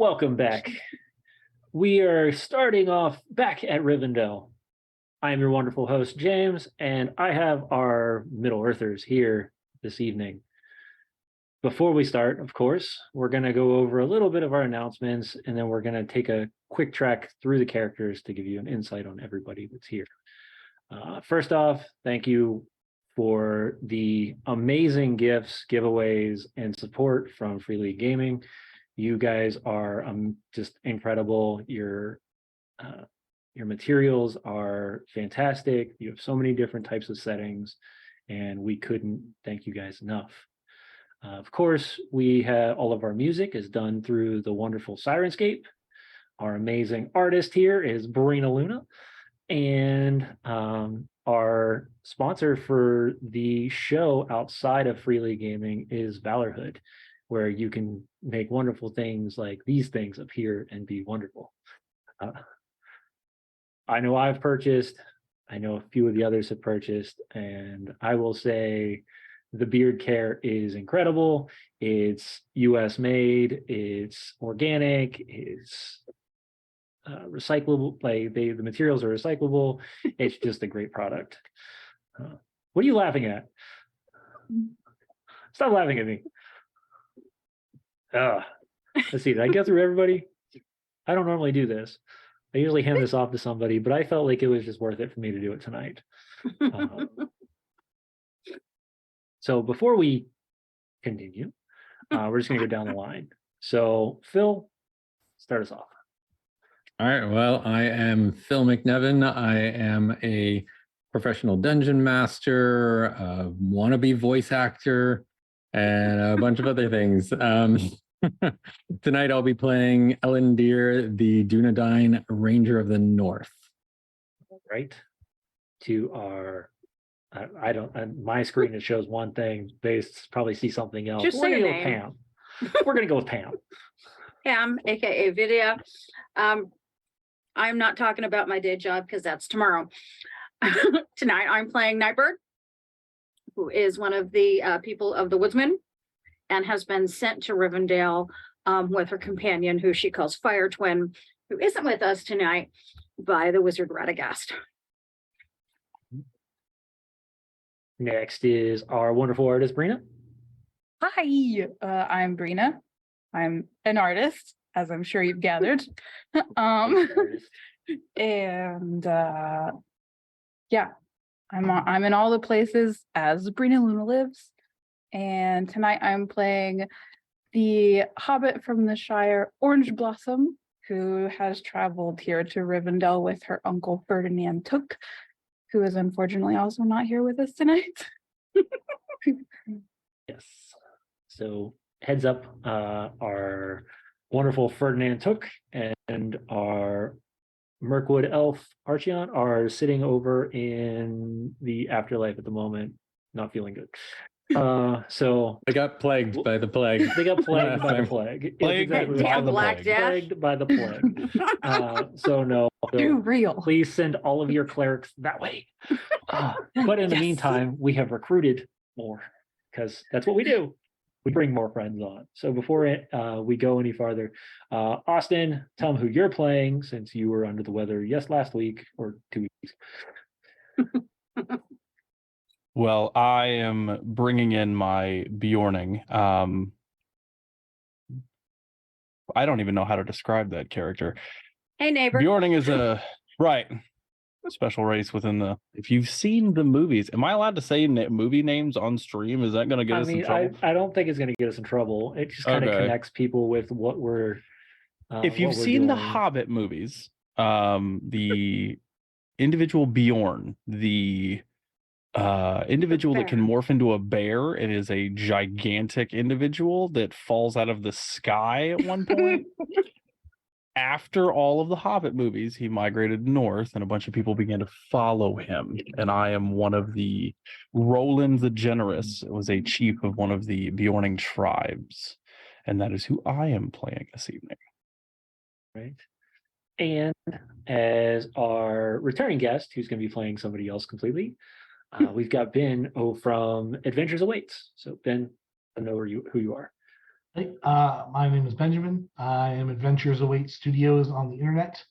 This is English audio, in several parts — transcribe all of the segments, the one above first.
Welcome back. We are starting off back at Rivendell. I am your wonderful host, James, and I have our Middle Earthers here this evening. Before we start, of course, we're going to go over a little bit of our announcements, and then we're going to take a quick track through the characters to give you an insight on everybody that's here. First off, thank you for the amazing gifts, giveaways, and support from Free League Gaming. You guys are just incredible. Your materials are fantastic. You have so many different types of settings, and we couldn't thank you guys enough. Of course, we have all of our music is done through the wonderful Sirenscape. Our amazing artist here is Breena Luna, and our sponsor for the show outside of Free League Gaming is Valorhood, where you can make wonderful things like these things appear and be wonderful. I know I've purchased, I know a few of the others have purchased, and I will say the beard care is incredible. It's US made, it's organic, it's recyclable, like the materials are recyclable. It's just a great product. What are you laughing at? Stop laughing at me. Let's see, did I get through everybody? I don't normally do this. I usually hand this off to somebody, but I felt like it was just worth it for me to do it tonight. So before we continue, we're just going to go down the line. So Phil, start us off. All right. Well, I am Phil McNevin. I am a professional dungeon master, a wannabe voice actor, and a bunch of other things. Tonight I'll be playing Elondir, the Dunedain Ranger of the North. Right. To our, my screen it shows one thing. They probably see something else. Just say your name. Pam. We're gonna go with Pam. Pam, aka Ividia. I'm not talking about my day job because that's tomorrow. Tonight I'm playing Nighbird, who is one of the people of the Woodsman, and has been sent to Rivendell with her companion, who she calls Fire Twin, who isn't with us tonight, by the wizard Radagast. Next is our wonderful artist, Breena. Hi, I'm Breena. I'm an artist, as I'm sure you've gathered. And yeah, I'm in all the places as Breena Luna lives. And tonight I'm playing the hobbit from the shire, Orangeblossom, who has traveled here to Rivendell with her uncle Ferdinand Took, who is unfortunately also not here with us tonight. Yes. So heads up, our wonderful Ferdinand Took and our Mirkwood elf Achreon are sitting over in the afterlife at the moment, not feeling good. So they got plagued by the plague. They got plagued by the plague. Plagued by the plague. So no. Too real. Please send all of your clerics that way. But in the meantime, we have recruited more because that's what we do. We bring more friends on. So before we go any farther, Austin, tell them who you're playing since you were under the weather last week or 2 weeks. Well, I am bringing in my Bjorning. I don't even know how to describe that character. Hey, neighbor. Bjorning is a special race within the. If you've seen the movies, am I allowed to say movie names on stream? Is that going to get us in trouble? I don't think it's going to get us in trouble. It just kind of connects people with what we're. If you've seen the Hobbit movies, the individual Bjorn, the individual that can morph into a bear, it is a gigantic individual that falls out of the sky at one point. After all of the Hobbit movies, he migrated north and a bunch of people began to follow him. And I am one of the Roland the Generous was a chief of one of the Bjorning tribes. And that is who I am playing this evening. Right. And as our returning guest, who's going to be playing somebody else completely, we've got Ben from Adventures Awaits. So Ben, I know who you are. Hey, my name is Benjamin. I am Adventures Await Studios on the internet.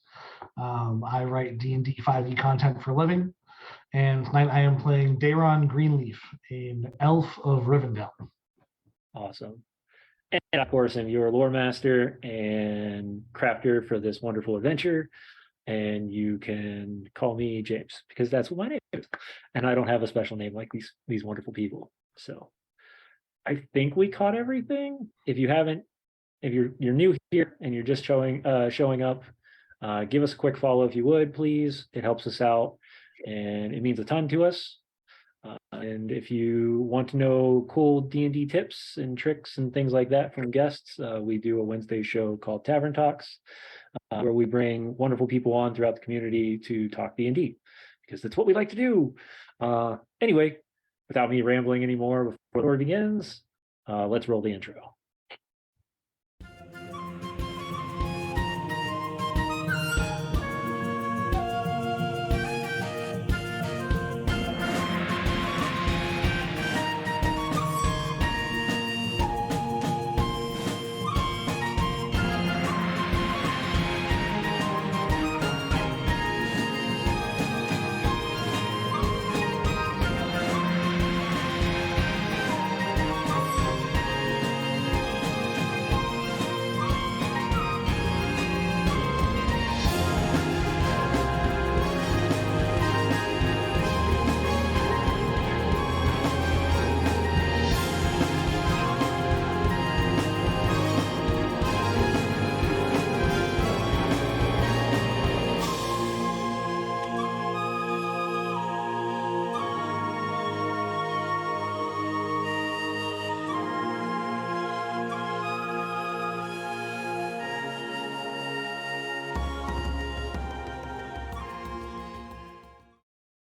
I write D&D 5e content for a living. And tonight I am playing Daeron Greenleaf, an elf of Rivendell. Awesome. And of course, I'm your lore master and crafter for this wonderful adventure. And you can call me James because that's what my name is. And I don't have a special name like these wonderful people. So I think we caught everything. If you haven't, if you're new here and you're just showing up, give us a quick follow if you would, please. It helps us out and it means a ton to us. And if you want to know cool D&D tips and tricks and things like that from guests, we do a Wednesday show called Tavern Talks, where we bring wonderful people on throughout the community to talk D&D, because that's what we like to do. Anyway, without me rambling anymore before the story begins, let's roll the intro.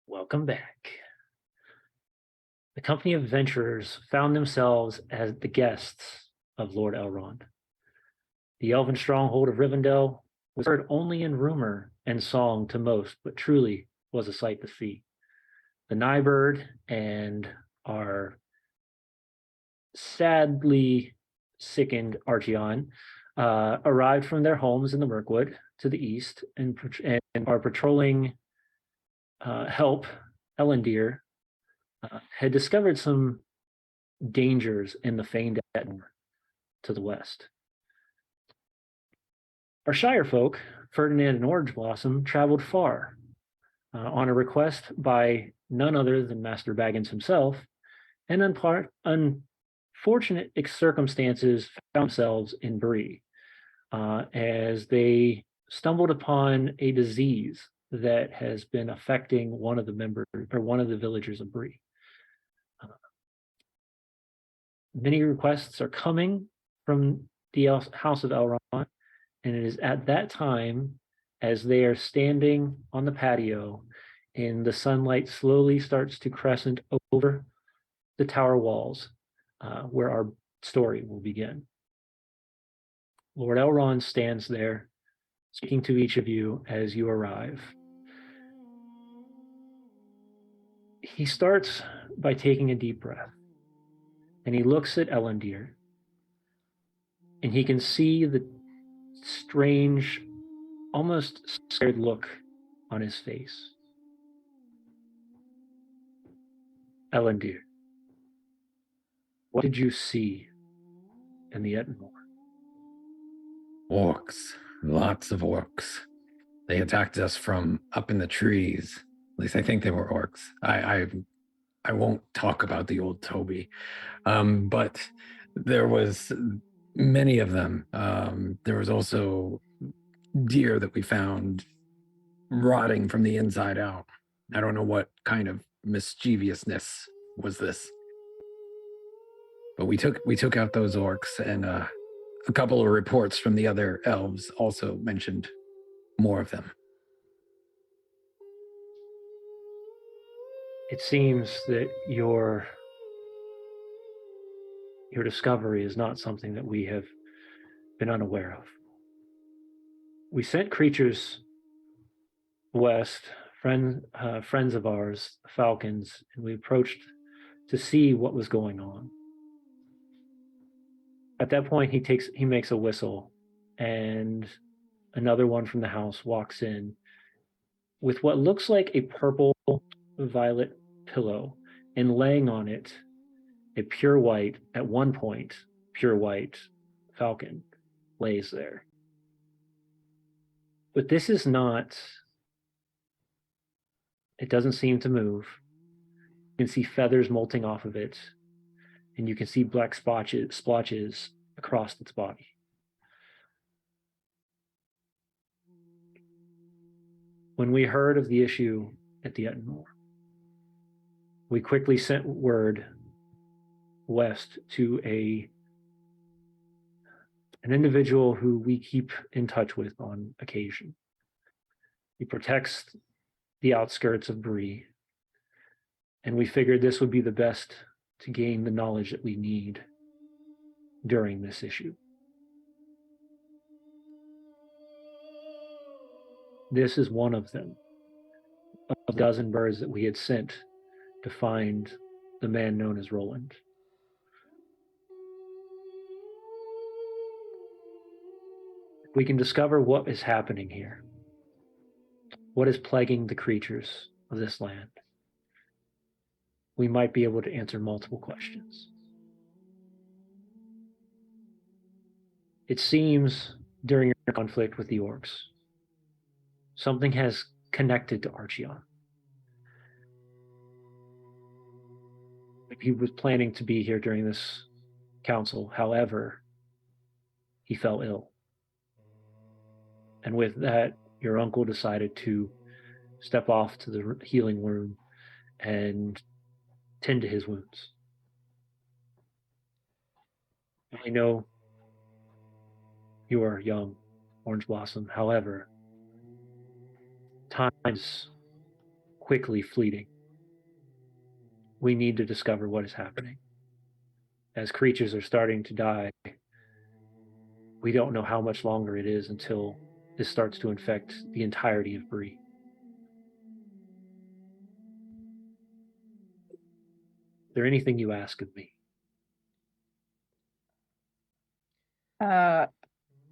Welcome back. The company of adventurers found themselves as the guests of Lord Elrond. The elven stronghold of Rivendell was heard only in rumor and song to most, but truly was a sight to see. The Nighbird and our sadly sickened Achreon arrived from their homes in the Mirkwood to the east and are patrolling help Elondir had discovered some dangers in the famed Etnor to the west. Our shire folk, Ferdinand and Orangeblossom, traveled far on a request by none other than Master Baggins himself, and unfortunate circumstances found themselves in Bree as they stumbled upon a disease that has been affecting one of the villagers of Bree. Many requests are coming from the House of Elrond, and it is at that time, as they are standing on the patio and the sunlight slowly starts to crescent over the tower walls, where our story will begin. Lord Elrond stands there, speaking to each of you as you arrive. He starts by taking a deep breath, and he looks at Elondir, and he can see the strange, almost scared look on his face. Elondir, what did you see in the Etnor? Orcs, lots of orcs. They attacked us from up in the trees. At least I think they were orcs. I won't talk about the old Toby, but there was many of them. There was also deer that we found rotting from the inside out. I don't know what kind of mischievousness was this, but we took out those orcs, and a couple of reports from the other elves also mentioned more of them. It seems that your discovery is not something that we have been unaware of. We sent creatures west, friends of ours, falcons, and we approached to see what was going on. At that point, he makes a whistle, and another one from the house walks in with what looks like a purple violet pillow, and laying on it a pure white, at one point, pure white falcon lays there. But this is not, it doesn't seem to move. You can see feathers molting off of it, and you can see black splotches across its body. When we heard of the issue at the Ettenmoor, we quickly sent word west to an individual who we keep in touch with on occasion. He protects the outskirts of Bree, and we figured this would be the best to gain the knowledge that we need during this issue. This is one of them, of a dozen birds that we had sent to find the man known as Roland. If we can discover what is happening here, what is plaguing the creatures of this land, we might be able to answer multiple questions. It seems during your conflict with the orcs, something has connected to Achreon. He was planning to be here during this council. However, he fell ill. And with that, your uncle decided to step off to the healing room and tend to his wounds. I know you are young, Orangeblossom. However, time is quickly fleeting. We need to discover what is happening. As creatures are starting to die, we don't know how much longer it is until this starts to infect the entirety of Bree. Is there anything you ask of me?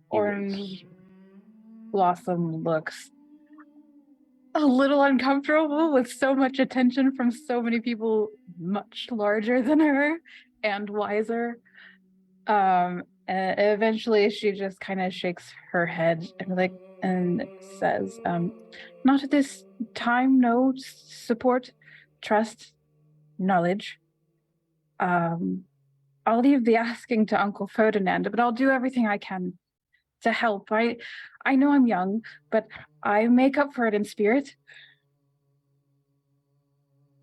Orange Blossom looks a little uncomfortable with so much attention from so many people much larger than her and wiser. And eventually she just kind of shakes her head and says, not at this time, no. Support, trust, knowledge. I'll leave the asking to Uncle Ferdinand, but I'll do everything I can to help. I know I'm young, but I make up for it in spirit.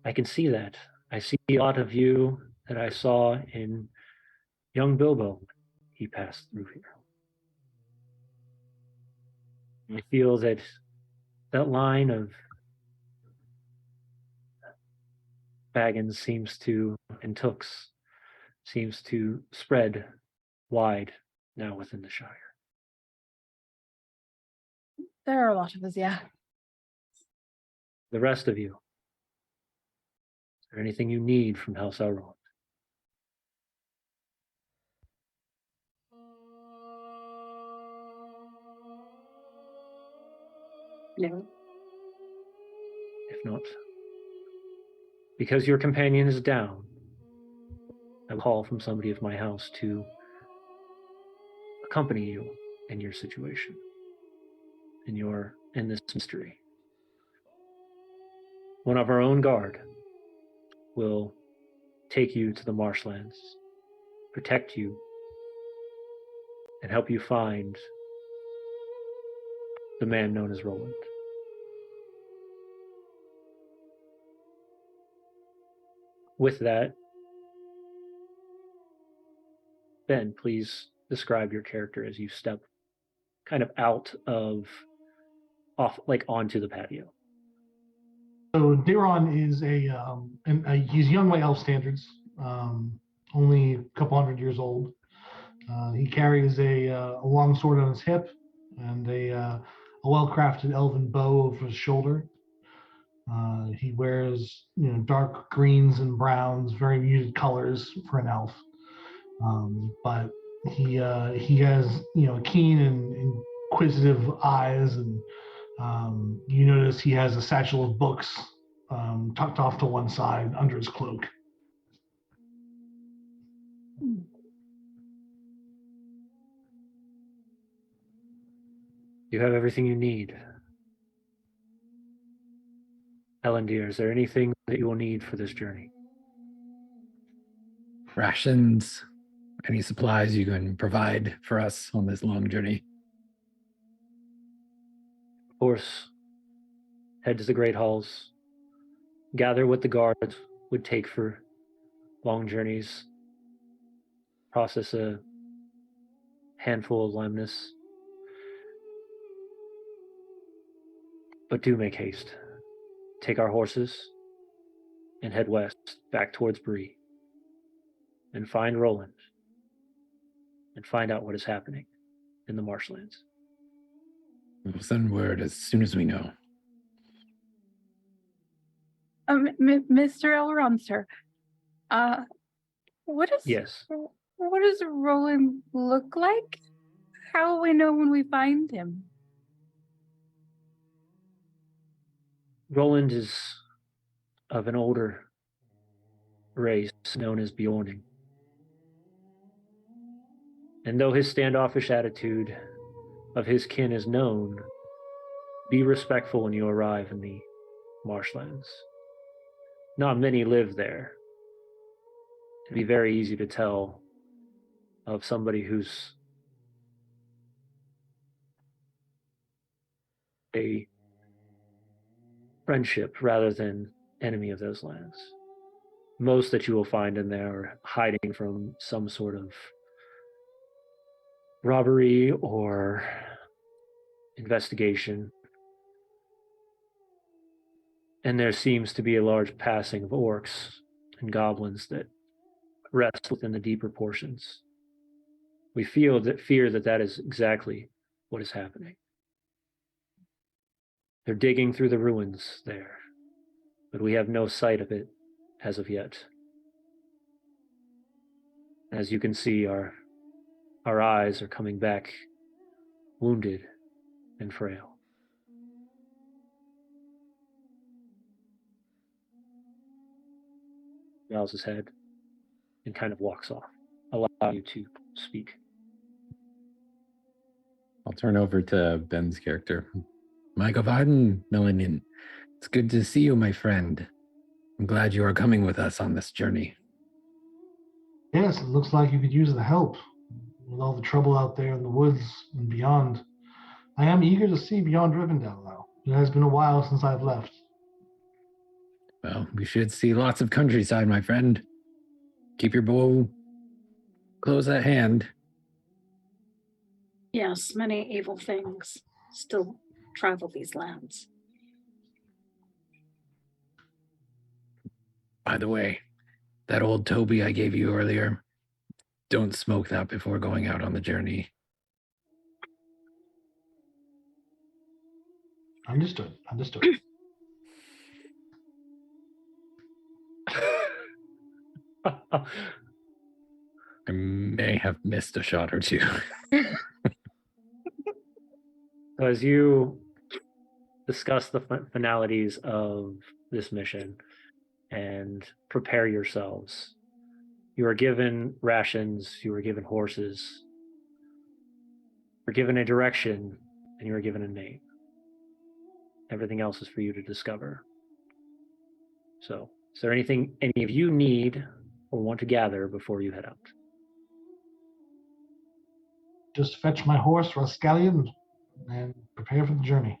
I can see that. I see a lot of you that I saw in young Bilbo when he passed through here. I feel that that line of Baggins seems to, and Tooks, seems to spread wide now within the Shire. There are a lot of us, yeah. The rest of you, is there anything you need from House Elrond? No. If not, because your companion is down, I will call from somebody of my house to accompany you in your situation, in this mystery. One of our own guard will take you to the marshlands, protect you, and help you find the man known as Roland. With that, Ben, please describe your character as you step kind of onto the patio. So Daeron is he's young by elf standards, only a couple hundred years old. He carries a long sword on his hip and a well-crafted elven bow over his shoulder. He wears dark greens and browns, very muted colors for an elf. But He has keen and inquisitive eyes, and you notice he has a satchel of books tucked off to one side under his cloak. You have everything you need. Elondir, is there anything that you will need for this journey? Rations, any supplies you can provide for us on this long journey? Of course, head to the great halls, gather what the guards would take for long journeys, process a handful of lemnis, but do make haste. Take our horses and head west back towards Bree and find Roland and find out what is happening in the marshlands. We'll send word as soon as we know. Mr. Elrond, sir. What does Yes. What does Roland look like? How will we know when we find him? Roland is of an older race known as Bjorning. And though his standoffish attitude of his kin is known, be respectful when you arrive in the marshlands. Not many live there. It'd be very easy to tell of somebody who's a friendship rather than enemy of those lands. Most that you will find in there are hiding from some sort of robbery or investigation. And there seems to be a large passing of orcs and goblins that rest within the deeper portions. We fear that that is exactly what is happening. They're digging through the ruins there, but we have no sight of it as of yet. As you can see, our eyes are coming back wounded and frail. Bows his head and kind of walks off, allow you to speak. I'll turn over to Ben's character. Michael Varden, Melanin. It's good to see you, my friend. I'm glad you are coming with us on this journey. Yes, it looks like you could use the help with all the trouble out there in the woods and beyond. I am eager to see beyond Rivendell, though. It has been a while since I've left. Well, we should see lots of countryside, my friend. Keep your bow close at hand. Yes, many evil things still travel these lands. By the way, that old Toby I gave you earlier, don't smoke that before going out on the journey. Understood. I may have missed a shot or two. As you discuss the finalities of this mission and prepare yourselves, you are given rations, you are given horses, you are given a direction, and you are given a name. Everything else is for you to discover. So, is there anything any of you need or want to gather before you head out? Just fetch my horse, Rascallion, and prepare for the journey.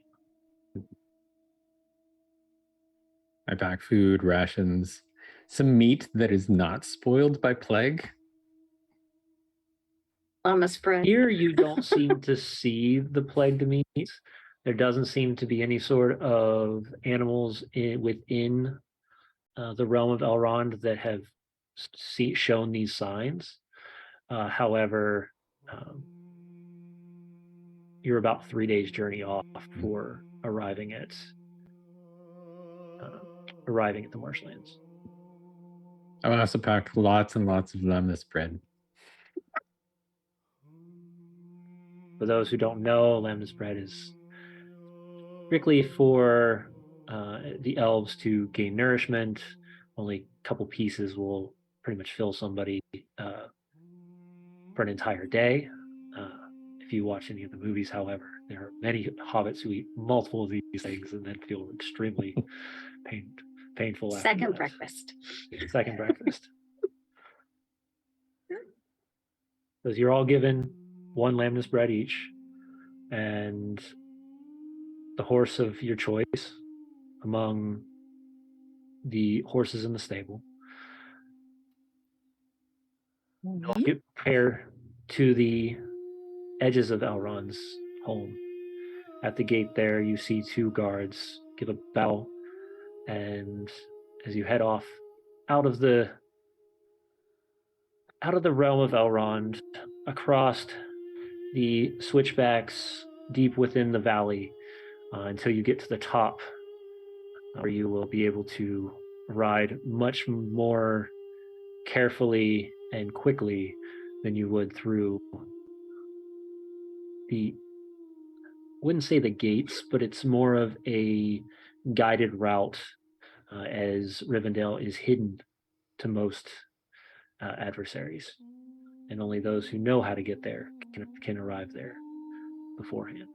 I pack food, rations, some meat that is not spoiled by plague. Lemmus bread. Here you don't seem to see the plagued meat. There doesn't seem to be any sort of animals within the realm of Elrond that have shown these signs. However, you're about 3 days journey off for arriving at the marshlands. I also packed lots and lots of lemnis bread. For those who don't know, lamb's bread is strictly for the elves to gain nourishment. Only a couple pieces will pretty much fill somebody for an entire day. If you watch any of the movies, however, there are many hobbits who eat multiple of these things and then feel extremely painful after Second that. breakfast. Second breakfast. So you're all given one lambness bread each, and the horse of your choice among the horses in the stable. You'll get prepared to the edges of Elrond's home. At the gate there, you see two guards give a bow, and as you head off out of the realm of Elrond, across the switchbacks deep within the valley, until you get to the top, where you will be able to ride much more carefully and quickly than you would through wouldn't say the gates, but it's more of a guided route, as Rivendell is hidden to most adversaries, and only those who know how to get there can arrive there beforehand.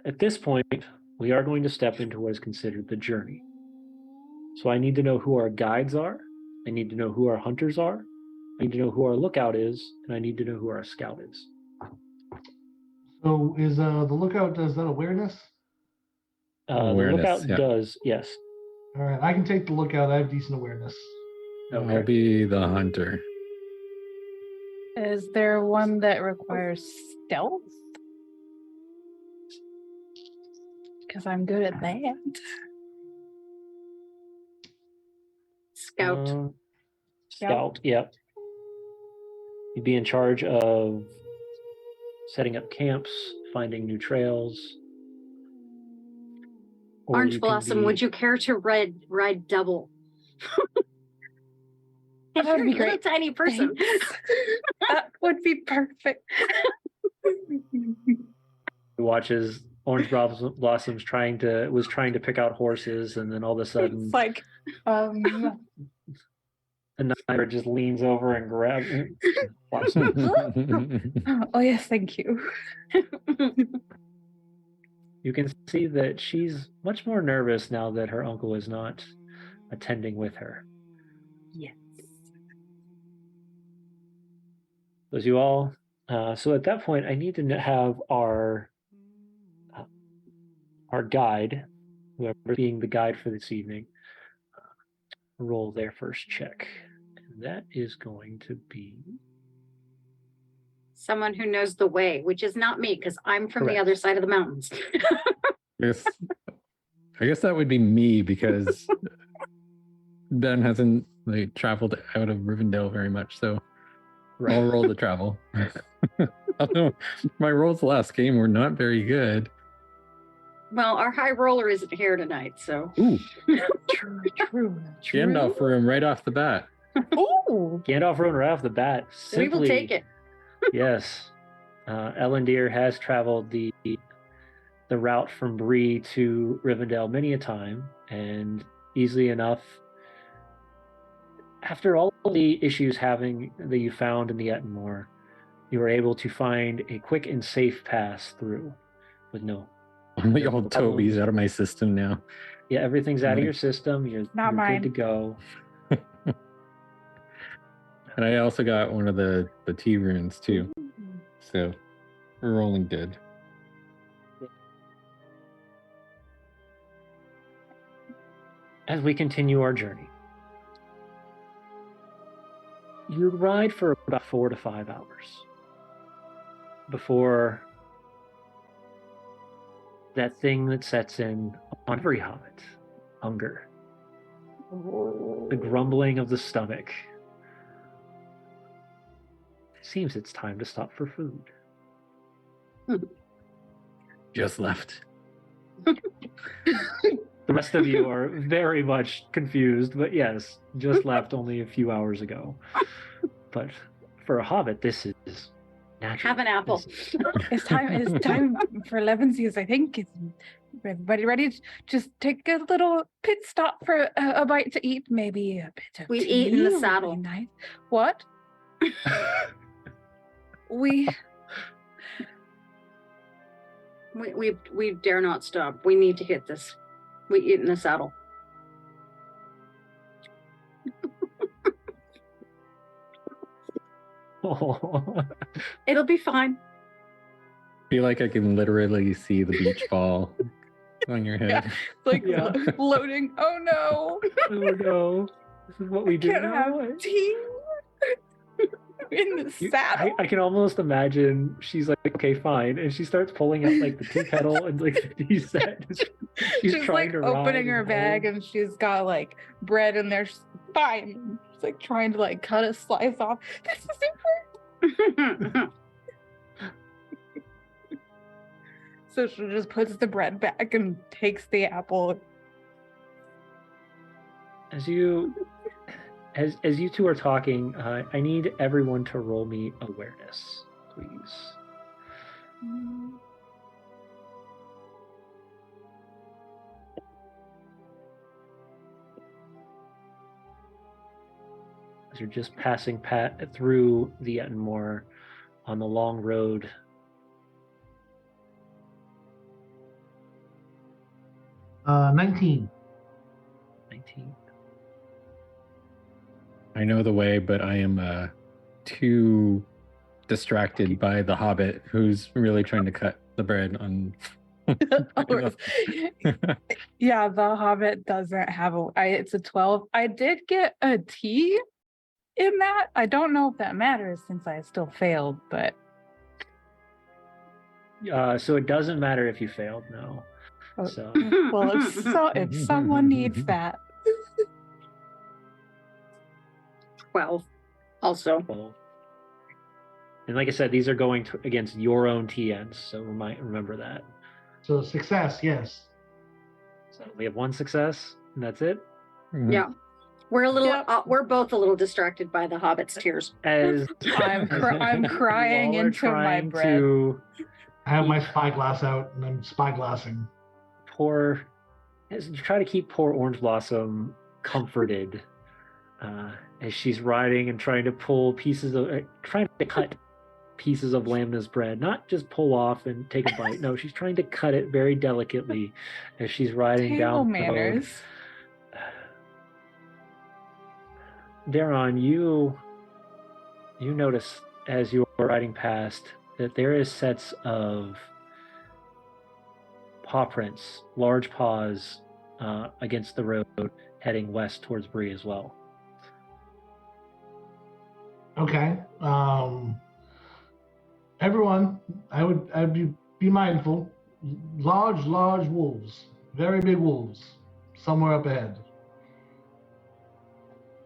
At this point, we are going to step into what is considered the journey. So I need to know who our guides are, I need to know who our hunters are, I need to know who our lookout is, and I need to know who our scout is. So is the lookout, does that awareness? Awareness, the lookout yeah. does, yes. All right, I can take the lookout. I have decent awareness. Okay. I'll be the hunter. Is there one that requires stealth? Because I'm good at that. Scout. Scout, yep. You'd be in charge of setting up camps, finding new trails. Or you can Orangeblossom, would you care to ride double? That would be You're a little great. tiny person. That would be perfect. He watches Orangeblossom was trying to pick out horses, and then all of a sudden It's like, the Nighbird just leans over and grabs him. oh yes, thank you. You can see that she's much more nervous now that her uncle is not attending with her. Yes. As you all, so at that point, I need to have our guide, whoever being the guide for this evening, roll their first check. And that is going to be Someone who knows the way, which is not me, because I'm from the Correct. other side of the mountains. I guess that would be me, because Ben hasn't traveled out of Rivendell very much, so I'll roll the travel. Although my rolls last game were not very good. Well, our high roller isn't here tonight, so. Ooh, True. Gandalf for him right off the bat. Ooh. Gandalf rode right off the bat. We will take it. Yes. Elondir has traveled the route from Bree to Rivendell many a time, and easily enough, after all the issues that you found in the Ettenmoor, you were able to find a quick and safe pass through with no. Only all Toby's out of my system now. Yeah, everything's out of your system. You're mine. good to go. And I also got one of the T runes too. So we're rolling good. As we continue our journey, you ride for about 4 to 5 hours before that thing that sets in on every hobbit: hunger, the grumbling of the stomach. Seems it's time to stop for food. Just left. The rest of you are very much confused, but yes, just left only a few hours ago. But for a hobbit, this is natural. Have an apple. It's time for Levensies, I think. Is everybody ready to just take a little pit stop for a bite to eat? Maybe a bit of We tea eat in the would be saddle. nice. What? We We dare not stop. We need to hit this. We eat in the saddle. It'll be fine. Feel like I can literally see the beach ball on your head. like Yeah. floating. Oh no! Oh no, this is what we do Can't now. have tea in the saddle. I can almost imagine she's like, okay, fine, and she starts pulling out like the tea kettle and like the tea set. She's She's trying like to opening ride her and bag hold. and she's got like bread in there. She's fine. She's like trying to like cut a slice off. This is important. So she just puts the bread back and takes the apple. As you two are talking, I need everyone to roll me awareness, please. As you're just passing through the Ettenmoor on the long road. Uh, 19. 19. I know the way, but I am too distracted by the hobbit who's really trying to cut the bread on. Yeah, the Hobbit doesn't have it's a 12. I did get a T in that. I don't know if that matters since I still failed, but So it doesn't matter if you failed, no. Oh. So well, if someone needs that. 12. Also. well, and like I said, these are going against your own TNs, so we might remember that. So success, yes. So we have one success, and that's it. Yeah. We're a little. Yep. We're both a little distracted by the Hobbit's tears. As I'm crying you all are into my trying bread. to I have my spyglass out and I'm spyglassing. as you try to keep poor Orangeblossom comforted, as she's riding and trying to pull trying to cut pieces of Lambna's bread, not just pull off and take a bite. No, she's trying to cut it very delicately as she's riding Table down the manners. road. Daeron, you notice as you're riding past that there is sets of paw prints, large paws against the road heading west towards Bree as well. Okay. Everyone, I'd be mindful. Large wolves, very big wolves, somewhere up ahead.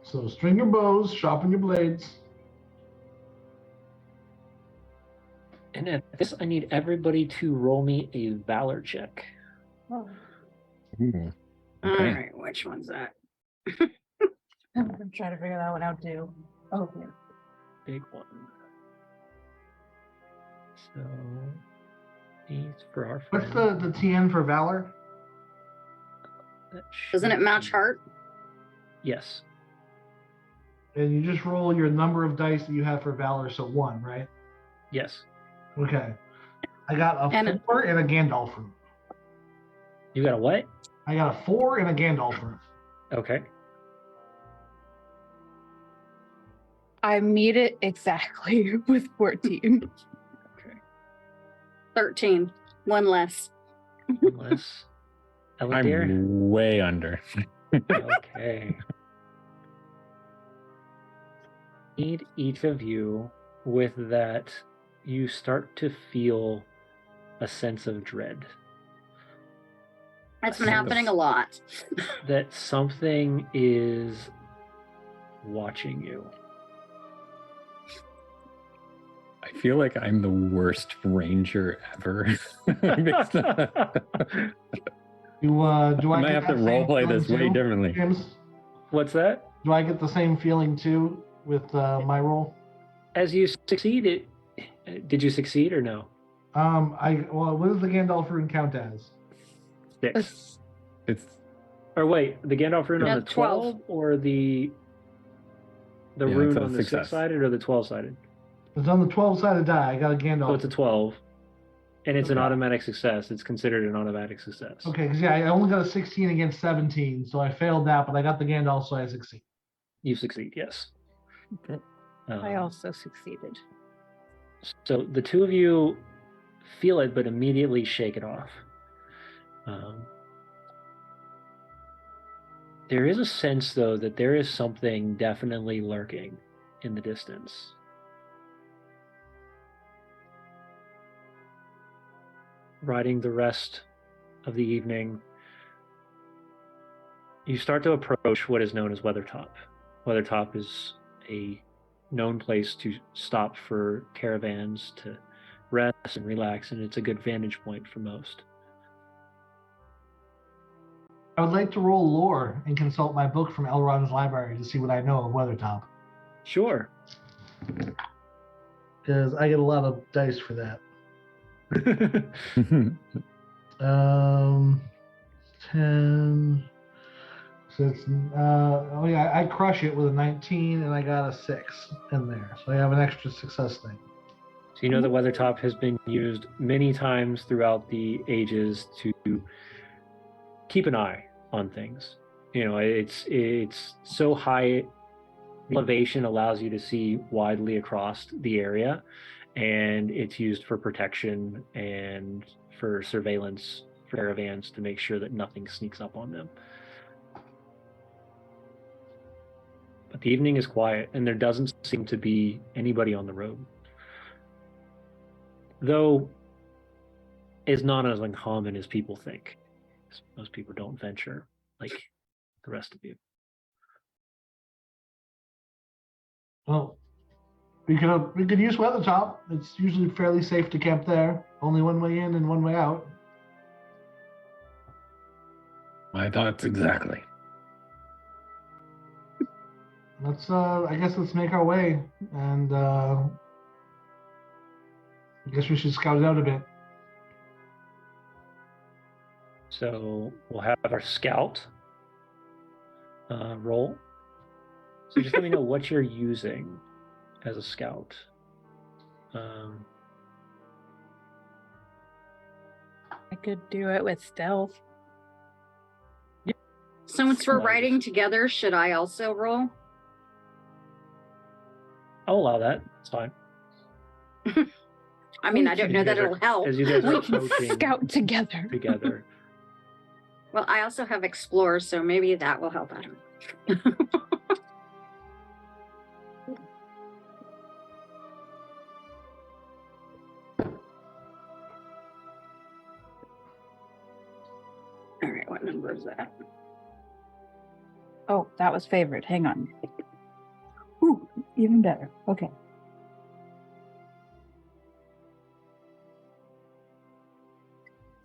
So string your bows, sharpen your blades. And at this, I need everybody to roll me a valor check. Oh, Ooh, All okay. right, which one's that? I'm trying to figure that one out too. Oh, yeah. Big one. So, 8 for our What's friend. the TN for valor? That Doesn't it should match be- heart? Yes. And you just roll your number of dice that you have for valor, so 1, right? Yes. Okay. I got a 4 and a Gandalf room. You got a what? I got a 4 and a Gandalf room. Okay. I meet it exactly with 14. 13. One less. Unless Elondir. I'm way under. Okay. Need each of you with that you start to feel a sense of dread. That's been happening a lot. That something is watching you. I feel like I'm the worst ranger ever. Do I might get have to that same roleplay this feeling way too, differently. James? What's that? Do I get the same feeling too with my roll? As you succeed, did you succeed or no? What does the Gandalf rune count as? 6. It's Or wait, the Gandalf rune on No, the 12 or the Yeah, rune it's a on the success. 6-sided or the 12-sided? It's on the 12-sided die. I got a Gandalf. So it's a 12. And it's an Okay. automatic success. It's considered an automatic success. Okay, because I only got a 16 against 17, so I failed that, but I got the Gandalf, so I succeed. You succeed, yes. Okay. I also succeeded. So the two of you feel it, but immediately shake it off. There is a sense, though, that there is something definitely lurking in the distance. Riding the rest of the evening, you start to approach what is known as Weathertop. Weathertop is a known place to stop for caravans to rest and relax, and it's a good vantage point for most. I would like to roll lore and consult my book from Elrond's library to see what I know of Weathertop, Sure. because I get a lot of dice for that. 10. So it's I crush it with a 19, and I got a 6 in there, so I have an extra success thing. So you know the Weathertop has been used many times throughout the ages to keep an eye on things. You know, it's so high elevation allows you to see widely across the area, and it's used for protection and for surveillance for caravans to make sure that nothing sneaks up on them. But the evening is quiet, and there doesn't seem to be anybody on the road. Though it's not as uncommon as people think. Most people don't venture like the rest of you. Well, we could use Weathertop. It's usually fairly safe to camp there. Only one way in and one way out. My thoughts exactly. I guess let's make our way, and I guess we should scout it out a bit. So we'll have our scout roll. So just let me know what you're using as a scout. I could do it with stealth. Since we're Nice. riding together, should I also roll? I'll allow that. It's fine. I mean, We I don't As know you that guys are- it'll help. As you guys are We can approaching scout together. together. Well, I also have Explorer, so maybe that will help. I don't know. All right, what number is that? Oh, that was favorite. Hang on. Ooh, even better. Okay.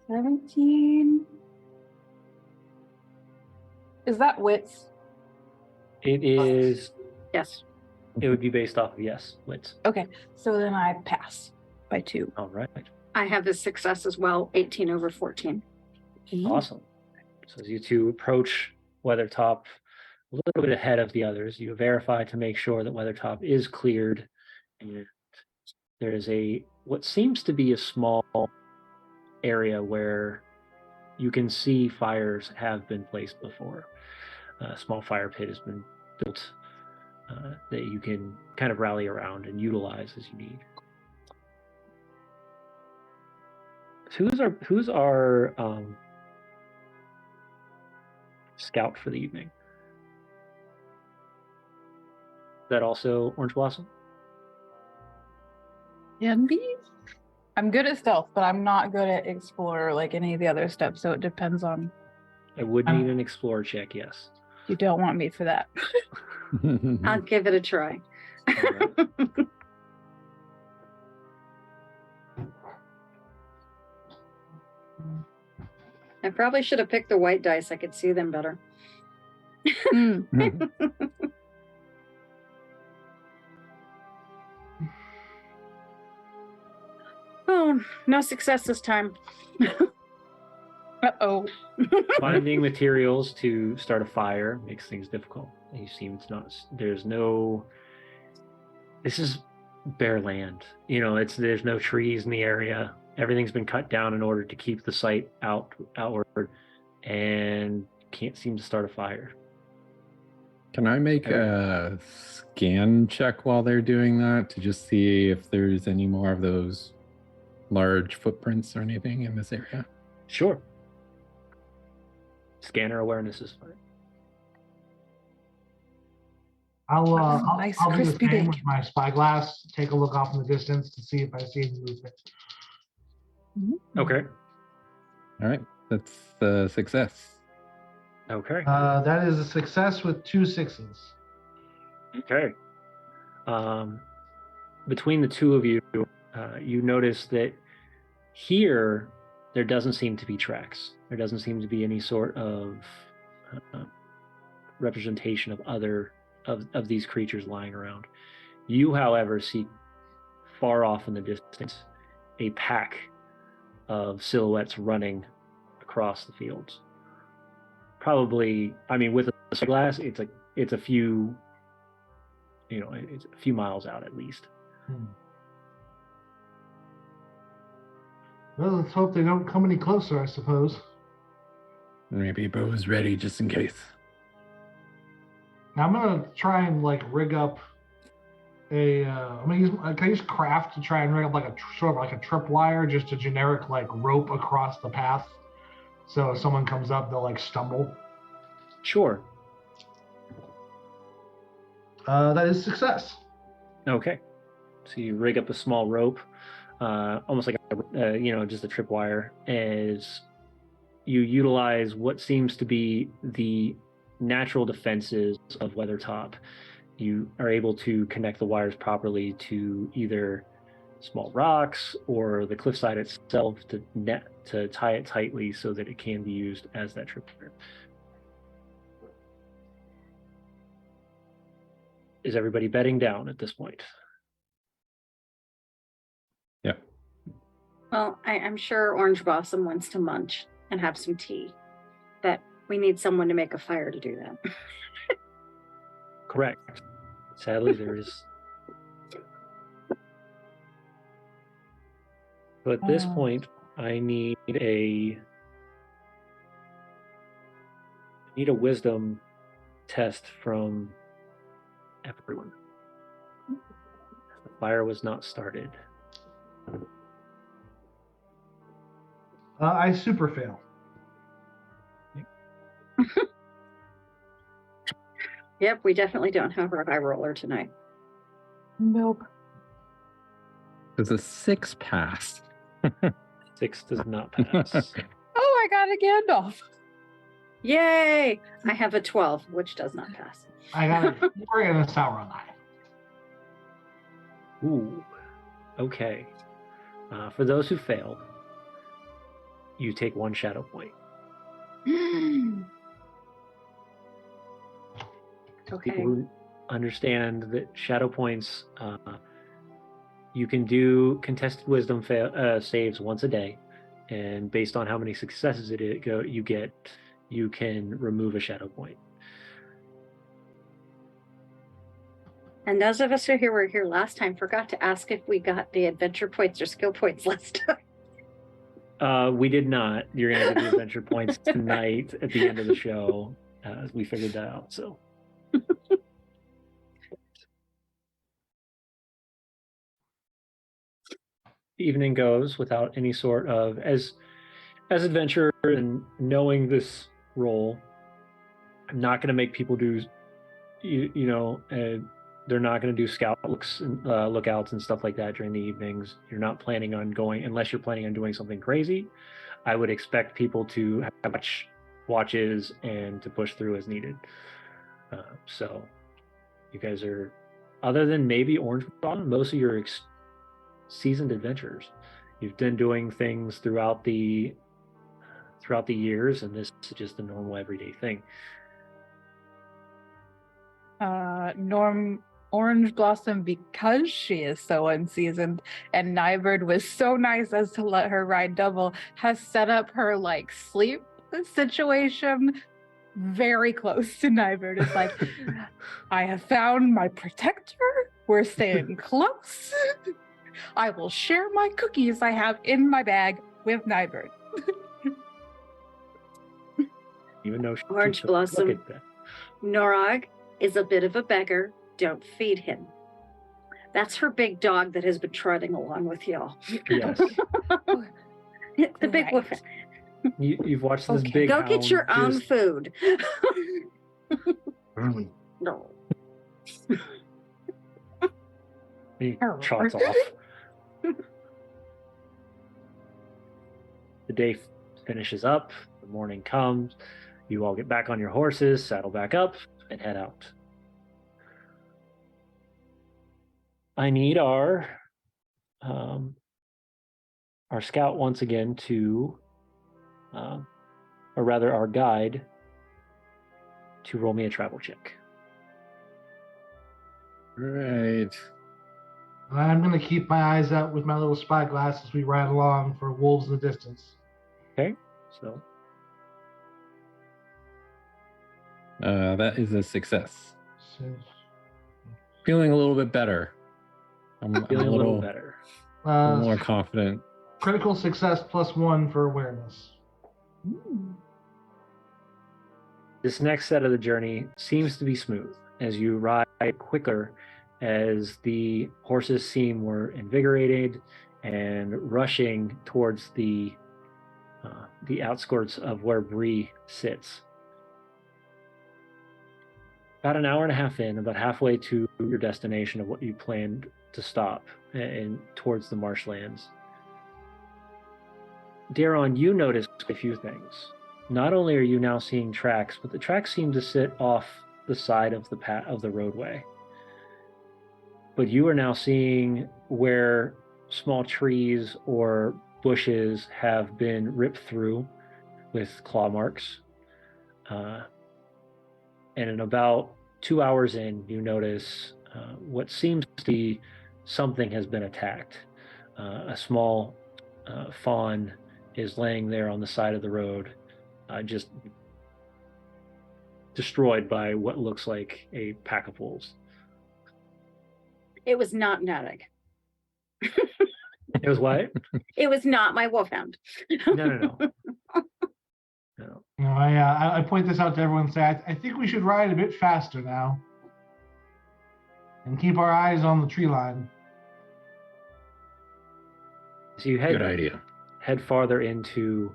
$17. Is that wits? It is. Yes. It would be based off of yes, wits. Okay, so then I pass by 2. All right. I have the success as well, 18 over 14. Awesome. So as you two approach Weathertop a little bit ahead of the others, you verify to make sure that Weathertop is cleared, and there is what seems to be a small area where you can see fires have been placed before. A small fire pit has been built that you can kind of rally around and utilize as you need. So who's our scout for the evening? Is that also Orangeblossom? Yeah, me? I'm good at stealth, but I'm not good at explorer like any of the other stuff. So it depends on. I would need an explorer check, yes. You don't want me for that. I'll give it a try. All right. I probably should have picked the white dice. I could see them better. Hmm. Oh, no success this time. Uh-oh. Finding materials to start a fire makes things difficult. You seem it's not. There's no. This is bare land. There's no trees in the area. Everything's been cut down in order to keep the site outward, and can't seem to start a fire. Can I make a scan check while they're doing that to just see if there's any more of those large footprints or anything in this area? Sure. Scanner awareness is fine. I'll Nice do the crispy same with bacon. my spyglass. Take a look off in the distance to see if I see any movement. Okay. All right, that's a success. Okay. That is a success with 2 6s. Okay. Between the two of you, you notice that here there doesn't seem to be tracks. There doesn't seem to be any sort of representation of other of these creatures lying around. You, however, see far off in the distance a pack of silhouettes running across the fields. Probably, with a glass, it's a few, it's a few miles out at least. Well, let's hope they don't come any closer, I suppose. Maybe Bo's ready just in case. Now I'm gonna try and rig up a. Can I use craft to try and rig up sort of like a tripwire, just a generic rope across the path, so if someone comes up, they'll stumble. Sure. That is success. Okay. So you rig up a small rope, almost like just a tripwire, as you utilize what seems to be the natural defenses of Weathertop. You are able to connect the wires properly to either small rocks or the cliffside itself to tie it tightly so that it can be used as that tripwire. Is everybody bedding down at this point? Yeah. Well, I'm sure Orangeblossom wants to munch and have some tea, but we need someone to make a fire to do that. Correct. Sadly, there is. So at this point, I need a wisdom test from everyone. The fire was not started. I super fail. Yep, we definitely don't have our high roller tonight. Nope. Does a 6 pass? 6 does not pass. Oh, I got a Gandalf. Yay! I have a 12, which does not pass. I got a 4 and a Sauron eye. Ooh. Okay. For those who failed, you take 1 shadow point. Okay. People who understand that shadow points, you can do contested wisdom saves once a day, and based on how many successes you get, you can remove a shadow point. And those of us who were here last time forgot to ask if we got the adventure points or skill points last time. We did not. You're going to get the adventure points tonight at the end of the show. We figured that out. So. The evening goes without any sort of as adventurer and knowing this role. I'm not going to make people do, they're not going to do scout lookouts and stuff like that during the evenings. You're not planning on going, unless you're planning on doing something crazy. I would expect people to have watches and to push through as needed. So you guys are, other than maybe Orangeblossom, most of your seasoned adventurers. You've been doing things throughout the years, and this is just a normal everyday thing. Orangeblossom, because she is so unseasoned, and Nighbird was so nice as to let her ride double, has set up her like sleep situation very close to Nighbird. It's like, I have found my protector. We're staying close. I will share my cookies I have in my bag with Nighbird. Even though she Orangeblossom, Norog is a bit of a beggar. Don't feed him. That's her big dog that has been trotting along with y'all. Yes. The big wolf. You've watched this Okay. big Go get your own just- food. No. He trots off. The day finishes up. The morning comes. You all get back on your horses, saddle back up, and head out. I need our scout once again to, or rather our guide, to roll me a travel check. Right. I'm going to keep my eyes out with my little spyglass as we ride along for wolves in the distance. Okay, so That is a success. So, Feeling a little bit better. I'm feeling a a little little, better. a little more confident. critical success +1 for awareness. This next set of the journey seems to be smooth as you ride quicker as the horses seem more invigorated and rushing towards the outskirts of where Bree sits. About an hour and a half in, about halfway to your destination of what you planned to stop and towards the marshlands. Daeron, you notice a few things. Not only are you now seeing tracks, but the tracks seem to sit off the side of the roadway. But you are now seeing where small trees or bushes have been ripped through with claw marks. And in about 2 hours in, you notice what seems to be something has been attacked. A small fawn is laying there on the side of the road, just destroyed by what looks like a pack of wolves. It was not Nuttig. It was what? It was not my wolfhound. No. You know, I point this out to everyone and say, I think we should ride a bit faster now. And keep our eyes on the tree line. So you Good idea. head farther into,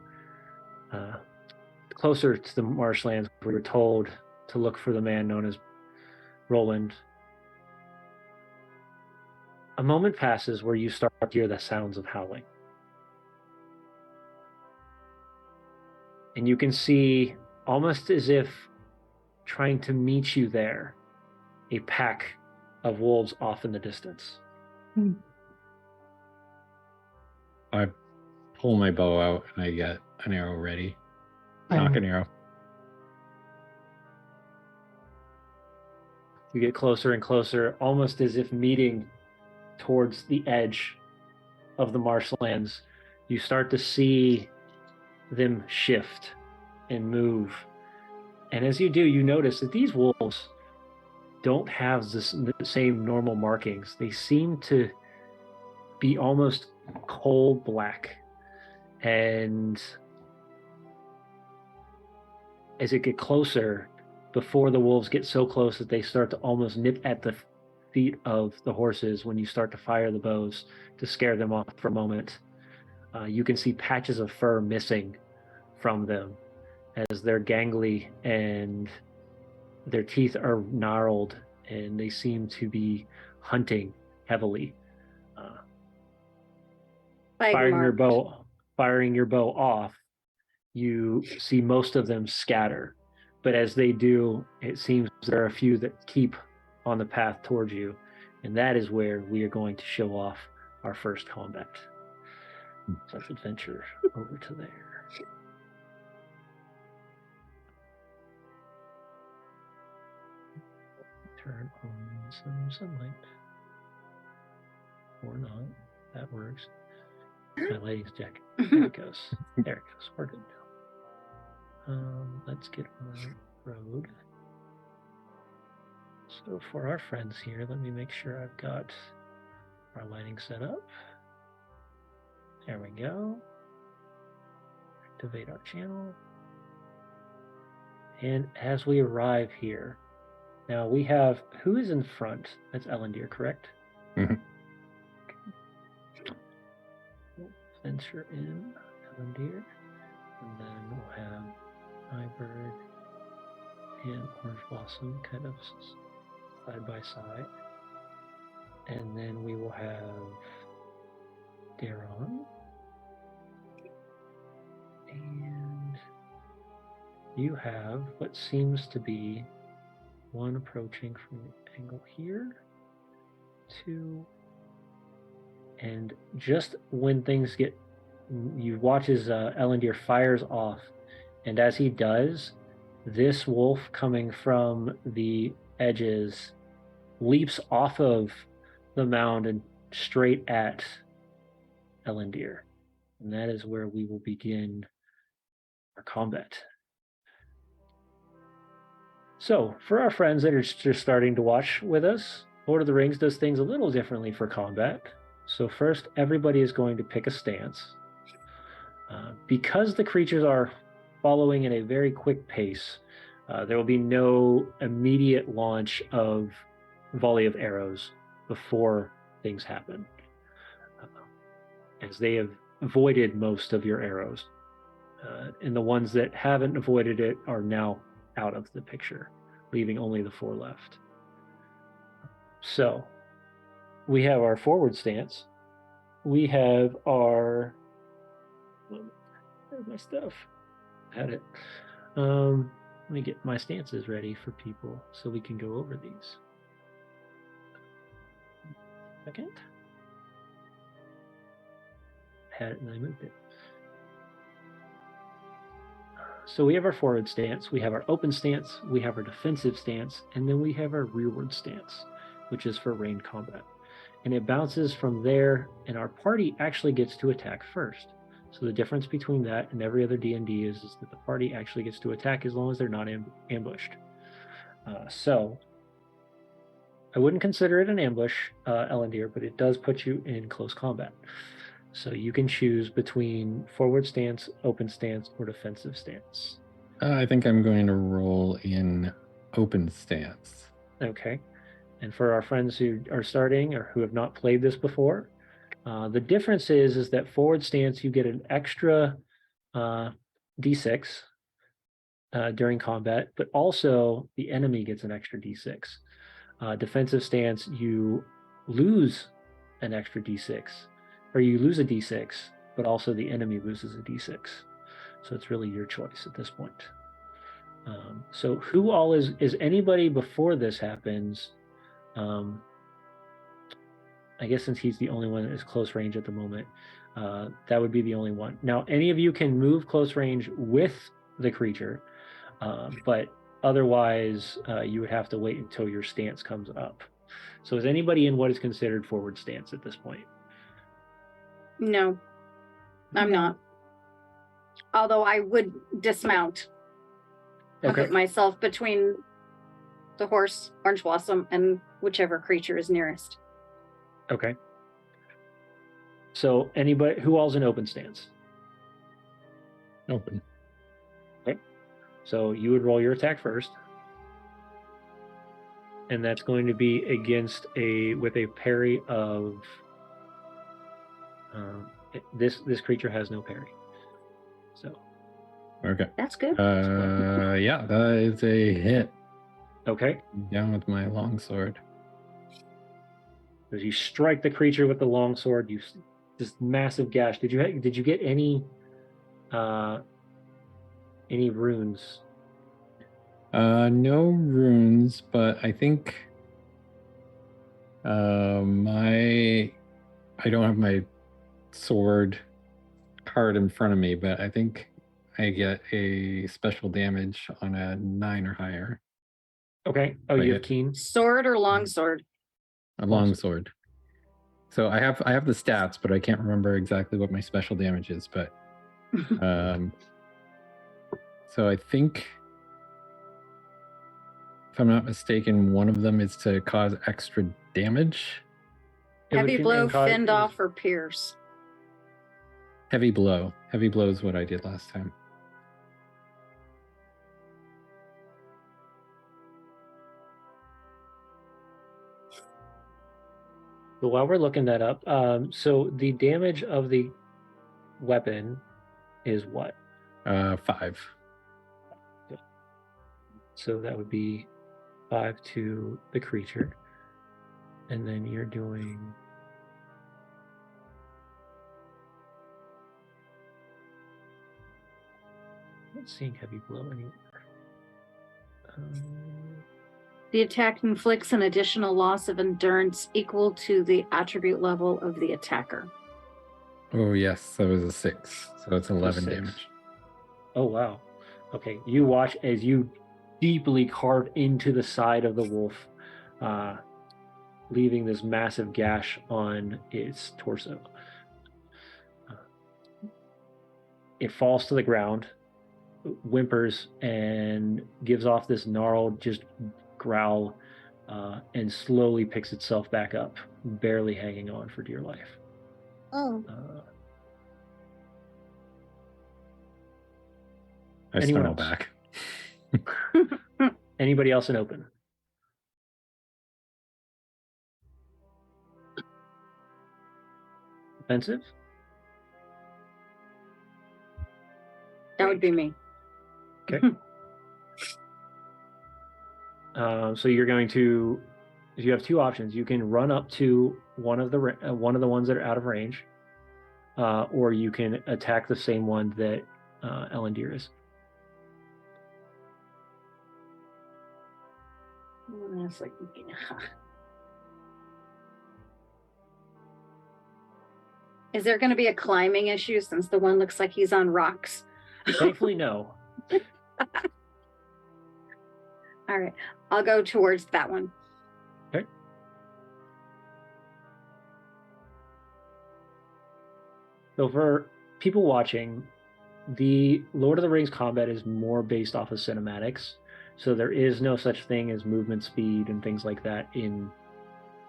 closer to the marshlands where you're told to look for the man known as Roland. A moment passes where you start to hear the sounds of howling. And you can see, almost as if trying to meet you there, a pack of wolves off in the distance. I pull my bow out and I get an arrow ready. Knock an arrow. You get closer and closer, almost as if meeting towards the edge of the marshlands. You start to see them shift and move. And as you do, you notice that these wolves don't have the same normal markings. They seem to be almost coal black. And as it gets closer, before the wolves get so close that they start to almost nip at the feet of the horses when you start to fire the bows to scare them off for a moment, you can see patches of fur missing from them as they're gangly and their teeth are gnarled and they seem to be hunting heavily. Firing your bow off, you see most of them scatter. But as they do, it seems there are a few that keep on the path towards you. And that is where we are going to show off our first combat. So let's adventure over to there. turn on some sunlight. Or not. That works. My lighting's jacket. There it goes. There it goes. We're good now. Let's get on the road. So for our friends here, let me make sure I've got our lighting set up. There we go. Activate our channel. And as we arrive here, now we have, who is in front? That's Elondir, correct? Mm-hmm. Venture in Elondir, and then we'll have Nighbird and Orangeblossom kind of side by side, and then we will have Daeron, and you have what seems to be one approaching from the angle here, two. And just when things get, you watch as Elondir fires off, and as he does, this wolf coming from the edges leaps off of the mound and straight at Elondir. And that is where we will begin our combat. So, for our friends that are just starting to watch with us, Lord of the Rings does things a little differently for combat. So first, everybody is going to pick a stance. Because the creatures are following in a very quick pace, there will be no immediate launch of volley of arrows before things happen, as they have avoided most of your arrows. And the ones that haven't avoided it are now out of the picture, leaving only the 4 left. So we have our forward stance. We have our, where's my stuff? Had it. Let me get my stances ready for people so we can go over these. Second. Had it and I moved it. So we have our forward stance, we have our open stance, we have our defensive stance, and then we have our rearward stance, which is for ranged combat. And it bounces from there, and our party actually gets to attack first. So the difference between that and every other D&D is that the party actually gets to attack as long as they're not ambushed. So I wouldn't consider it an ambush, Elondir, but it does put you in close combat. So you can choose between forward stance, open stance, or defensive stance. I think I'm going to roll in open stance. Okay. And for our friends who are starting or who have not played this before, the difference is that forward stance, you get an extra D6 during combat, but also the enemy gets an extra D6. Defensive stance, you lose an extra D6, or you lose a D6, but also the enemy loses a D6. So it's really your choice at this point. So who all is anybody before this happens? I guess since he's the only one that is close range at the moment, that would be the only one. Now, any of you can move close range with the creature, but otherwise you would have to wait until your stance comes up. So is anybody in what is considered forward stance at this point? No, I'm not. Although I would dismount and Okay. put myself between the horse, Orangeblossom, and whichever creature is nearest. Okay. So anybody, who all's in open stance? Open. Okay. So you would roll your attack first. And that's going to be against with a parry of, this creature has no parry. So. Okay. That's good. Yeah, that is a hit. Okay. Down with my longsword. As you strike the creature with the longsword, you this massive gash. Did you get any runes? No runes, but I think I don't have my sword card in front of me, but I think I get a special damage on a 9 or higher. Okay. Oh, Like you have it. keen. Sword or longsword? A longsword. So I have the stats, but I can't remember exactly what my special damage is. But so I think, if I'm not mistaken, one of them is to cause extra damage. Heavy blow, and cause- fend off, or pierce. Heavy blow. Heavy blow is what I did last time. So while we're looking that up, so the damage of the weapon is what? 5. So that would be 5 to the creature. And then you're doing... I'm not seeing heavy blow anywhere. The attack inflicts an additional loss of endurance equal to the attribute level of the attacker. Oh yes, that was a 6. So it's 11 6. damage. Oh, wow. Okay, you watch as you deeply carve into the side of the wolf, leaving this massive gash on its torso. It falls to the ground, whimpers, and gives off this gnarled just growl, and slowly picks itself back up, barely hanging on for dear life. Oh. I Anyone snarl else? back. Anybody else in open? Defensive? That would be me. Okay. So you're going to, you have 2 options. You can run up to one of the ones that are out of range, or you can attack the same one that Elondir is. It's like, is there going to be a climbing issue since the one looks like he's on rocks? Thankfully, no. All right, I'll go towards that one. Okay. So for people watching, the Lord of the Rings combat is more based off of cinematics. So there is no such thing as movement speed and things like that in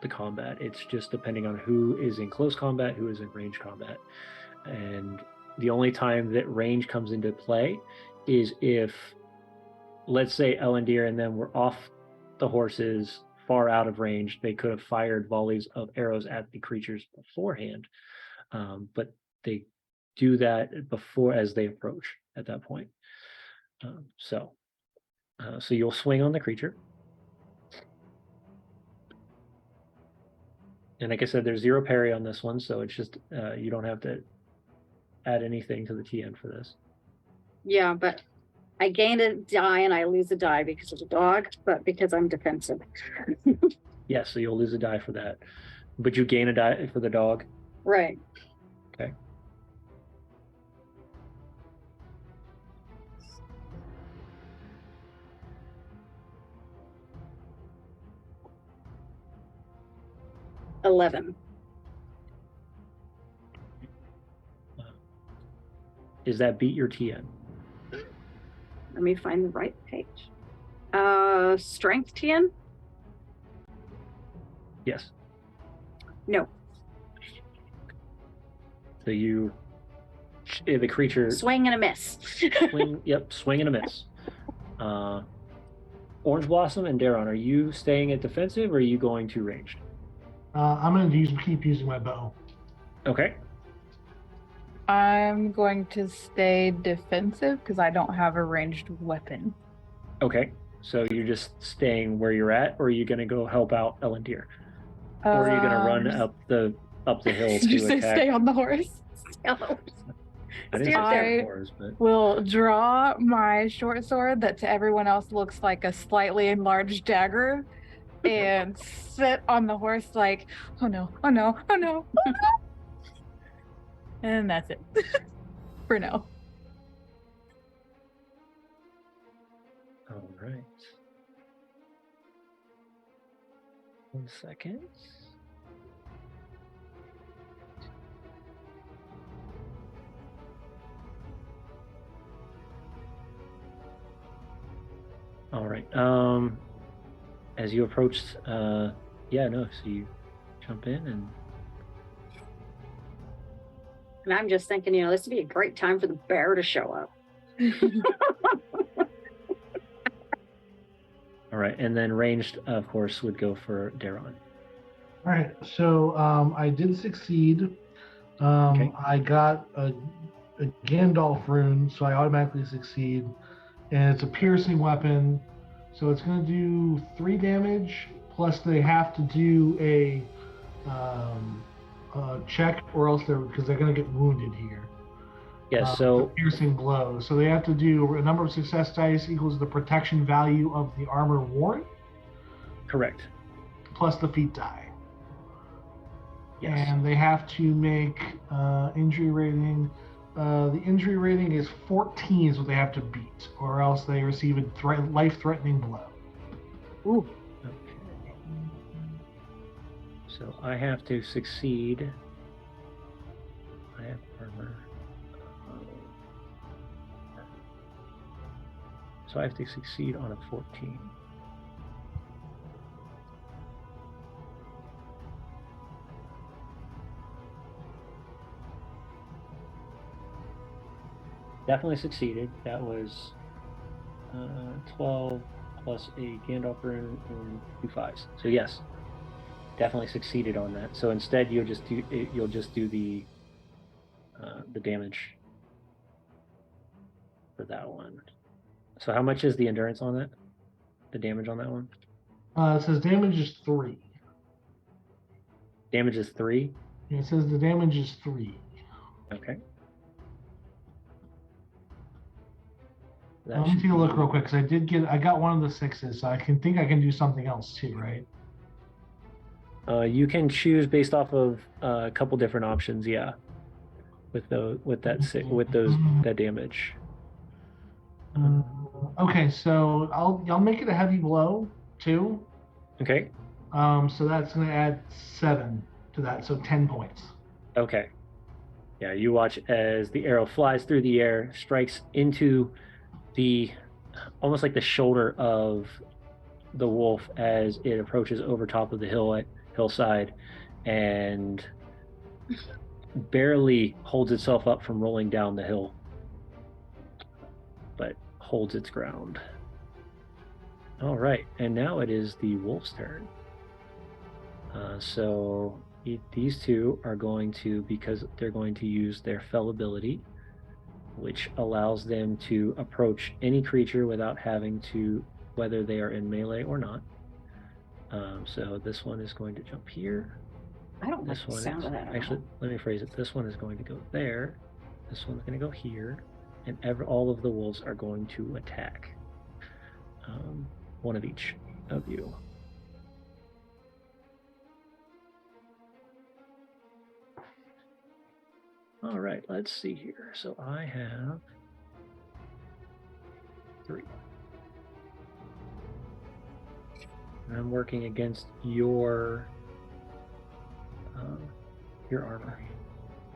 the combat. It's just depending on who is in close combat, who is in range combat. And the only time that range comes into play is if, let's say, Elondir and them were off the horses, far out of range. They could have fired volleys of arrows at the creatures beforehand, but they do that before, as they approach at that point. So you'll swing on the creature. And like I said, there's 0 parry on this one, so it's just, you don't have to add anything to the TN for this. Yeah, but I gain a die and I lose a die because of the dog, but because I'm defensive. Yeah, so you'll lose a die for that. But you gain a die for the dog. Right. Okay. $11. Does that beat your TN? Let me find the right page. Strength 10? Yes. No. So you, the creature Swing and a miss. swing. Yep, swing and a miss. Orangeblossom and Daeron, are you staying at defensive or are you going to ranged? I'm going to keep using my bow. Okay. I'm going to stay defensive because I don't have a ranged weapon. Okay. So you're just staying where you're at, or are you going to go help out Elondir? Or are you going to run up the hill Did to you say attack? stay on the horse? I didn't say Stay stay there. on horse, but Will draw my short sword that to everyone else looks like a slightly enlarged dagger and sit on the horse like, oh no, oh no, oh no, oh no. And that's it for now. all right. 1 second. All right. As you approach, so you jump in and. And I'm just thinking, this would be a great time for the bear to show up. All right, and then ranged, of course, would go for Daeron. All right, so I did succeed. Okay. I got a Gandalf rune, so I automatically succeed. And it's a piercing weapon, so it's going to do 3 damage, plus they have to do a check, or else because they're going to get wounded here. Yeah, so piercing blow. So they have to do a number of success dice equals the protection value of the armor worn. Correct. Plus the feat die. Yes. And they have to make injury rating. The injury rating is 14 is what they have to beat, or else they receive a life-threatening blow. Ooh. Okay. So I have to succeed. I have armor. So I have to succeed on a 14. Definitely succeeded. That was 12 plus a Gandalf rune and 2 5s. So yes, definitely succeeded on that. So instead, you'll just do the damage for that one. So how much is the endurance on that? The damage on that one? It says damage is 3. Damage is 3? It says the damage is 3. Okay. Let me take a look real quick, because I got one of the 6s, so I can do something else too, right? You can choose based off of a couple different options, yeah. With that damage. Okay, so I'll make it a heavy blow too. Okay. So that's going to add 7 to that, so 10 points. Okay. Yeah, you watch as the arrow flies through the air, strikes into almost like the shoulder of the wolf as it approaches over top of the hillside, and barely holds itself up from rolling down the hill, but holds its ground. All right, and now it is the wolf's turn. So these two are going to, because they're going to use their fell ability, which allows them to approach any creature without having to, whether they are in melee or not. So this one is going to jump here. I don't like the sound of that. Actually, let me phrase it. This one is going to go there. This one's going to go here. And all of the wolves are going to attack. One of each of you. All right, let's see here. So I have 3. And I'm working against your armor.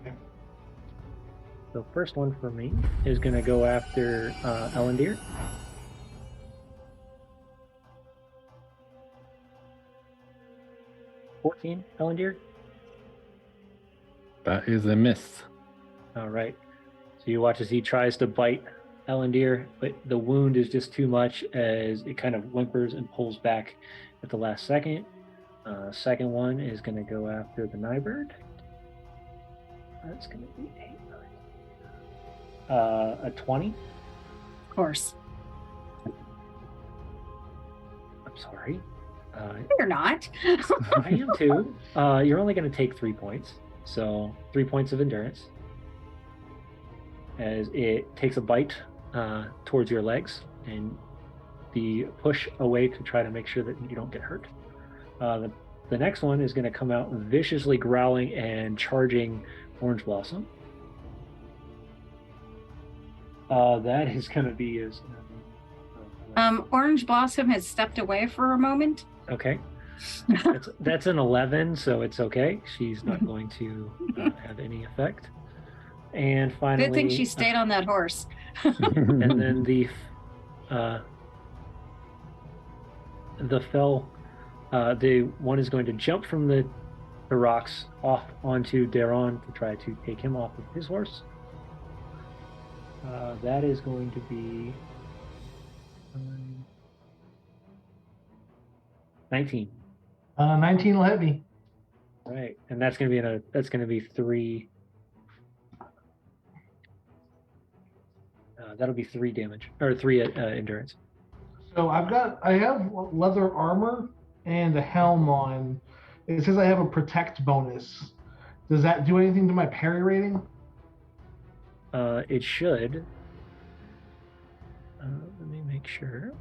Okay. So first one for me is going to go after Elondir. Elondir. That is a miss. All right. So you watch as he tries to bite Elondir, but the wound is just too much as it kind of whimpers and pulls back at the last second. Second one is going to go after the Nighbird. That's going to be 8, 9. A 20. Of course. I'm sorry. You're not. I am too. You're only going to take 3 points. So 3 points of endurance. As it takes a bite towards your legs and the push away to try to make sure that you don't get hurt. The next one is going to come out viciously growling and charging Orangeblossom. That is going to be his. Orangeblossom has stepped away for a moment. Okay. That's an 11, so it's okay. She's not going to have any effect. And finally, Good thing she stayed on that horse. and then the fell, the one is going to jump from the rocks off onto Daeron to try to take him off of his horse. That is going to be 19. 19 will hit me. Right, and that's going to be 3. That'll be 3 damage or 3 endurance. So I have leather armor and a helm on. It says I have a protect bonus. Does that do anything to my parry rating? It should. Let me make sure.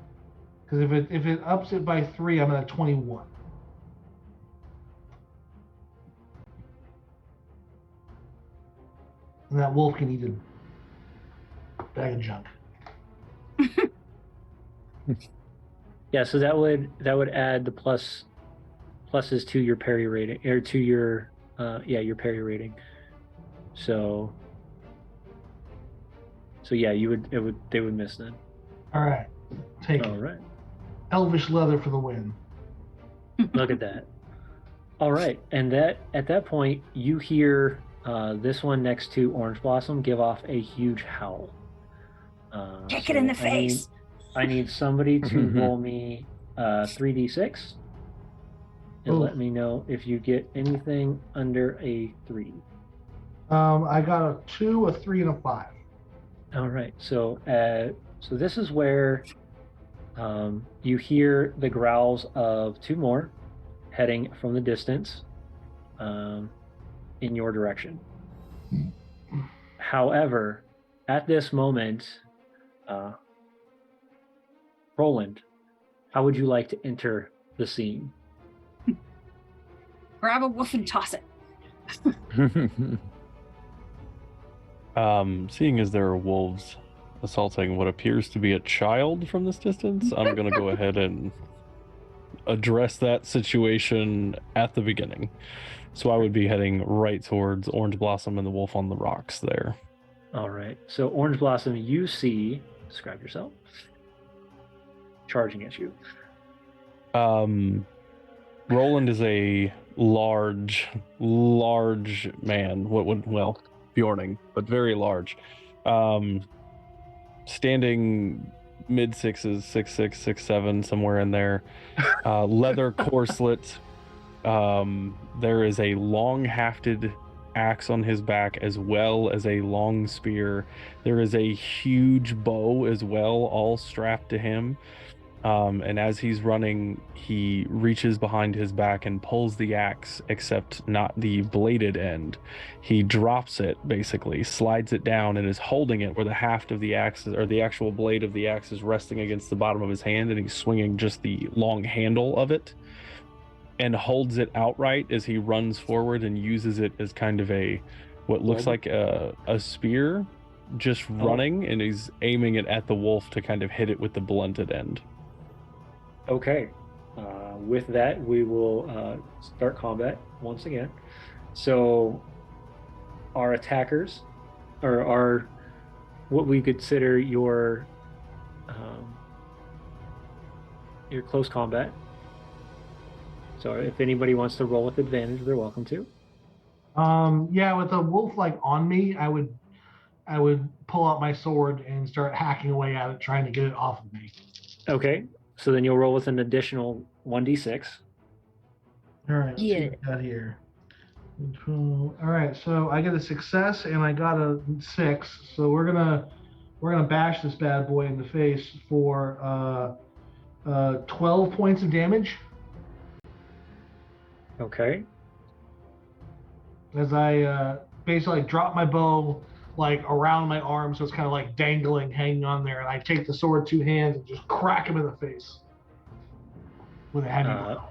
Because if it ups it by 3, I'm at 21. And that wolf can eat a bag of junk. Yeah, so that would add the pluses to your parry rating or to your your parry rating. So yeah, they would miss then. All right, take All it. right. Elvish leather for the win. Look at that. All right, and at that point you hear this one next to Orangeblossom give off a huge howl. Kick it in the face. I need somebody to roll me 3d6 and let me know if you get anything under a 3. I got a 2, a 3, and a 5. All right, so this is where you hear the growls of 2 more heading from the distance in your direction. However, at this moment, Roland, how would you like to enter the scene? Grab a wolf and toss it. Seeing as there are wolves assaulting what appears to be a child from this distance, I'm going to go ahead and address that situation at the beginning. So I would be heading right towards Orangeblossom and the wolf on the rocks there. All right. So Orangeblossom, you see, describe yourself, charging at you. Roland is a large man. Bjorning, but very large. Standing mid 6s, 6'6", 6'7", somewhere in there. Leather corselet. There is a long hafted axe on his back as well as a long spear. There is a huge bow as well, all strapped to him. And as he's running, he reaches behind his back and pulls the axe, except not the bladed end. He drops it, basically, slides it down, and is holding it where the haft of the axe, or the actual blade of the axe, is resting against the bottom of his hand, and he's swinging just the long handle of it, and holds it outright as he runs forward and uses it as kind of what looks like a spear, just running, and he's aiming it at the wolf to kind of hit it with the blunted end. Okay. With that, we will start combat once again. So our attackers, or our what we consider your close combat. So if anybody wants to roll with advantage, they're welcome to. Yeah, with a wolf on me, I would pull out my sword and start hacking away at it, trying to get it off of me. Okay. So then you'll roll with an additional 1d6. All right, let's see what we got here. All right, so I get a success and I got a 6. So we're gonna bash this bad boy in the face for 12 points of damage. Okay. As I basically drop my bow around my arm, so it's kind of dangling, hanging on there, and I take the sword 2 hands and just crack him in the face with a heavy blow.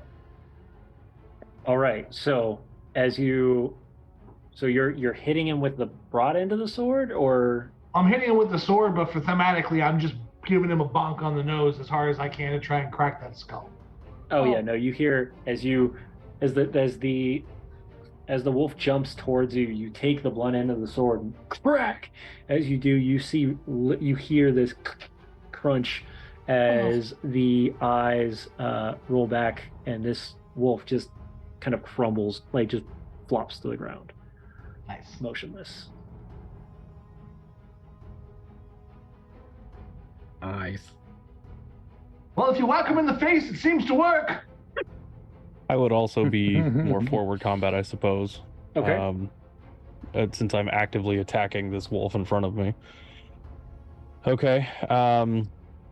All right. So you're hitting him with the broad end of the sword, or I'm hitting him with the sword, but for thematically, I'm just giving him a bonk on the nose as hard as I can to try and crack that skull. Oh yeah, no, you hear as the wolf jumps towards you, you take the blunt end of the sword and crack. As you do, you hear this crunch as the eyes roll back, and this wolf just kind of crumbles, like just flops to the ground, Nice. motionless. Nice. Well, if you whack him in the face, it seems to work. I would also be more forward combat, I suppose. Okay. Since I'm actively attacking this wolf in front of me. Okay.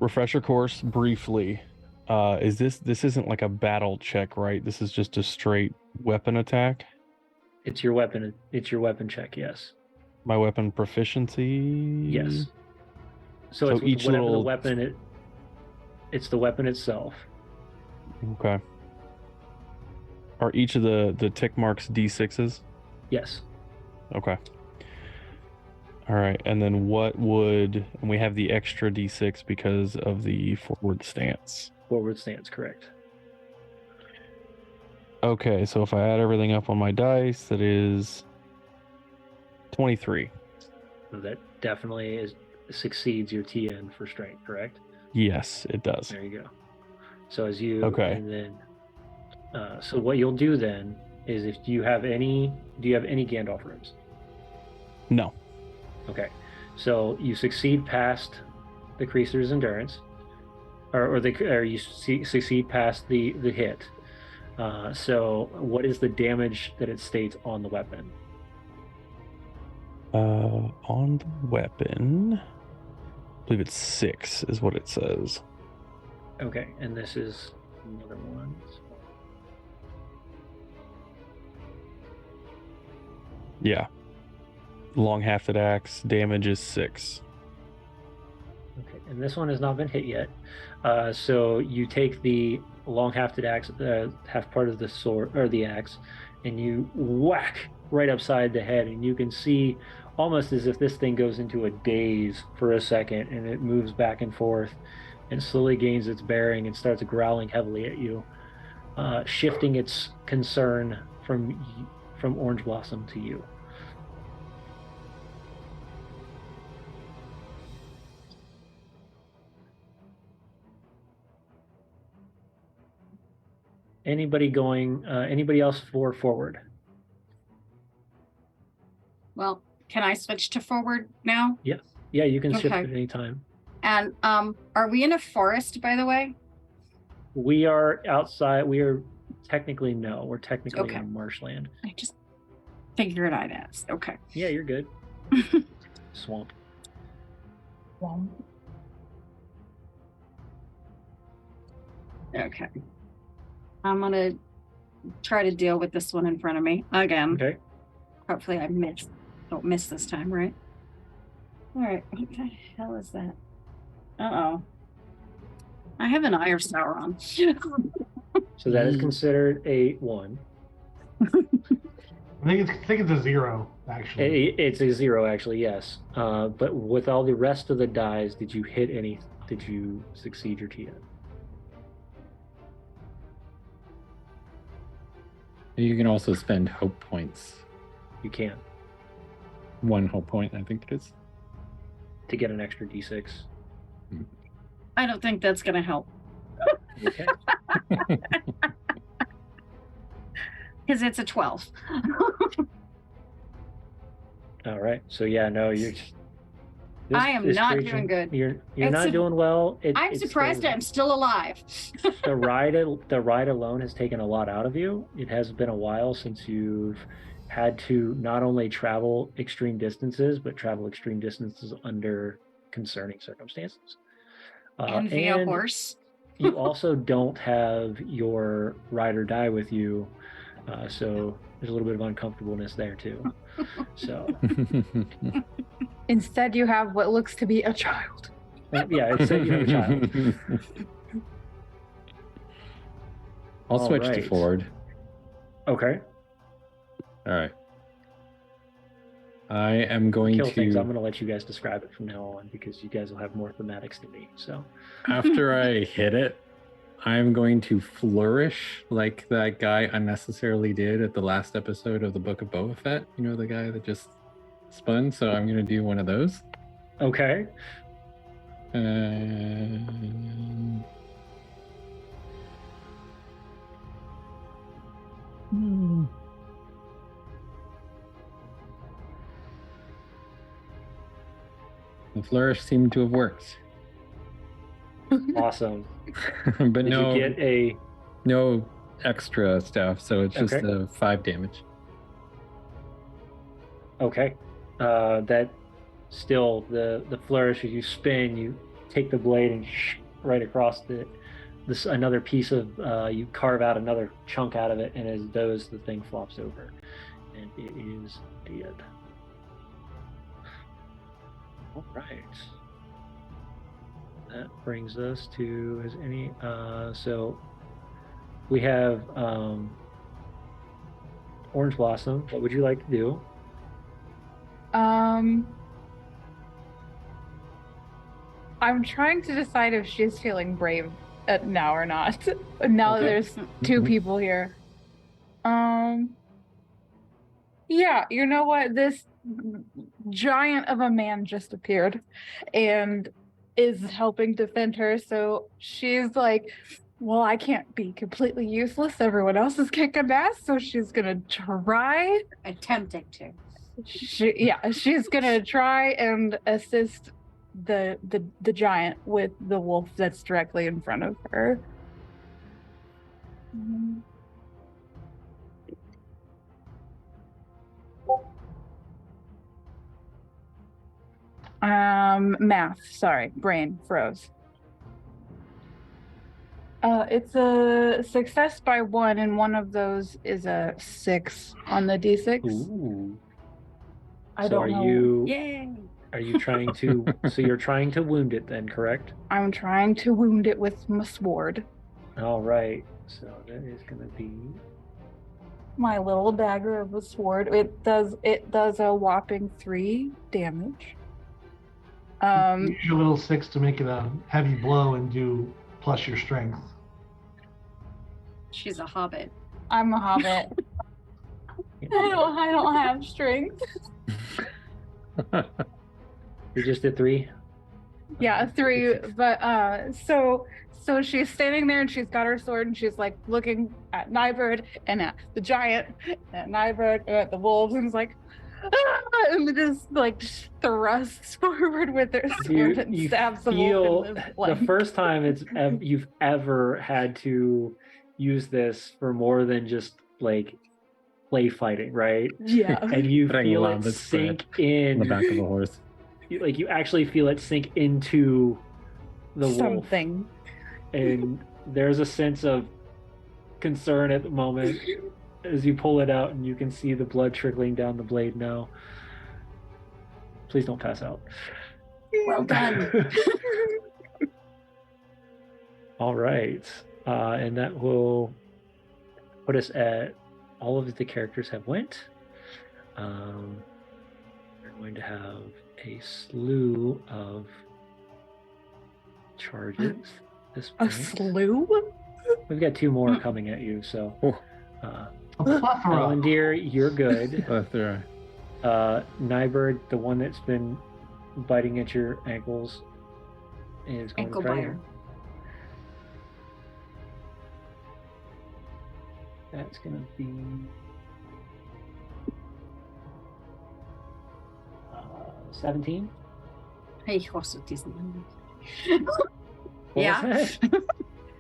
Refresher course briefly. This isn't like a battle check, right? This is just a straight weapon attack. It's your weapon. It's your weapon check. Yes. My weapon proficiency. Yes. So it's each whatever little the weapon. It's the weapon itself. Okay. Are each of the tick marks D6s? Yes. Okay. All right, and then and we have the extra D6 because of the forward stance. Forward stance, correct. Okay, so if I add everything up on my dice, that is 23. So that definitely succeeds your TN for strength, correct? Yes, it does. There you go. So as you Okay. And then so what you'll do then is, do you have any Gandalf rooms? No. Okay. So you succeed past the creaser's endurance, or you succeed past the hit. So what is the damage that it states on the weapon? On the weapon, I believe it's 6 is what it says. Okay, and this is another one. Yeah. Long hafted axe, damage is 6. Okay, and this one has not been hit yet. So you take the long hafted axe, half part of the sword or the axe, and you whack right upside the head, and you can see almost as if this thing goes into a daze for a second, and it moves back and forth and slowly gains its bearing and starts growling heavily at you, shifting its concern from Orangeblossom to you. Anybody else for forward? Well, can I switch to forward now? Yeah, you can shift Okay. at any time. And are we in a forest, by the way? We are outside. We're technically in Okay. marshland. I just figured I'd ask. Okay. Yeah, you're good. Swamp. Okay. I'm gonna try to deal with this one in front of me again. Okay. Hopefully I don't miss this time, right? All right. What the hell is that? Uh-oh. I have an eye of Sauron. So that is considered a 1. I think it's a 0, actually. It's a 0, actually, yes. But with all the rest of the dies, did you hit any? Did you succeed your TN? You can also spend hope points. You can, 1 hope point, I think it is. to get an extra D6. I don't think that's gonna help. Okay. Because it's a 12. All right. So yeah, no, you're. I am not doing good. You're It's not doing well. I'm surprised I'm still alive. the ride alone has taken a lot out of you. It has been a while since you've had to not only travel extreme distances, but travel extreme distances under concerning circumstances. And via horse. You also don't have your ride or die with you, so there's a little bit of uncomfortableness there too. So Instead, you have what looks to be a child. yeah, it said you have a child. I'll All switch to right. forward. Okay. All right. I am going Kill things. I'm to, going to let you guys describe it from now on because you guys will have more thematics than me. So after I hit it, I'm going to flourish like that guy unnecessarily did at the last episode of the Book of Boba Fett. You know, the guy that just spun. So I'm going to do one of those. Okay. And... The flourish seemed to have worked. Awesome. But Did no, you get no extra stuff. So it's just Okay. 5 damage. Okay. That still the flourish as you spin, you take the blade and right across this another piece of you carve out another chunk out of it, and as those the thing flops over, and it is dead. All right. That brings us to so we have Orangeblossom. What would you like to do? I'm trying to decide if she's feeling brave now or not. Now that Okay. there's two people here. Yeah, you know what? This giant of a man just appeared and is helping defend her. So she's like, well, I can't be completely useless. Everyone else is kicking ass. So she's going to try. Attempting to. She's going to try and assist the giant with the wolf that's directly in front of her. Math. Sorry, brain froze. It's a success by 1, and one of those is a 6 on the d6. Ooh. I don't know. Yay! Are you trying to? So you're trying to wound it then, correct? I'm trying to wound it with my sword. All right. So that is going to be My little dagger of a sword. It does a whopping 3 damage. Use your little 6 to make it a heavy blow and do plus your strength. She's a hobbit. I'm a hobbit. I don't have strength. You just did 3. Yeah, 3. But so she's standing there and she's got her sword and she's like looking at Nighbird and at the giant, at Nighbird and at the wolves, and is like, ah! And just like thrusts forward with her sword and You stabs the feel wolf in the the flank. first time you've ever had to use this for more than just like play fighting, right? Yeah. And you Putting feel it lava sink spread on the back of a in, horse. like you actually feel it sink into the wolf. Something. And there's a sense of concern at the moment as you pull it out and you can see the blood trickling down the blade now. Please don't pass out. Well done. All right. And that will put us at all of the characters have went. We're going to have a slew of charges. This A point. slew? We've got 2 more coming at you, so A plethora. Elondir, you're good. Plethora. Nighbird, the one that's been biting at your ankles, is going Ankle to try biter. again. That's going to be 17. Hey, also Disney. What Yeah. was that?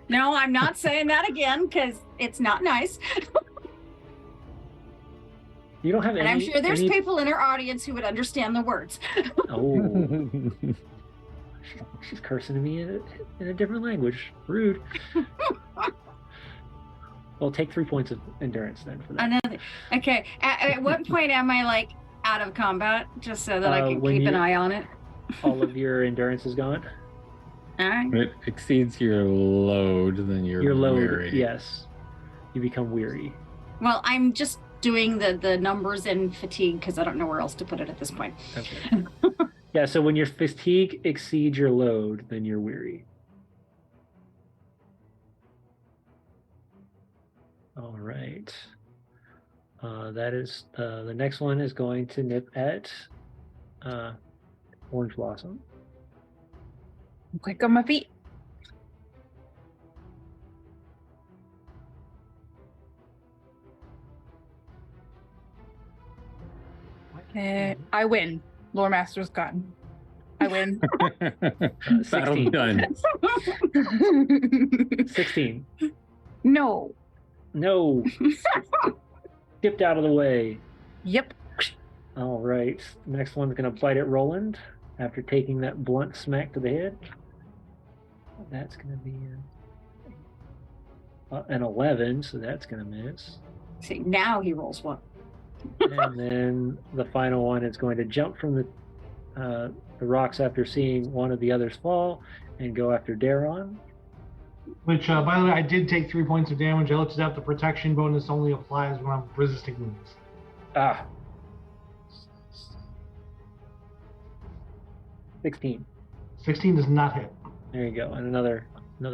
No, I'm not saying that again because it's not nice. You don't have And any. I'm sure there's any- people in our audience who would understand the words. Oh, she's cursing to me in a different language. Rude. Well, take 3 points of endurance then for that. Another. Okay. At what point am I like out of combat, just so that I can when keep an you- eye on it? All of your endurance is gone. All right. When it exceeds your load, then you're Your load, weary. yes. You become weary. Well, I'm just doing the numbers in fatigue because I don't know where else to put it at this point. Okay. Yeah, so when your fatigue exceeds your load, then you're weary. All right. That is the next one is going to nip at Orangeblossom. Quick on my feet. I win. Lore Master's gone. I win. Battle 16. done. 16. No. No. Dipped out of the way. Yep. All right. Next one's going to bite at Roland after taking that blunt smack to the head. That's going to be an 11, so that's going to miss. See, now he rolls one. And then the final one is going to jump from the rocks after seeing one of the others fall and go after Daeron. Which, by the way, I did take 3 points of damage. I looked it up. The protection bonus only applies when I'm resisting wounds. Ah. 16. 16 does not hit. There you go. And another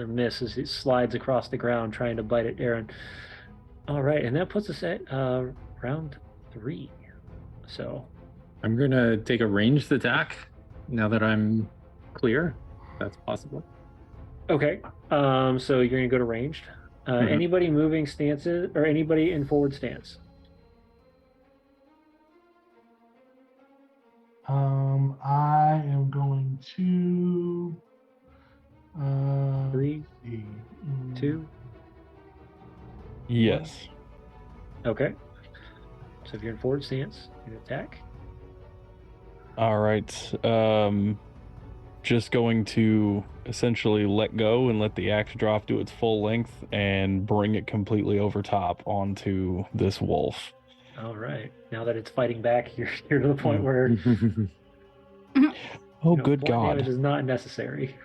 miss as it slides across the ground trying to bite at Daeron. All right, and that puts us at round 3. So I'm gonna take a ranged attack now that I'm clear. That's possible. okay. So you're gonna go to ranged. Anybody moving stances or anybody in forward stance? I am going to 3, let's see. 2. Yes. Okay. So if you're in forward stance, you can attack. All right. Just going to essentially let go and let the axe drop to its full length and bring it completely over top onto this wolf. All right. Now that it's fighting back, you're to the point where Oh, good blunt God. damage is not necessary.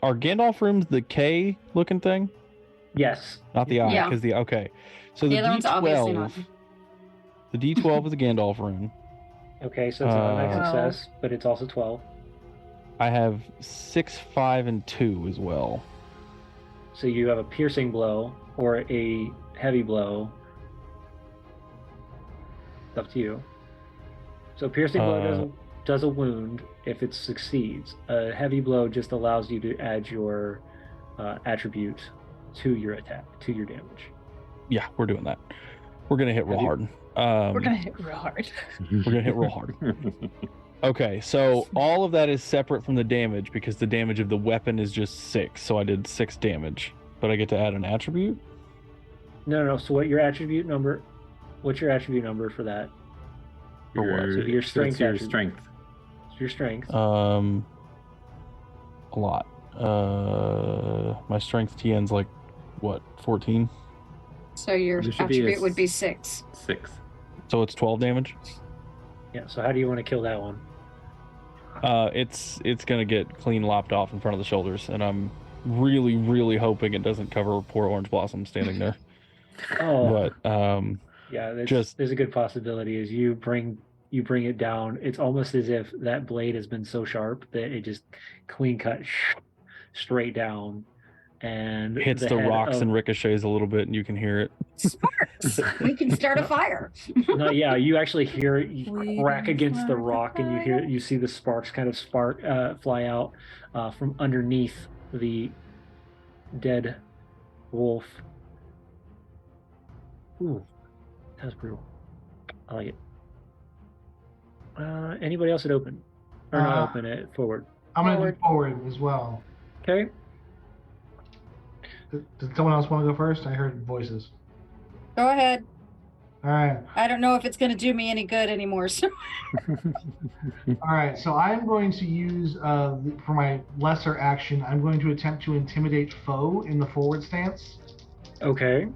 Are Gandalf rooms the K looking thing? Yes. Not the I, Yeah. because the okay. So the The other one's obviously not. D12. The D12 is a Gandalf rune. Okay, so it's an automatic Uh, success, but it's also 12. I have 6, 5, and 2 as well. So you have a piercing blow or a heavy blow. It's up to you. So piercing blow does a wound if it succeeds. A heavy blow just allows you to add your attribute to your attack, to your damage. Yeah, we're doing that. We're gonna hit real hard. We're gonna hit real hard. We're gonna hit real hard. Okay, so all of that is separate from the damage because the damage of the weapon is just 6. So I did 6 damage, but I get to add an attribute. No. So what's your attribute number for that? For what? So your strength Your attribute. strength. It's your strength. A lot. My strength TN's like what, 14? So your There should be a attribute would be 6. 6. So it's 12 damage. Yeah. So how do you want to kill that one? It's gonna get clean lopped off in front of the shoulders, and I'm really, really hoping it doesn't cover poor Orangeblossom standing there. Oh, But yeah. just- There's a good possibility as you bring it down. It's almost as if that blade has been so sharp that it just clean cut straight down and hits the head rocks of- and ricochets a little bit, and you can hear it. Sparks! We can start a fire. No, yeah, you actually hear it We crack can against the start a rock, and you see the sparks kind of fly out from underneath the dead wolf. Ooh, that's brutal. I like it. Anybody else at open? Or not open, at forward. I'm going to do forward as well. Okay. Did someone else want to go first? I heard voices. Go ahead. All right. I don't know if it's going to do me any good anymore. So All right. So I'm going to use, for my lesser action, I'm going to attempt to intimidate foe in the forward stance. Okay.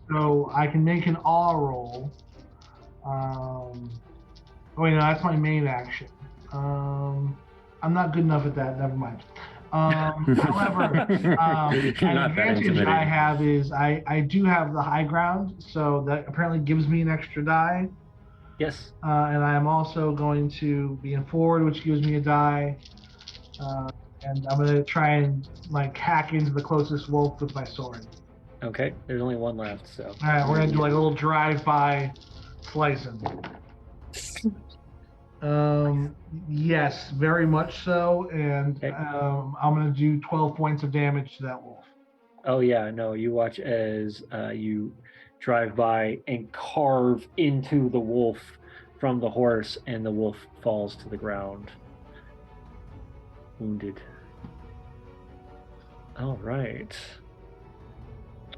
So I can make an awe roll. Oh, wait, no, that's my main action. I'm not good enough at that. Never mind. However, You're an not that advantage intimidating. I have is I do have the high ground, so that apparently gives me an extra die. Yes. And I am also going to be in forward, which gives me a die. And I'm going to try and like hack into the closest wolf with my sword. Okay, there's only one left, so. All right, we're gonna do like a little drive-by slicing. Yes, very much so, and Okay. I'm gonna do 12 points of damage to that wolf. Oh yeah, no, you watch as you drive by and carve into the wolf from the horse, and the wolf falls to the ground, wounded. All right.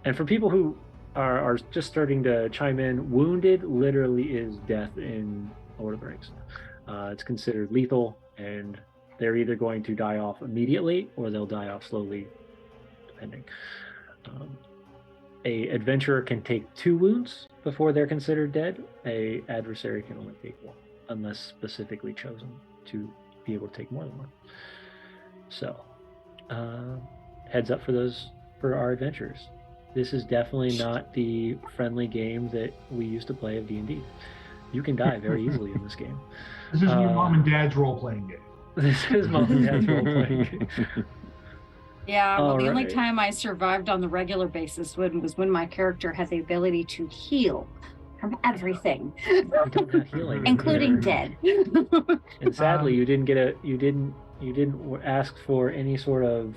And for people who are just starting to chime in, wounded literally is death in Lord of the Rings. It's considered lethal, and they're either going to die off immediately or they'll die off slowly, depending. A adventurer can take 2 wounds before they're considered dead. A adversary can only take 1, unless specifically chosen to be able to take more than 1. So, heads up for our adventurers. This is definitely not the friendly game that we used to play of D&D. You can die very easily in this game. This is your mom and dad's role-playing game. This is mom and dad's role-playing game. Yeah, well, the only Alright. time I survived on the regular basis was when my character had the ability to heal from everything, We don't have healing in including here. dead. And sadly, you didn't ask for any sort of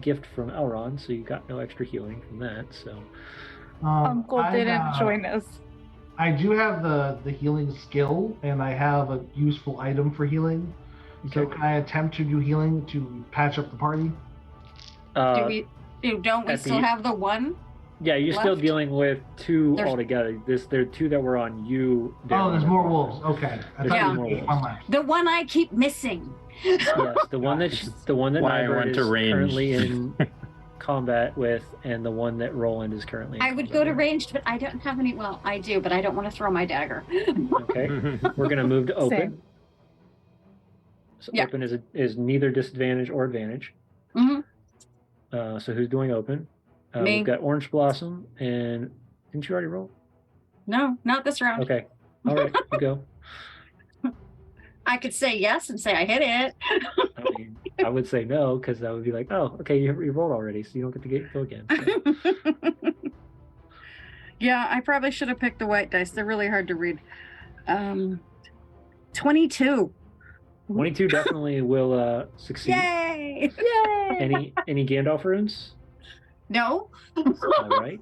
gift from Elrond, so you got no extra healing from that. So Uncle I didn't have- join us. I do have the healing skill, and I have a useful item for healing. So Okay. can I attempt to do healing to patch up the party? Don't we at still the- have the one? Yeah, you're still left? dealing with 2 There's- altogether. There are 2 that were on you. Oh, Daeron, there's and more Roland. wolves. Okay. I There's thought Yeah. there more was wolves. one left. The one I keep missing. Yes, the one that Why I Nighbird went is to range. currently in combat with, and the one that Roland is currently in I would combat go to with. ranged, but I don't have any. Well, I do, but I don't want to throw my dagger. Okay, we're gonna move to open. Same. So Yeah. open is neither disadvantage or advantage. Mhm. So who's doing open? Me. We've got Orangeblossom, and didn't you already roll? No, not this round. Okay, all right, you go. I could say yes and say I hit it. I mean, I would say no, because that would be like, oh, okay, you rolled already, so you don't get to go again. So. Yeah, I probably should have picked the white dice. They're really hard to read. 22. 22 definitely will succeed. Yay! Yay! Any Gandalf runes? No, All right.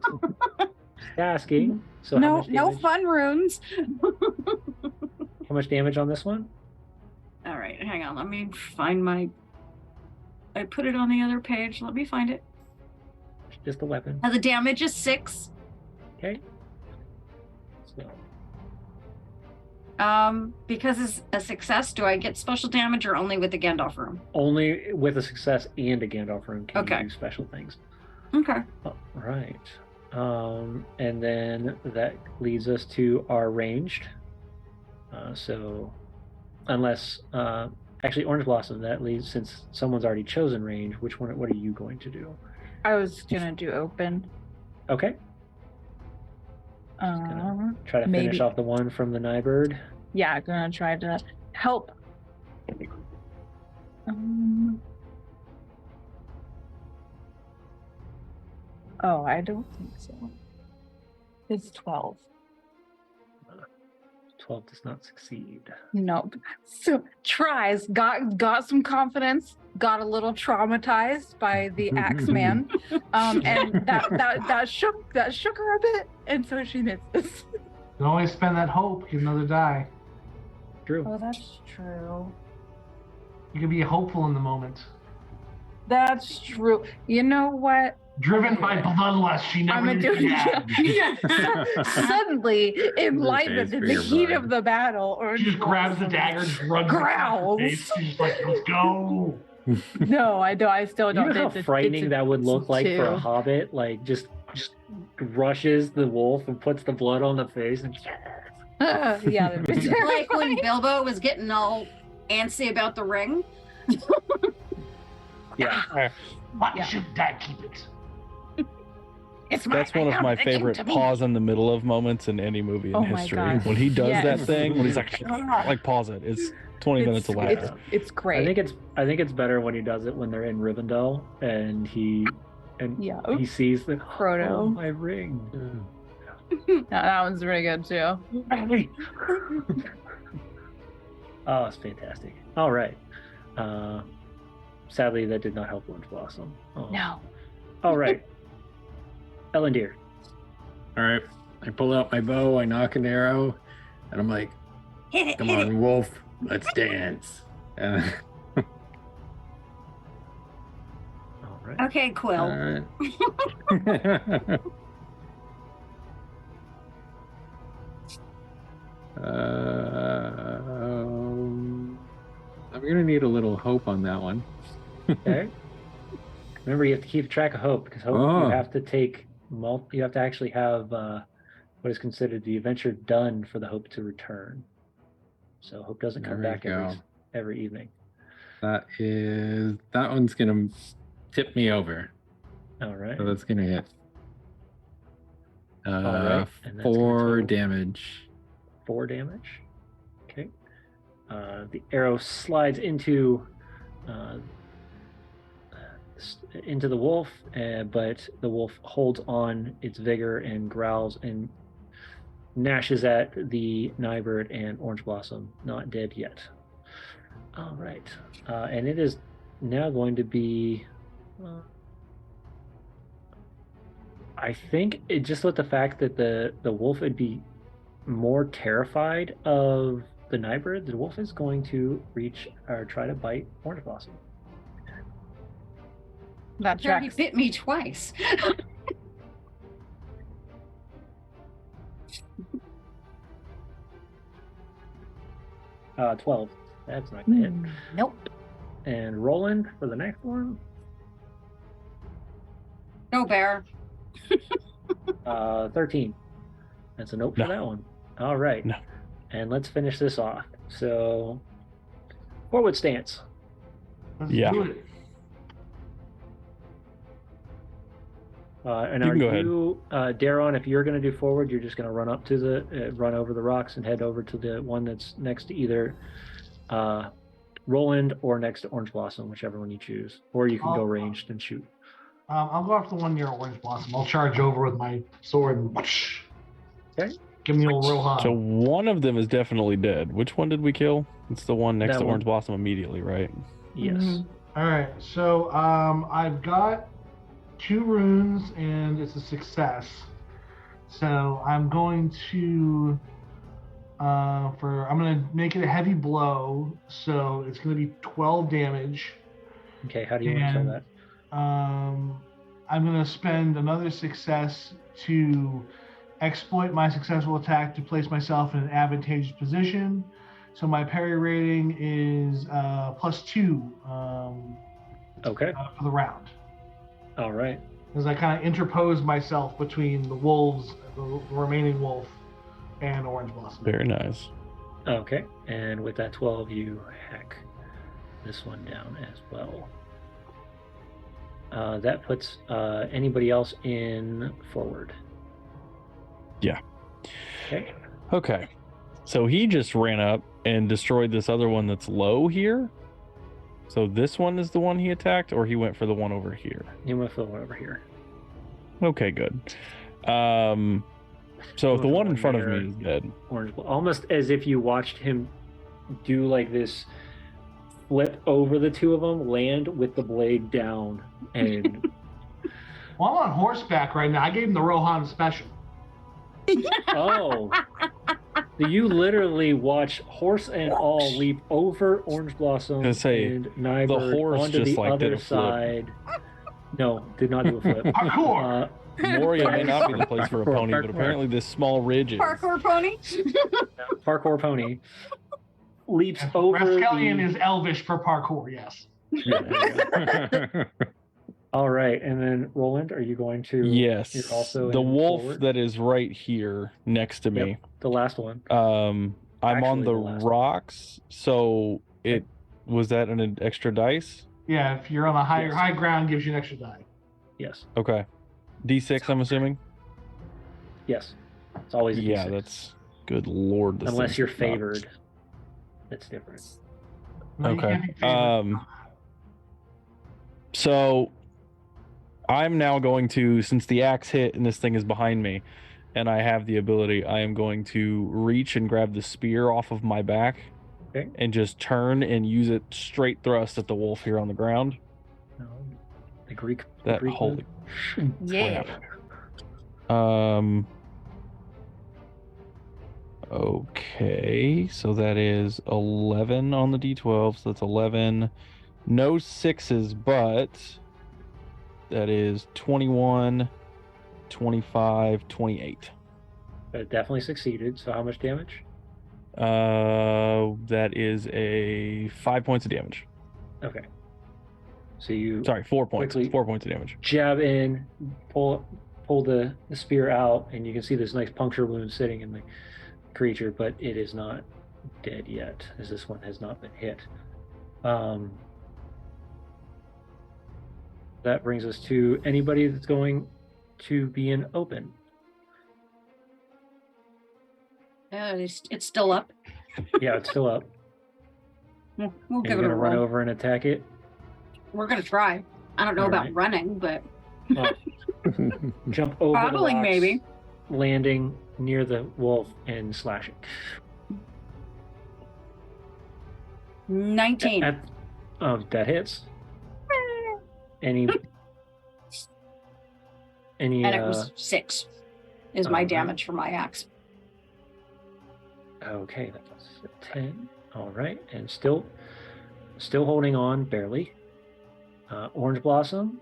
Just asking. So how no, much no damage, fun runes. how much damage on this one? All right, hang on. Let me find my. I put it on the other page. Let me find it. Just the weapon. The damage is 6. Okay. So Because it's a success, do I get special damage or only with the Gandalf rune? only with a success and a Gandalf rune can Okay. you do special things. Okay. All right. And then that leads us to our ranged. So unless actually Orangeblossom, that leaves, since someone's already chosen range, what are you going to do? I was gonna do open. Okay. Try to finish Maybe. off the one from the Nighbird. Yeah, I'm gonna try to help. Oh, I don't think so. It's 12. 12 does not succeed. Nope. So tries, got some confidence, got a little traumatized by the Axeman. And that shook her a bit, and so she misses. You can always spend that hope, get another die. True. Oh, that's true. You can be hopeful in the moment. That's true. You know what? Driven by bloodlust, she never I'm gonna knew do she had. yeah. Suddenly, enlivened in the for your heat blood. of the battle, or She just grabs the dagger, drugs Growls. it. She's just like, let's go. No, I still You don't know how think frightening that would look like for a 2. hobbit? Like just rushes the wolf and puts the blood on the face and Yeah, Like when Bilbo was getting all antsy about the ring. yeah. Why Yeah. should Dad keep it? it's That's one of my favorite pause in the middle of moments in any movie in Oh my history. gosh. When he does that Yes. thing, when he's like pause it. It's 20 minutes of laughter. It's great. I think it's better when he does it when they're in Rivendell and he And Yeah. he sees the Frodo. Oh, my ring. That one's pretty good too. Oh, it's fantastic. All right. Sadly, that did not help Orangeblossom. Oh. No. All right. Elondir. All right. I pull out my bow, I knock an arrow, and I'm like, Hit it, come hit on, wolf, let's dance. All right. it. Okay, Quill. All right. I'm gonna need a little hope on that one. Okay. Remember, you have to keep track of hope because hope Oh. you have to take you have to actually have what is considered the adventure done for the hope to return. So hope doesn't come There we back go. every evening. That one's gonna tip me over. All right. So that's gonna hit. right, and that's gonna 4 total- damage. 4 damage. Okay. The arrow slides into the wolf, but the wolf holds on its vigor and growls and gnashes at the Nighbird and Orangeblossom, not dead yet. All right. And it is now going to be... I think it just with the fact that the wolf would be more terrified of the Nighbird, the wolf is going to reach or try to bite Orangeblossom. That He already tracks. bit me twice. 12. That's not gonna hit. Nope. And Roland for the next one. No bear. 13. That's a nope for No. that one. All right. No. And let's finish this off. So, forward stance. Let's Yeah. do it. And You are can go ahead. you, Daeron, if you're going to do forward, you're just going to run up to run over the rocks and head over to the one that's next to either Roland or next to Orangeblossom, whichever one you choose. Or you can go ranged and shoot. I'll go after the one near Orangeblossom. I'll charge over with my sword and whoosh. Okay. Give me a old Rohan. So one of them is definitely dead. Which one did we kill? It's the one next That to one. Orangeblossom immediately, right? Yes. Mhm. All right. So I've got 2 runes and it's a success. So I'm going to I'm going to make it a heavy blow. So it's going to be 12 damage. Okay, how do you want to kill And- that? I'm going to spend another success to exploit my successful attack to place myself in an advantageous position. So my parry rating is +2 Okay. for the round. All right. As I kind of interpose myself between the wolves, the remaining wolf, and Orangeblossom. Very nice. Okay. And with that 12, you hack this one down as well. That puts anybody else in forward. Yeah. Okay. Okay. So he just ran up and destroyed this other one that's low here. So this one is the one he attacked, or he went for the one over here? You went for the one over here. Okay, good. So if the one in front of me is dead. Orange, almost as if you watched him do like this flip over the two of them, land with the blade down, and Well, I'm on horseback right now. I gave him the Rohan special. oh, so you literally watch horse and all leap over Orangeblossom Gonna say, and Nighbird horse onto just the like did other a flip. side. No, did not do a flip. Parkour. Moria may not be the place for a pony, but Parkour. apparently this small ridge is. Parkour pony. Parkour pony leaps over. Rascallion the- is Elvish for parkour, yes. Yeah, there you go. All right, and then Roland, are you going to? Yes. You're also The in wolf forward? that is right here next to me. The last one. I'm Actually, on the the last one. rocks, so it was that an extra dice? Yeah, if you're on the Yes. high ground, gives you an extra die. Yes. Okay. D6, I'm assuming. Yes. It's always a Yeah, D6. that's good lord. this Unless thing's you're nuts. favored. That's different. No, you Okay. can't be favored. So I'm now going to, since the axe hit and this thing is behind me, and I have the ability, I am going to reach and grab the spear off of my back and just turn and use it straight thrust at the wolf here on the ground. The Greek. That Greek holy Yeah. crap. Okay, so that is 11 on the D12, so that's 11. No 6s, but that is 21, 25, 28. It definitely succeeded. So how much damage? That is a 5 points of damage. Okay. So you 4 points. quickly 4 points of damage. jab in, pull the spear out, and you can see this nice puncture wound sitting in the creature, but it is not dead yet, as this one has not been hit. That brings us to anybody that's going to be in open. It's still up. Yeah, it's still up. We'll And give you're it a gonna run roll. over and attack it. We're gonna try. I don't know All about right. running, but Oh, jump over the Hobbling, rocks, maybe. landing near the wolf and slashing. 19. That hits. Any And it was 6 is my alright. damage for my axe. Okay, that's a 10. All right, and still holding on barely. Orangeblossom.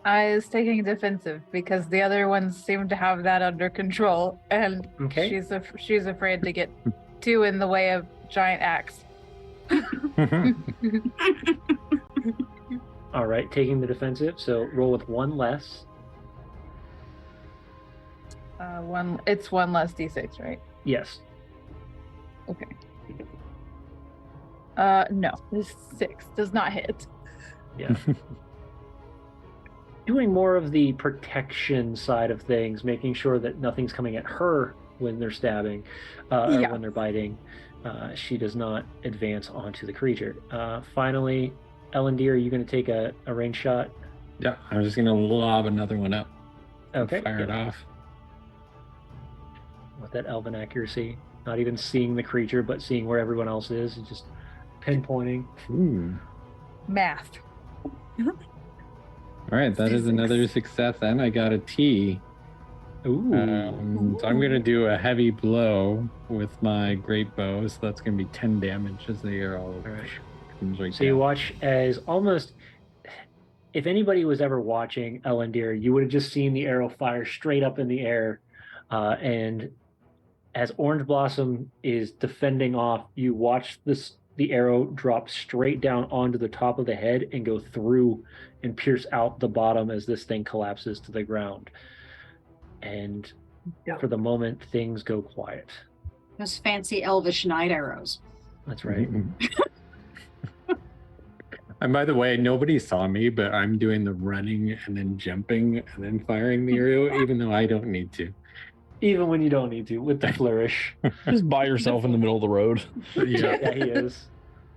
I was taking defensive because the other ones seem to have that under control, and Okay. she's afraid to get too in the way of giant axe. All right, taking the defensive. So roll with one less. It's one less d6, right? Yes. Okay. No, this 6 does not hit. Yeah. Doing more of the protection side of things, making sure that nothing's coming at her when they're stabbing, or Yeah. when they're biting. She does not advance onto the creature. Finally, Elondir, are you going to take a range shot? Yeah, I'm just gonna lob another one up. Okay. Fire it yeah. off. With that elven accuracy, not even seeing the creature, but seeing where everyone else is, and just pinpointing. Ooh. Math. All right, that is Physics. another success, and I got a T. Ooh. So I'm gonna do a heavy blow with my great bow, so that's gonna be 10 damage as the arrow Alright. comes right So you down. watch as almost, if anybody was ever watching Elondir, you would have just seen the arrow fire straight up in the air, and as Orangeblossom is defending off, you watch the arrow drop straight down onto the top of the head and go through and pierce out the bottom as this thing collapses to the ground. And for the moment, things go quiet. Those fancy elvish night arrows. That's right. And by the way, nobody saw me, but I'm doing the running and then jumping and then firing the arrow, even though I don't need to. Even when you don't need to, with the flourish. Just by yourself in the middle of the road. Yeah, he is.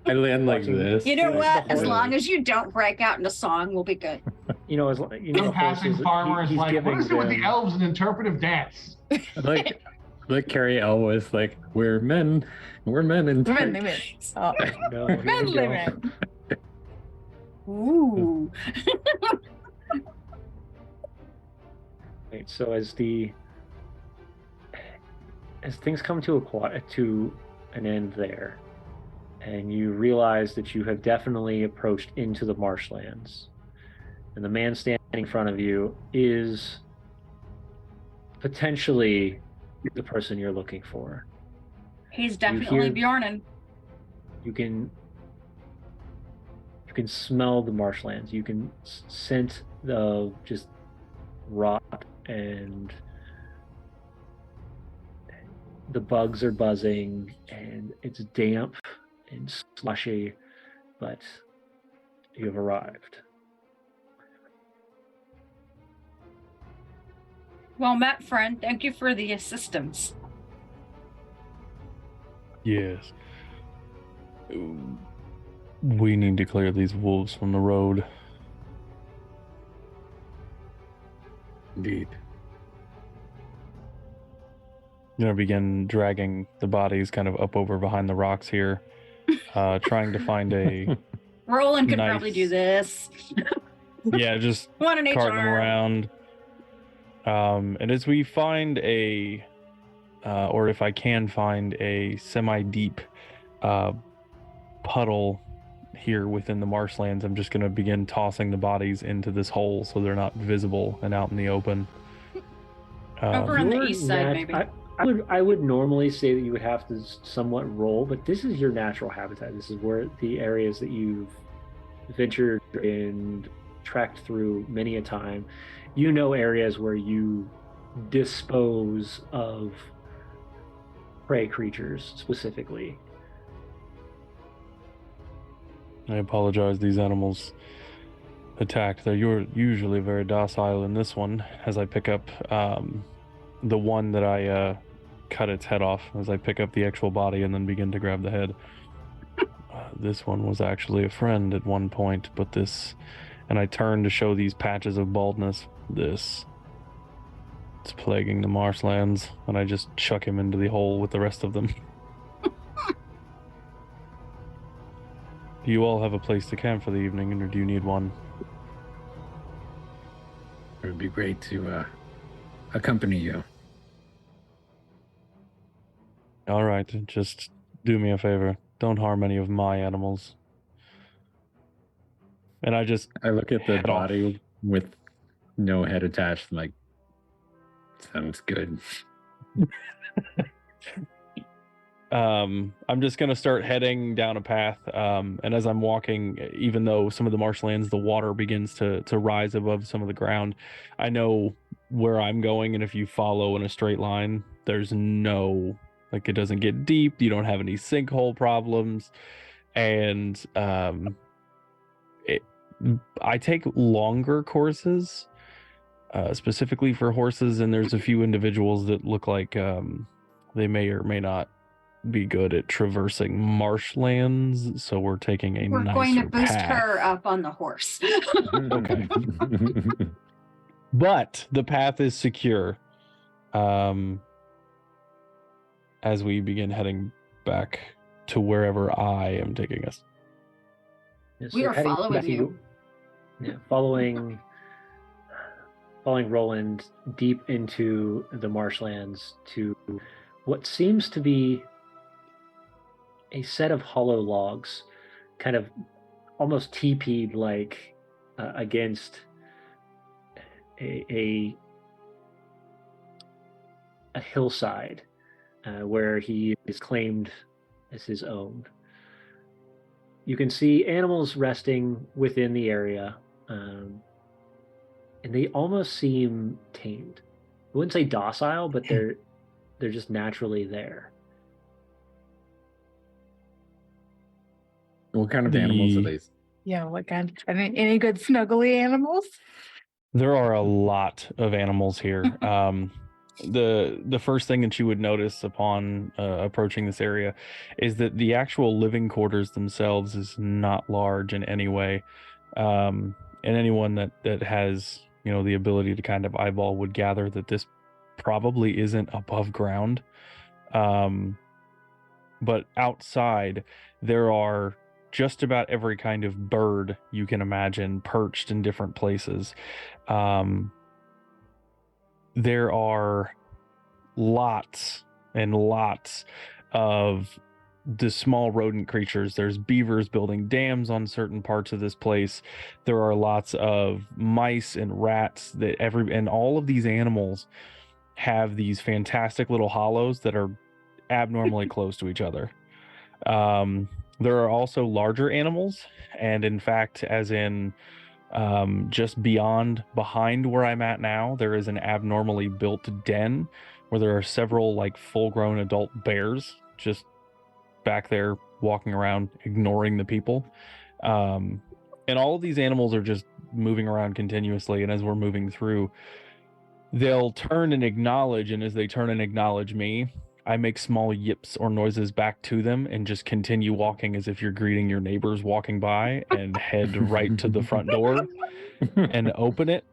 I land like Watching- this. You know Yeah, what? the As whole- long as you don't break out into song, we'll be good. You know, the Some horse passing is- farmer is he's like, giving what is it with the them- elves and interpretive dance? Like Carrie Elwes, like we're men in Manly church. men. Oh, No, here we manly go. men. Ooh. Right, so as things come to an end there, and you realize that you have definitely approached into the marshlands, and the man standing in front of you is potentially the person you're looking for. He's definitely hear- Bjornin. You can smell the marshlands. You can scent the just rot, and the bugs are buzzing, and it's damp and slushy, but you have arrived. Well met, friend. Thank you for the assistance. Yes. We need to clear these wolves from the road. Indeed. I'm gonna begin dragging the bodies kind of up over behind the rocks here, trying to find a Roland could probably do Nice. this. yeah, just One in each carting them arm. around. And as we find a, or if I can find a semi-deep puddle here within the marshlands, I'm just gonna begin tossing the bodies into this hole so they're not visible and out in the open. Over on the Your east side, maybe. I would normally say that you would have to somewhat roll, but this is your natural habitat. This is where the areas that you've ventured and trekked through many a time. You know areas where you dispose of prey creatures specifically. I apologize, these animals attacked. They're usually very docile in this one, as I pick up the one that I cut its head off, as I pick up the actual body and then begin to grab the head. This one was actually a friend at one point, but this, and I turn to show these patches of baldness. It's plaguing the marshlands, and I just chuck him into the hole with the rest of them. Do you all have a place to camp for the evening, or do you need one? It would be great to accompany you. All right, just do me a favor. Don't harm any of my animals. And I look at the head off. body with no head attached. I'm like, sounds good. I'm just gonna start heading down a path, and as I'm walking, even though some of the marshlands, the water begins to rise above some of the ground, I know where I'm going, and if you follow in a straight line, there's no, like, it doesn't get deep, you don't have any sinkhole problems, and I take longer courses, specifically for horses, and there's a few individuals that look like they may or may not be good at traversing marshlands, so we're taking a We're nicer going to boost path. her up on the horse. Okay. But the path is secure. As we begin heading back to wherever I am taking us. Yes, We so are heading following back- you. Yeah, following Roland deep into the marshlands to what seems to be a set of hollow logs, kind of almost teepeed like against a hillside where he is claimed as his own. You can see animals resting within the area, and they almost seem tamed. I wouldn't say docile, but they're just naturally there. What kind of animals are these? Yeah, what kind? Any good snuggly animals? There are a lot of animals here. The first thing that you would notice upon approaching this area is that the actual living quarters themselves is not large in any way. And anyone that has, you know, the ability to kind of eyeball would gather that this probably isn't above ground. But outside there are just about every kind of bird you can imagine perched in different places. There are lots and lots of the small rodent creatures. There's beavers building dams on certain parts of this place. There are lots of mice and rats and all of these animals have these fantastic little hollows that are abnormally close to each other. There are also larger animals, and in fact, as in just behind where I'm at now, there is an abnormally built den where there are several like full-grown adult bears just back there walking around, ignoring the people. And all of these animals are just moving around continuously, and as we're moving through, they'll turn and acknowledge, and as they turn and acknowledge me, I make small yips or noises back to them and just continue walking as if you're greeting your neighbors walking by, and head right to the front door and open it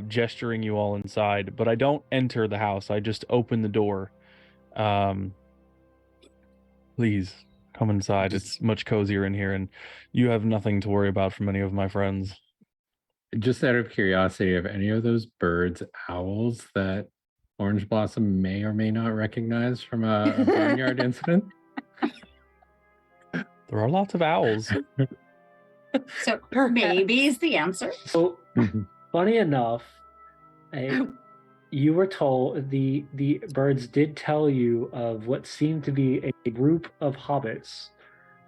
gesturing you all inside, but I don't enter the house. I just open the door. Please come inside. It's much cozier in here, and you have nothing to worry about from any of my friends. Just out of curiosity, have any of those birds owls that Orangeblossom may or may not recognize from a barnyard incident? There are lots of owls. So maybe is the answer. So, funny enough, you were told the birds did tell you of what seemed to be a group of hobbits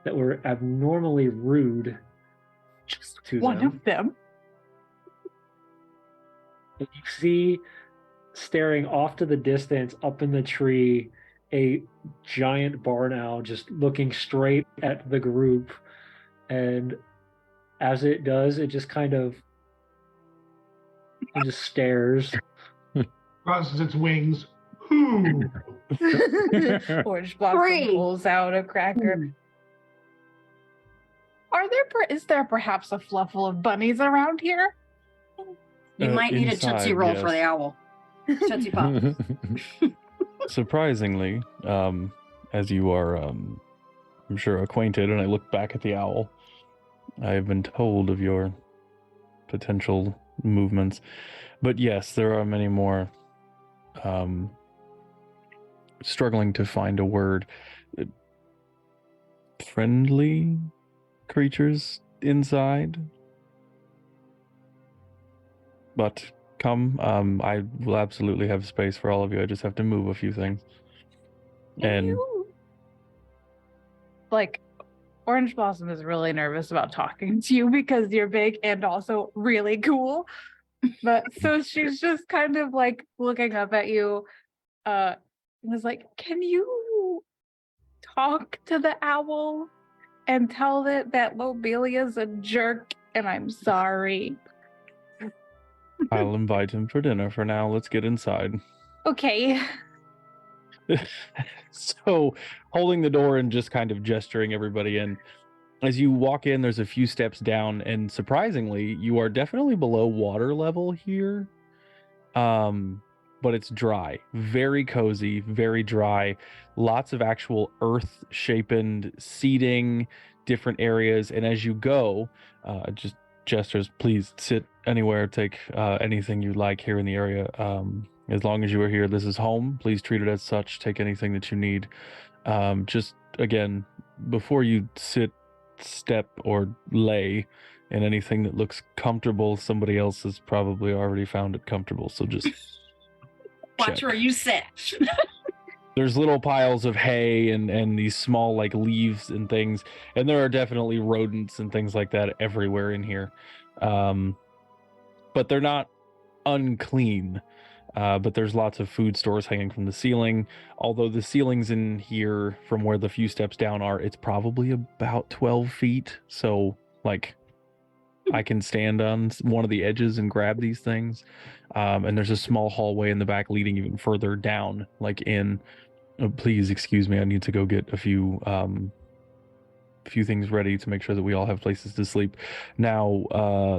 that were abnormally rude Just to one them. of them. You see, staring off to the distance, up in the tree, a giant barn owl just looking straight at the group, and as it does, it just stares. Crosses its wings. Who? Orangeblossom Great. pulls out a cracker. Is there perhaps a fluffle of bunnies around here? You might need Inside, a Tootsie Roll for the yes. owl. Tootsie Pop. Surprisingly, as you are, I'm sure, acquainted, and I look back at the owl, I have been told of your potential movements. But yes, there are many more struggling to find a word. Friendly creatures inside. But come, I will absolutely have space for all of you. I just have to move a few things. And Like, Orangeblossom is really nervous about talking to you because you're big and also really cool. But so she's just kind of like looking up at you, and is like, "Can you talk to the owl and tell it that Lobelia's a jerk and I'm sorry?" I'll invite him for dinner for now. Let's get inside. Okay. So, holding the door and just kind of gesturing everybody in. As you walk in, there's a few steps down, and surprisingly, you are definitely below water level here. But it's dry, very cozy, very dry. Lots of actual earth-shapen seating, different areas. And as you go, just gestures, please sit anywhere, take anything you like here in the area. As long as you are here, this is home. Please treat it as such. Take anything that you need. Just again, before you sit, step, or lay in anything that looks comfortable, somebody else has probably already found it comfortable. So just Watch check. where you sit. There's little piles of hay and these small like leaves and things, and there are definitely rodents and things like that everywhere in here. But they're not unclean. But there's lots of food stores hanging from the ceiling. Although the ceilings in here, from where the few steps down are, it's probably about 12 feet. So like I can stand on one of the edges and grab these things. And there's a small hallway in the back leading even further down, like in, please excuse me, I need to go get a few things ready to make sure that we all have places to sleep. Now,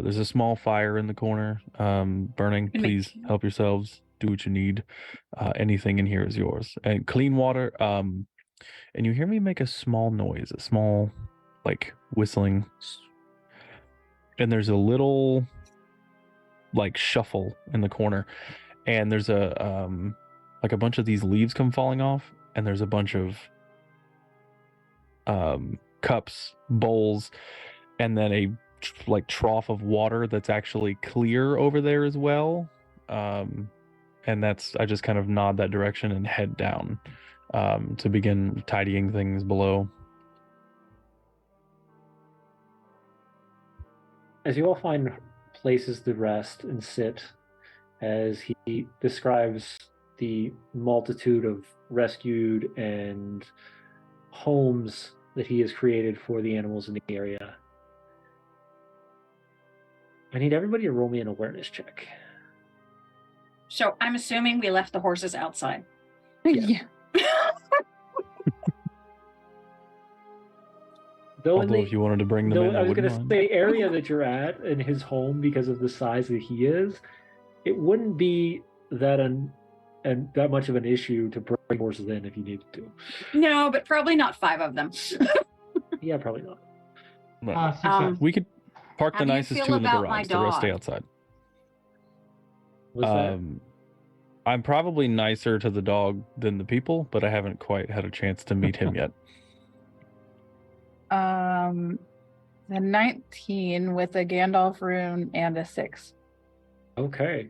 there's a small fire in the corner burning. Please help yourselves. Do what you need. Anything in here is yours. And clean water. And you hear me make a small noise, a small, like, whistling. And there's a little, like, shuffle in the corner. And there's a, like, a bunch of these leaves come falling off. And there's a bunch of cups, bowls, and then a like trough of water that's actually clear over there as well. And that's, I just kind of nod that direction and head down to begin tidying things below. As you all find places to rest and sit, as he describes the multitude of rescued and homes that he has created for the animals in the area, I need everybody to roll me an awareness check. So I'm assuming we left the horses outside. Yeah. Although if you wanted to bring them in, I was wouldn't going to mind. say area that you're at in his home, because of the size that he is, it wouldn't be that and that much of an issue to bring horses in if you needed to. No, but probably not 5 of them. Yeah, probably not. Right. Success. We could park How the do you nicest feel 2 in the about my garage. The rest stay dog? outside. Was that? I'm probably nicer to the dog than the people, but I haven't quite had a chance to meet him yet. The 19 with a Gandalf rune and a 6. Okay.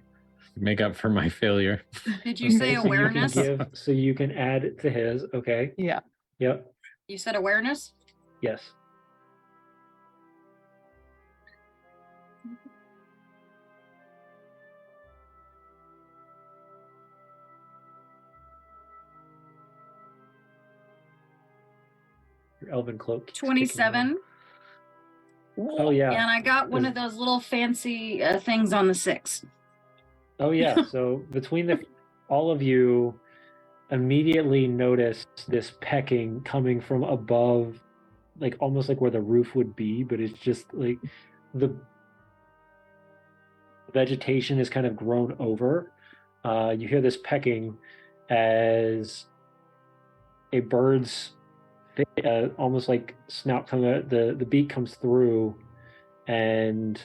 Make up for my failure. Did you say Okay, so awareness? so you can add it to his. Okay. Yeah. Yep. You said awareness? Yes. Your elven cloak. keeps kicking in. 27. Oh yeah. And I got one of those little fancy things on the 6. Oh yeah. So between all of you immediately notice this pecking coming from above, like almost like where the roof would be, but it's just like the vegetation is kind of grown over. You hear this pecking as a bird's almost like snout the beak comes through, and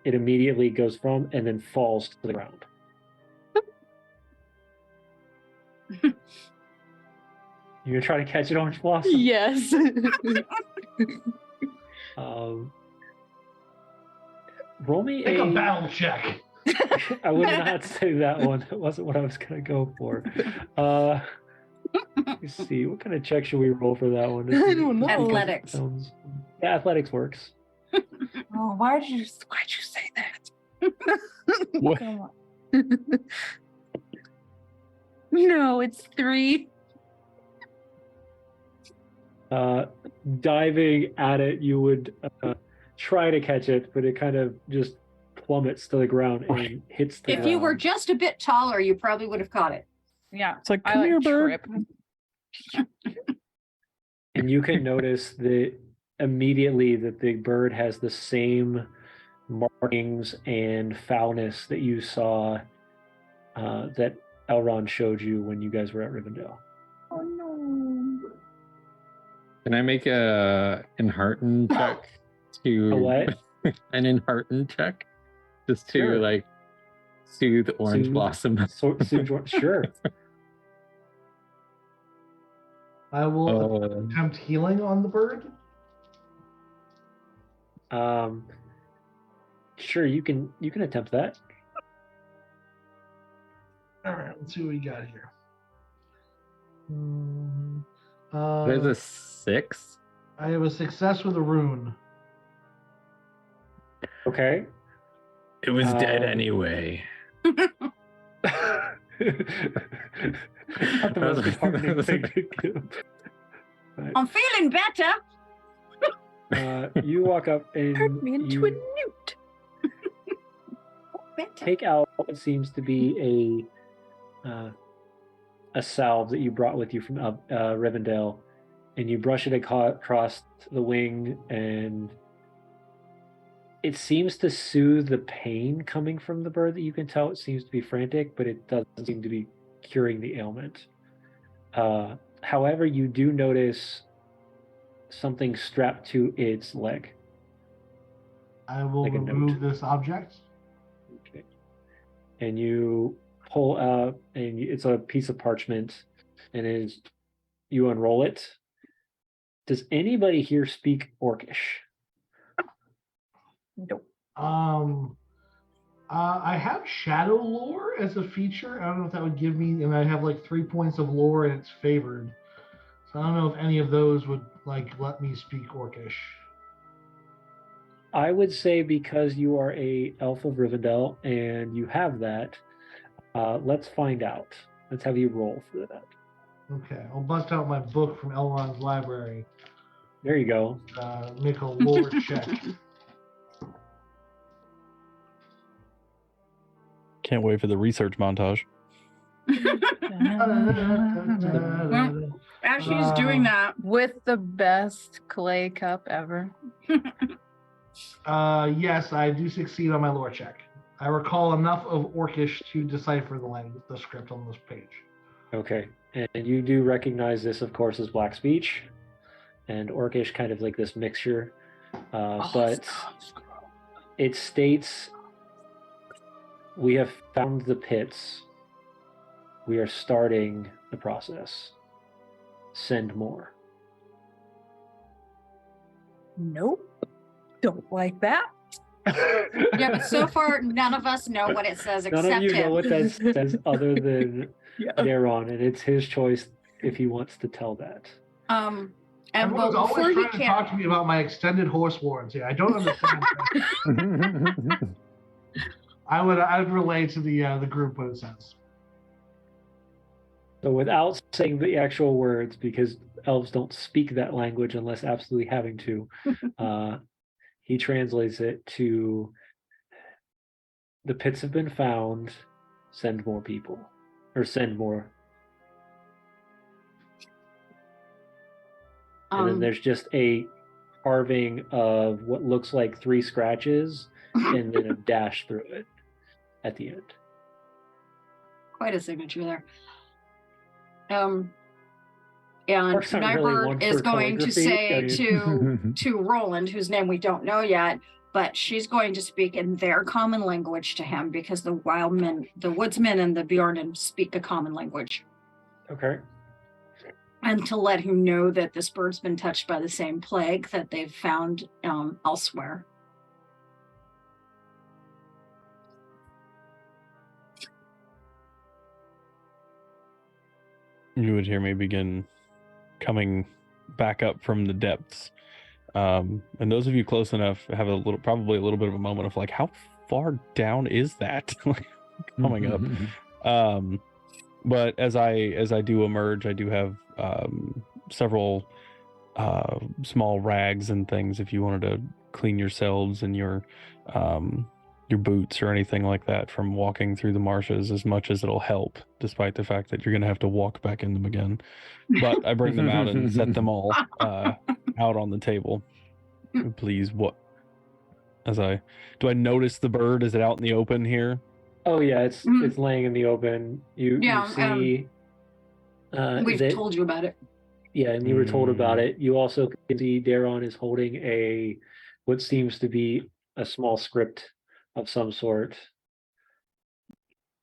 it immediately goes from and then falls to the ground. You're gonna try to catch it, Orangeblossom? Yes. Roll me Make a battle check. I would not say that one. That wasn't what I was gonna go for. Let's see, what kind of check should we roll for that one? I don't know. Athletics. Yeah, athletics works. Oh, why'd you say that? What? Come on. No, it's 3. Diving at it, you would try to catch it, but it kind of just plummets to the ground and hits the ground. If you were just a bit taller, you probably would have caught it. Yeah. It's like, I come here, bird. trip. And you can notice that immediately that the bird has the same markings and foulness that you saw that Elrond showed you when you guys were at Rivendell. Oh no. Can I make a enhearten check to A what? an enhearten check? Just to Sure. like soothe Orangeblossom. Sure. I will attempt healing on the bird. Sure, you can attempt that. All right, let's see what we got here. There's a 6. I have a success with a rune. Okay. It was dead Um, anyway. Not the most disheartening thing to do. I'm feeling better. You walk up and Turned me into a you newt. Better. take out what seems to be a salve that you brought with you from Rivendell, and you brush it across the wing, and it seems to soothe the pain coming from the bird. That you can tell it seems to be frantic, but it doesn't seem to be curing the ailment. However, you do notice something strapped to its leg. I will Like a remove note. this object. Okay. And you pull out, and it's a piece of parchment, and you unroll it. Does anybody here speak Orcish? Nope. I have shadow lore as a feature. I don't know if that would give me, and I have like 3 points of lore and it's favored. So I don't know if any of those would like let me speak Orcish. I would say because you are a elf of Rivendell and you have that, let's find out. Let's have you roll for that. Okay, I'll bust out my book from Elrond's library. There you go. Make a lore check. Can't wait for the research montage. As she's doing that, With the best clay cup ever. Yes, I do succeed on my lore check. I recall enough of Orcish to decipher the script on this page. Okay. And you do recognize this, of course, as Black Speech and Orcish, kind of like this mixture. But it states, we have found the pits. We are starting the process. Send more. Nope. Don't like that. Yeah, but so far none of us know what it says None except of you him. know what that says other than Yeah. Daeron, and it's his choice if he wants to tell that. And Everyone's well, before always he trying to talk to me about my extended horse warranty. I don't understand. I'd relay to the group what it says. So without saying the actual words, because elves don't speak that language unless absolutely having to, he translates it to, the pits have been found, send more people, or send more. And then there's just a carving of what looks like 3 scratches and then a dash through it at the end. Quite a signature there. And Mark's not really one Nighbird is for going to calligraphy. say to Roland, whose name we don't know yet, but she's going to speak in their common language to him because the wildmen, the woodsmen and the Bjornen speak a common language. Okay. And to let him know that this bird's been touched by the same plague that they've found elsewhere. You would hear me begin coming back up from the depths. And those of you close enough have probably a little bit of a moment of like, how far down is that? Coming up. But as I do emerge, I do have several small rags and things if you wanted to clean yourselves and your boots or anything like that from walking through the marshes, as much as it'll help, despite the fact that you're going to have to walk back in them again. But I bring them out and set them all out on the table. Please, what? Do I notice the bird? Is it out in the open here? Oh yeah, it's laying in the open. You see. We've told you about it. Yeah, and you were told about it. You also can see Daeron is holding what seems to be a small script of some sort.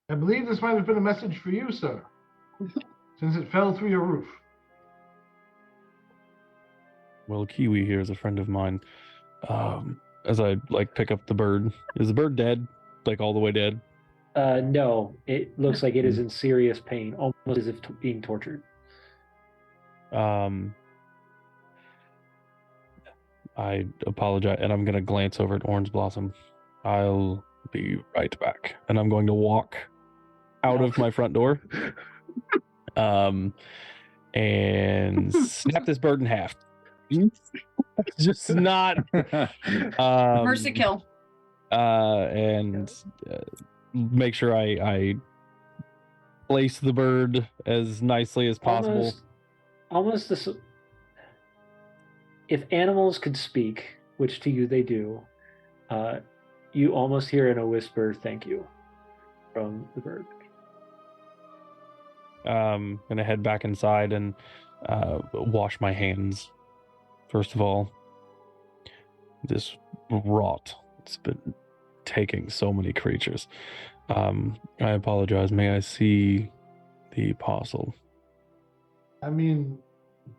I believe this might have been a message for you, sir, since it fell through your roof. Well, Kiwi here is a friend of mine. As I pick up the bird, is the bird dead? Like all the way dead? No, it looks like it is in serious pain, almost as if being tortured. I apologize, and I'm going to glance over at Orangeblossom. I'll be right back. And I'm going to walk out of my front door and snap this bird in half. Just not... Mercy kill. And make sure I place the bird as nicely as possible. Almost this. If animals could speak, which to you they do, you almost hear in a whisper, "Thank you," from the bird. Gonna head back inside and wash my hands. First of all, this rot, it's been taking so many creatures. I apologize. May I see the parcel? I mean,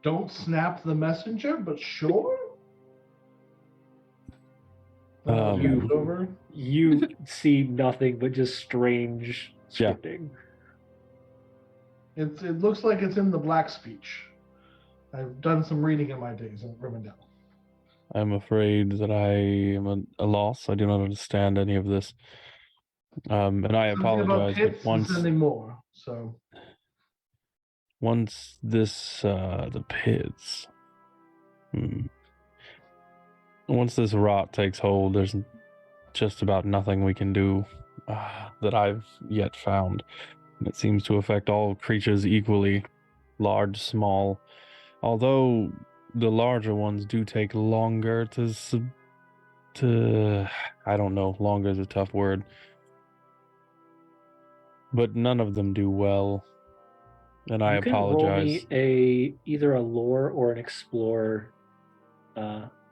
don't snap the messenger, but sure. You see nothing but just strange scripting. Yeah. It looks like it's in the Black Speech. I've done some reading in my days in Rivendell. I'm afraid that I am a loss. I do not understand any of this. And I apologize. But once this the pits, once this rot takes hold, there's just about nothing we can do that I've yet found. It seems to affect all creatures equally, large, small. Although the larger ones do take longer to I don't know, longer is a tough word. but none of them do well. And I You can roll apologize. me either a lore or an explorer,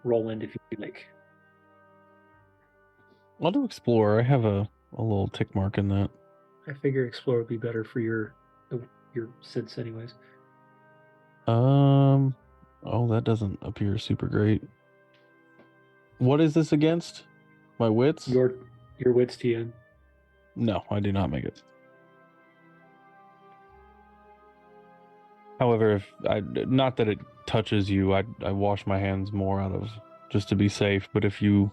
Roland, if you like. I'll do Explorer. I have a little tick mark in that. I figure explorer would be better for your sits anyways. Oh, that doesn't appear super great. What is this against? My wits? Your wits, TN. No, I do not make it. However, if not that it touches you, I wash my hands more out of just to be safe. But if you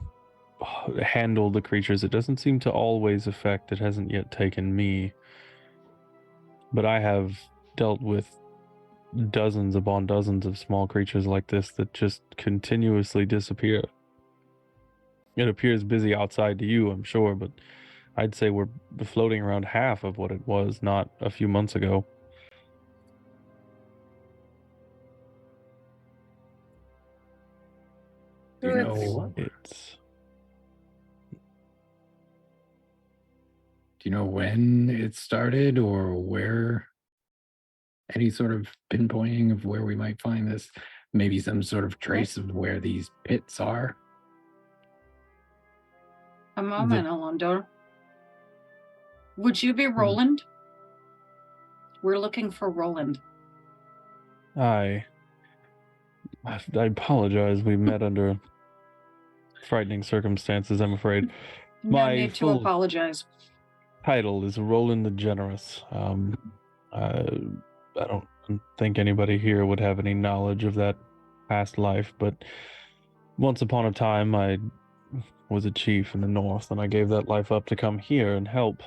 handle the creatures, it doesn't seem to always affect. It hasn't yet taken me. But I have dealt with dozens upon dozens of small creatures like this that just continuously disappear. It appears busy outside to you, I'm sure, but I'd say we're floating around half of what it was not a few months ago. Do you know It's Do you know when it started or where? Any sort of pinpointing of where we might find this? Maybe some sort of trace of where these pits are? A moment, Elondir. Would you be Roland? We're looking for Roland. I apologize. We met under frightening circumstances, I'm afraid. No need to apologize. Title is Roland the Generous. I don't think anybody here would have any knowledge of that past life, but once upon a time I was a chief in the north, and I gave that life up to come here and help.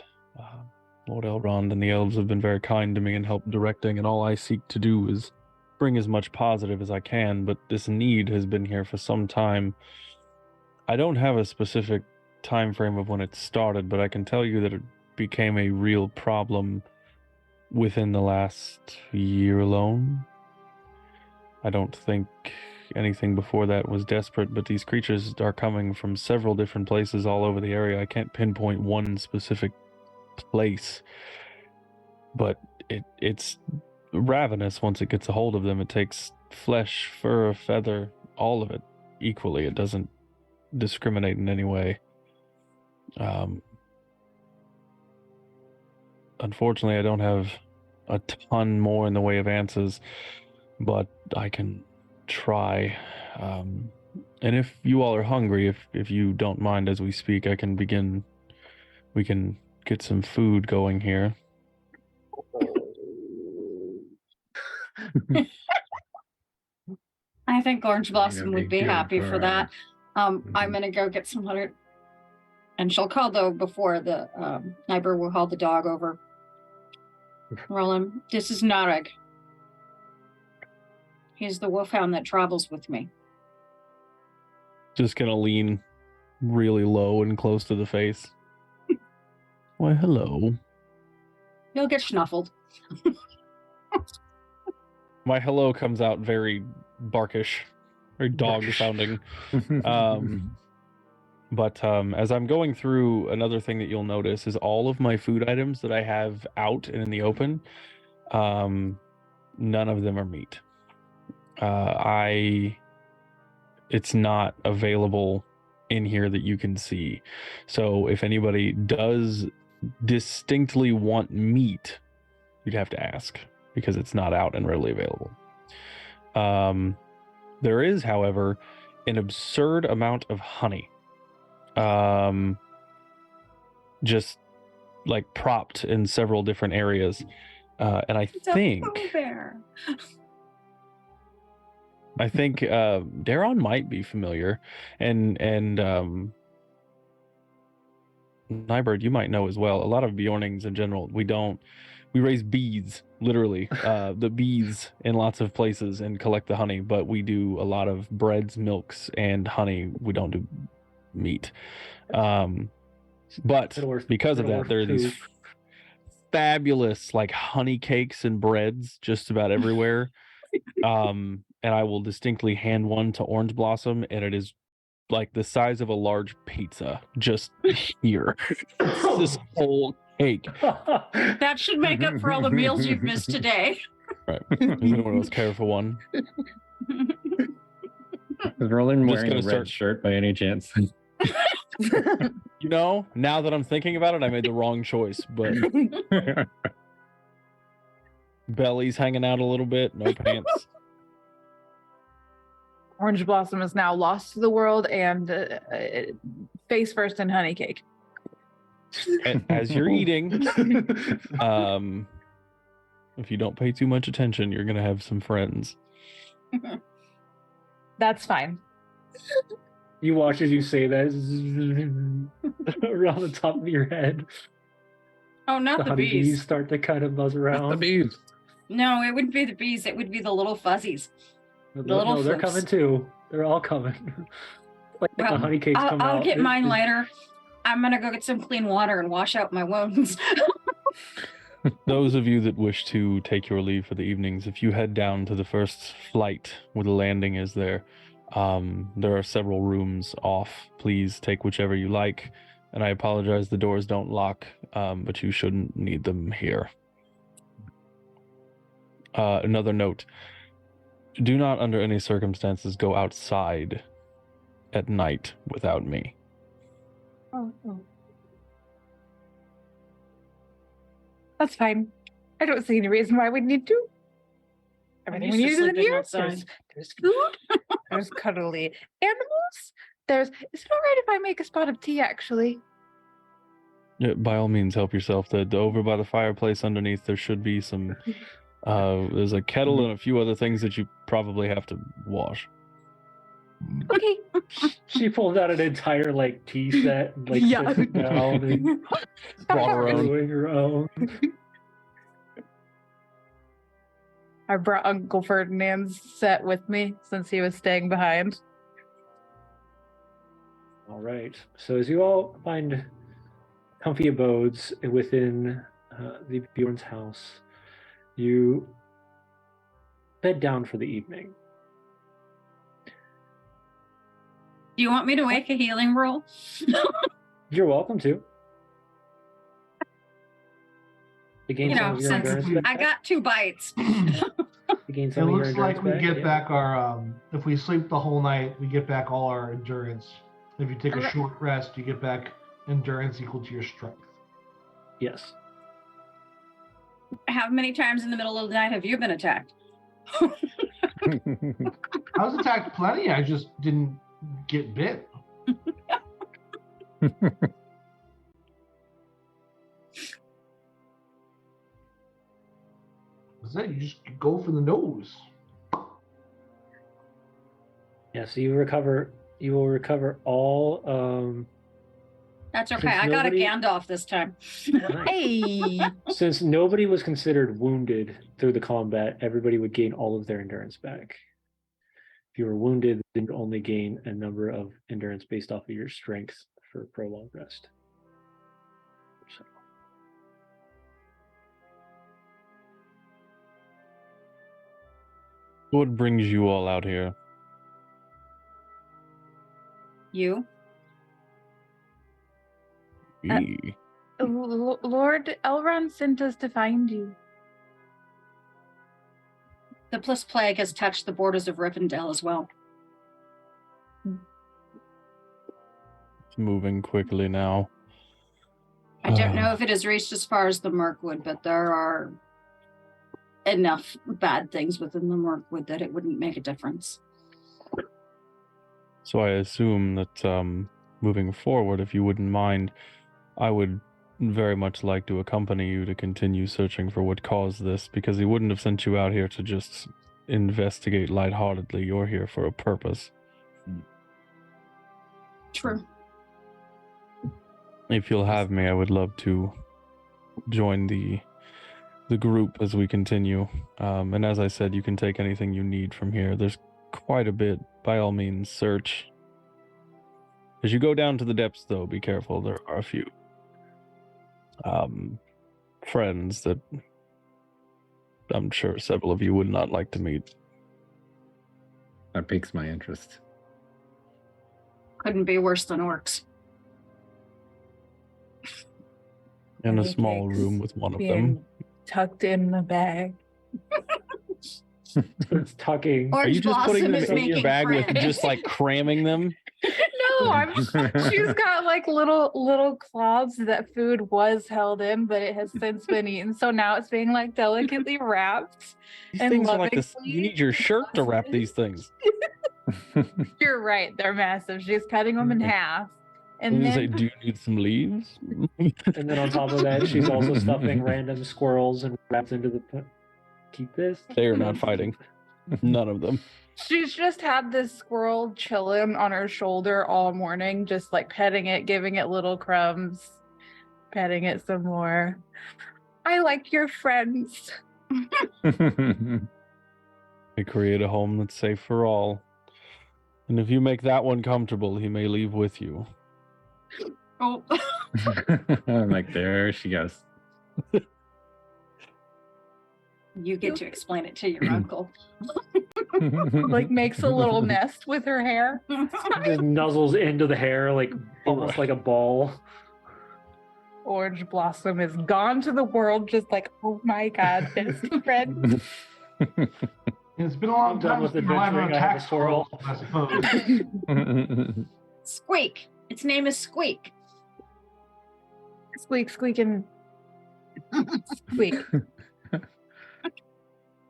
Lord Elrond and the elves have been very kind to me and help directing, and all I seek to do is bring as much positive as I can, but this need has been here for some time. I don't have a specific time frame of when it started, but I can tell you that it became a real problem within the last year alone. I don't think anything before that was desperate, but these creatures are coming from several different places all over the area. I can't pinpoint one specific place, but it's ravenous once it gets a hold of them. It takes flesh, fur, feather, all of it equally. It doesn't discriminate in any way. Unfortunately, I don't have a ton more in the way of answers, but I can try. And if you all are hungry, if you don't mind as we speak, I can begin. We can get some food going here. I think Orangeblossom would be happy for that. I'm Mhm. gonna go get some water, and she'll call though before the Nighbird will haul the dog over. Roland, this is Nareg. He's the wolfhound that travels with me. Just gonna lean really low and close to the face. Why, hello. He'll get snuffled. My hello comes out very barkish, very dog sounding. But as I'm going through, another thing that you'll notice is all of my food items that I have out and in the open, none of them are meat. It's not available in here that you can see. So if anybody does distinctly want meat, you'd have to ask, because it's not out and readily available. There is, however, an absurd amount of honey. Just like propped in several different areas. And I think Daeron might be familiar, and Nighbird, you might know as well. A lot of Bjornings in general, we raise bees, literally, the bees in lots of places and collect the honey, but we do a lot of breads, milks, and honey. We don't do meat. But because of that, there are these fabulous like honey cakes and breads just about everywhere. And I will distinctly hand one to Orangeblossom, and it is like the size of a large pizza just here. It's this whole cake. That should make up for all the meals you've missed today. Right. Does anyone else care for one? Is Roland I'm just wearing a gonna red start- shirt by any chance? You know, now that I'm thinking about it, I made the wrong choice, but belly's hanging out a little bit, no pants. Orangeblossom is now lost to the world and face first in honey cake. As you're eating, if you don't pay too much attention, you're gonna have some friends. That's fine. You watch as you say that around the top of your head. Oh, not The the honeybees bees. start to kind of buzz Not around. the bees. No, it wouldn't be the bees. It would be the little fuzzies. little No, they're floofs. coming too. They're all coming. Like the Well, honey cakes come out. I'll get it- mine it- later. I'm gonna go get some clean water and wash out my wounds. Those of you that wish to take your leave for the evenings, if you head down to the first flight where the landing is there are several rooms off. Please take whichever you like. And I apologize, the doors don't lock, but you shouldn't need them here. Another note. Do not under any circumstances go outside at night without me. Oh. That's fine. I don't see any reason why we need to. Everything we used need to is in sleeping here. outside. There's food. There's cuddly animals. Is it all right if I make a spot of tea, actually? Yeah, by all means, help yourself. Over by the fireplace underneath, there should be some. There's a kettle and a few other things that you probably have to wash. Okay. She pulled out an entire like tea set, and, like Yeah. sits it down and Brought her own. brewing her own. I brought Uncle Ferdinand's set with me since he was staying behind. All right. So as you all find comfy abodes within the Bjorn's house, you bed down for the evening. Do you want me to make a healing roll? You're welcome to. To gain You some know, of your since endurance I back. got 2 bites. To gain It some of your looks like endurance we back, get yeah. back our, if we sleep the whole night, we get back all our endurance. If you take a Alright. short rest, you get back endurance equal to your strength. Yes. How many times in the middle of the night have you been attacked? I was attacked plenty, I just didn't get bit. That's it, you just go for the nose. Yeah, so you will recover all That's okay. Since I got a nobody- Gandalf this time. Hey. since nobody was considered wounded through the combat, everybody would gain all of their endurance back. If you were wounded, then you'd only gain a number of endurance based off of your strength for prolonged rest. So, What brings you all out here? You? Me. Lord Elrond sent us to find you. The Bliss Plague has touched the borders of Rivendell as well. It's moving quickly now. I don't know if it has reached as far as the Mirkwood, but there are enough bad things within the Mirkwood that it wouldn't make a difference. So I assume that moving forward, if you wouldn't mind, I would very much like to accompany you to continue searching for what caused this, because he wouldn't have sent you out here to just investigate lightheartedly. You're here for a purpose. True. If you'll have me, I would love to join the group as we continue. And as I said, you can take anything you need from here. There's quite a bit. By all means, search. As you go down to the depths, though, be careful. There are a few friends that I'm sure several of you would not like to meet. That piques my interest. Couldn't be worse than orcs. In a Pancakes small room with one of them. being tucked in the bag. It's tucking. Are you Orange just putting Blossom them is in your making bag with friends. just like cramming them? No, she's got like little cloths that food was held in, but it has since been eaten. So now it's being like delicately wrapped. These And things are like this. You lovingly need your shirt to wrap these things. You're right, they're massive. She's cutting them in half. And And you say, then do you need some leaves? And then on top of that, she's also stuffing random squirrels and wraps into the. Keep this. They are not fighting. None of them. she's just had this squirrel chilling on her shoulder all morning, just like petting it, giving it little crumbs, petting it some more. I like your friends. They create a home that's safe for all. And if you make that one comfortable, he may leave with you. Oh, I'm like, there she goes. you get to explain it to your uncle. Like makes a little nest with her hair. Just nuzzles into the hair like almost like a ball. Orange Blossom is gone to the world, just like, oh my god, best friend. It's been a long I'm done time with since we relied on adventuring. I have a tax squirrel. rolls, I suppose. Squeak. Its name is Squeak. Squeak, squeaking. Squeak.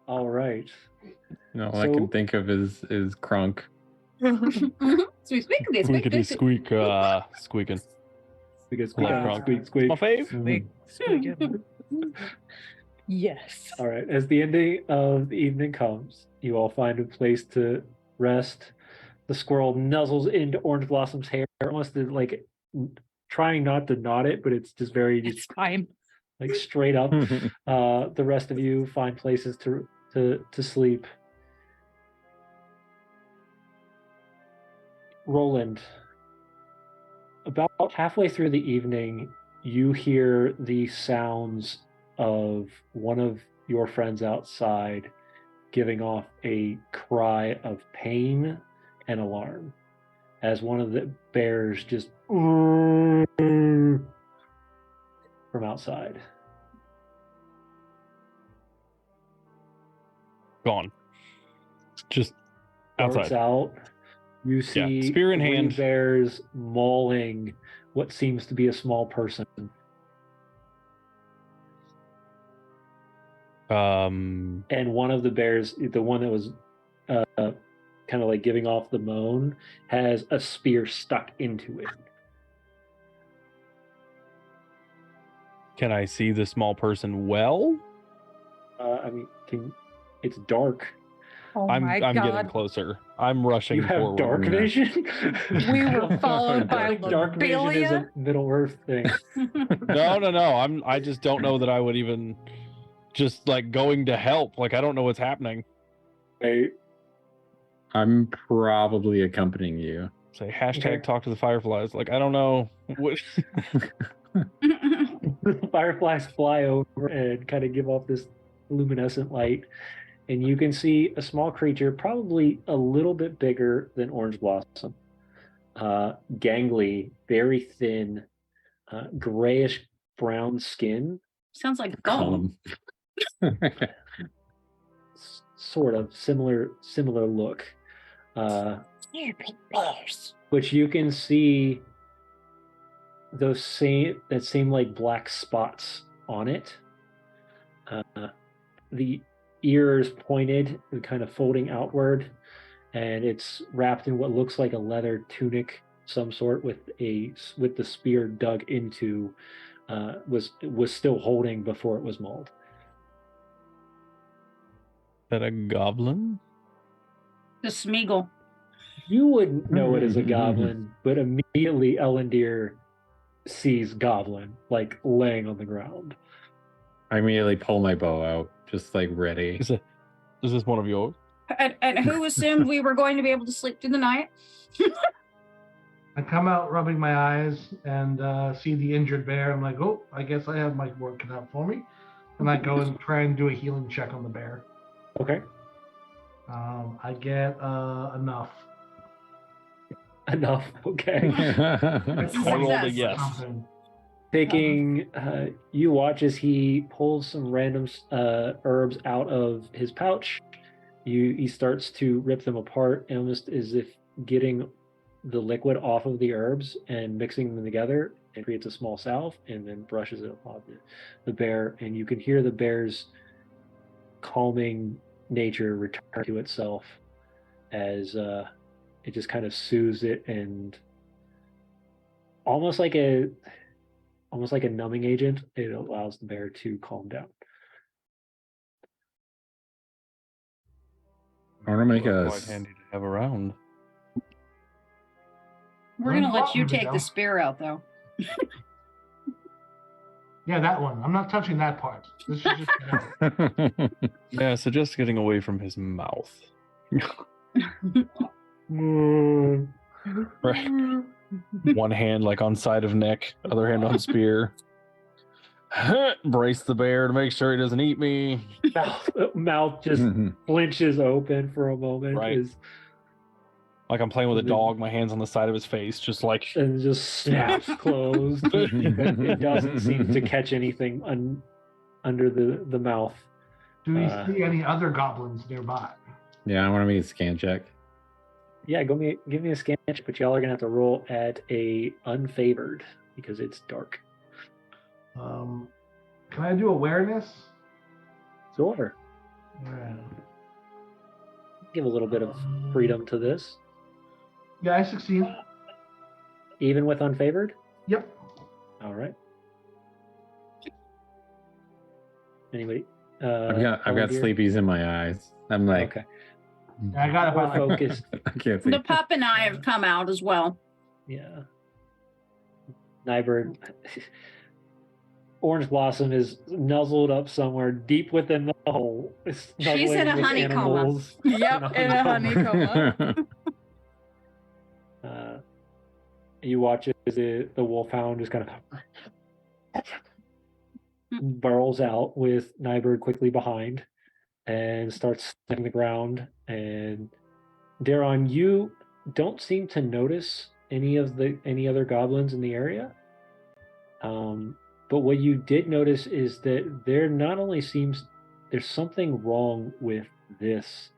All right. No, all I can So- think of is Crunk. Squeak, squeak, squeak, Squeakity squeak. squeaking. Because Like squeak, Kronk. squeak, squeak. My fave. Squeak, squeaking. Yes. All right. As the ending of the evening comes, you all find a place to rest. The squirrel nuzzles into Orange Blossom's hair, almost like trying not to knot it, but it's just very It's fine. like straight up. The rest of you find places to sleep. Roland, about halfway through the evening, you hear the sounds of one of your friends outside giving off a cry of pain and alarm as one of the bears just from outside. Gone. Just Darts outside. out. You see spear in 3 hand. bears mauling what seems to be a small person. And one of the bears, the one that was kind of like giving off the moan, has a spear stuck into it. Can I see the small person well? I mean, it's dark. Oh I'm my getting god. closer. I'm rushing You have forward. dark Yeah. vision. We were followed by Like dark vision is Lobelia. a Middle Earth thing. No. I just don't know that I would even just like going to help. Like I don't know what's happening. Right? I'm probably accompanying you. Say hashtag Okay. talk to the fireflies. Like I don't know. What... The fireflies fly over and kind of give off this luminescent light, and you can see a small creature, probably a little bit bigger than Orange Blossom, gangly, very thin, grayish brown skin, Sounds like Call gum. him. sort of similar look, which you can see that same like black spots on it. The ears pointed and kind of folding outward, and it's wrapped in what looks like a leather tunic, some sort, with the spear dug into. Was still holding before it was mauled. That a goblin? The Smeagol. You wouldn't know it as a goblin, but immediately Elondir sees goblin like laying on the ground. I immediately pull my bow out, just like ready. Is this one of yours? And who assumed we were going to be able to sleep through the night? I come out rubbing my eyes and see the injured bear. I'm like, oh, I guess I have my work cut out for me. And I go and try and do a healing check on the bear. Okay. I get enough. Enough. Okay. It's a I rolled a success. yes. Something. Taking, you watch as he pulls some random herbs out of his pouch. He starts to rip them apart, almost as if getting the liquid off of the herbs and mixing them together, and creates a small salve, and then brushes it upon the bear, and you can hear the bear's calming nature return to itself as it just kind of soothes it, and almost like a numbing agent, it allows the bear to calm down. I want to make Well, a. quite handy to have around. We're gonna let you Welcome, take the Rivendell. spear out though. Yeah, that one. I'm not touching that part. This is just. Yeah, so just getting away from his mouth. Right. One hand like on side of neck, other hand on spear. Brace the bear to make sure he doesn't eat me. Mouth just flinches open for a moment, Right. Like I'm playing with a dog, my hand's on the side of his face, just like and just snaps closed. It doesn't seem to catch anything under the mouth. Do we see any other goblins nearby? Yeah, I want to make a scan check. Yeah, give me a scan check, but y'all are gonna have to roll at a unfavored because it's dark. Can I do awareness? Sure. Yeah. Give a little bit of freedom to this. Yeah, I succeed. Even with unfavored? Yep. All right. Anybody? I've got Elondir? sleepies in my eyes. I'm like, Okay. I got it by More like focused. I can't see. The pup and I have come out as well. Yeah. Nighbird. Orangeblossom is nuzzled up somewhere deep within the hole. She's in a snuggling with honeycomb. animals. Yep, in a honeycomb. You watch as the wolfhound just kind of burrows out with Nighbird quickly behind and starts sniffing the ground. And Daeron, you don't seem to notice any other goblins in the area. But what you did notice is that there not only seems there's something wrong with this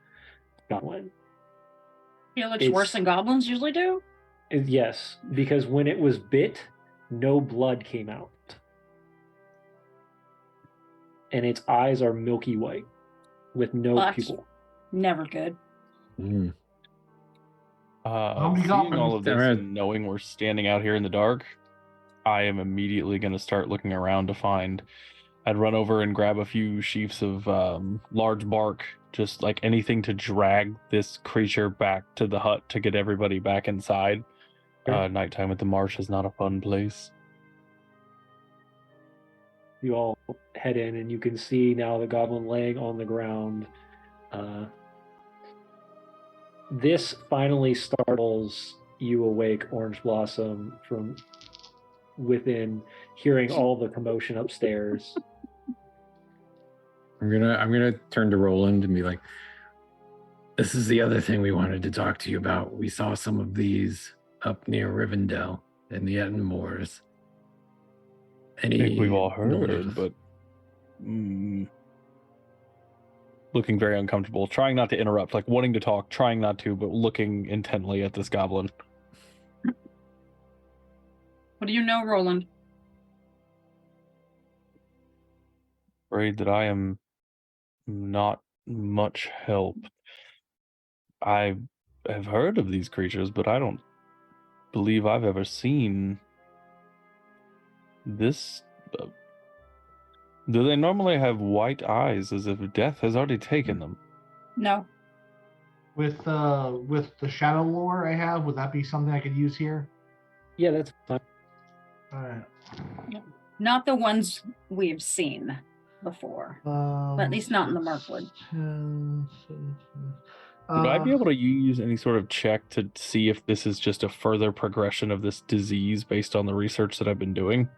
goblin. It looks worse than goblins usually do. Yes, because when it was bit, no blood came out. And its eyes are milky white with no pupil. Never good. Mm. Seeing all of this and knowing we're standing out here in the dark, I am immediately going to start looking around to find. I'd run over and grab a few sheafs of large bark, just like anything to drag this creature back to the hut to get everybody back inside. Nighttime at the marsh is not a fun place. You all head in, and you can see now the goblin laying on the ground. This finally startles you awake, Orangeblossom, from within, hearing all the commotion upstairs. I'm gonna turn to Roland and be like, "This is the other thing we wanted to talk to you about. We saw some of these up near Rivendell in the Etten Moors." I think we've all heard, but looking very uncomfortable, trying not to interrupt, like wanting to talk, trying not to, but looking intently at this goblin. What do you know, Roland? Afraid that I am not much help. I have heard of these creatures, but I don't believe I've ever seen this. Do they normally have white eyes as if death has already taken them? No. With the shadow lore I have, would that be something I could use here? Yeah, that's fine. All right. Not the ones we've seen before. At least not in the Markwood. Would I be able to use any sort of check to see if this is just a further progression of this disease based on the research that I've been doing?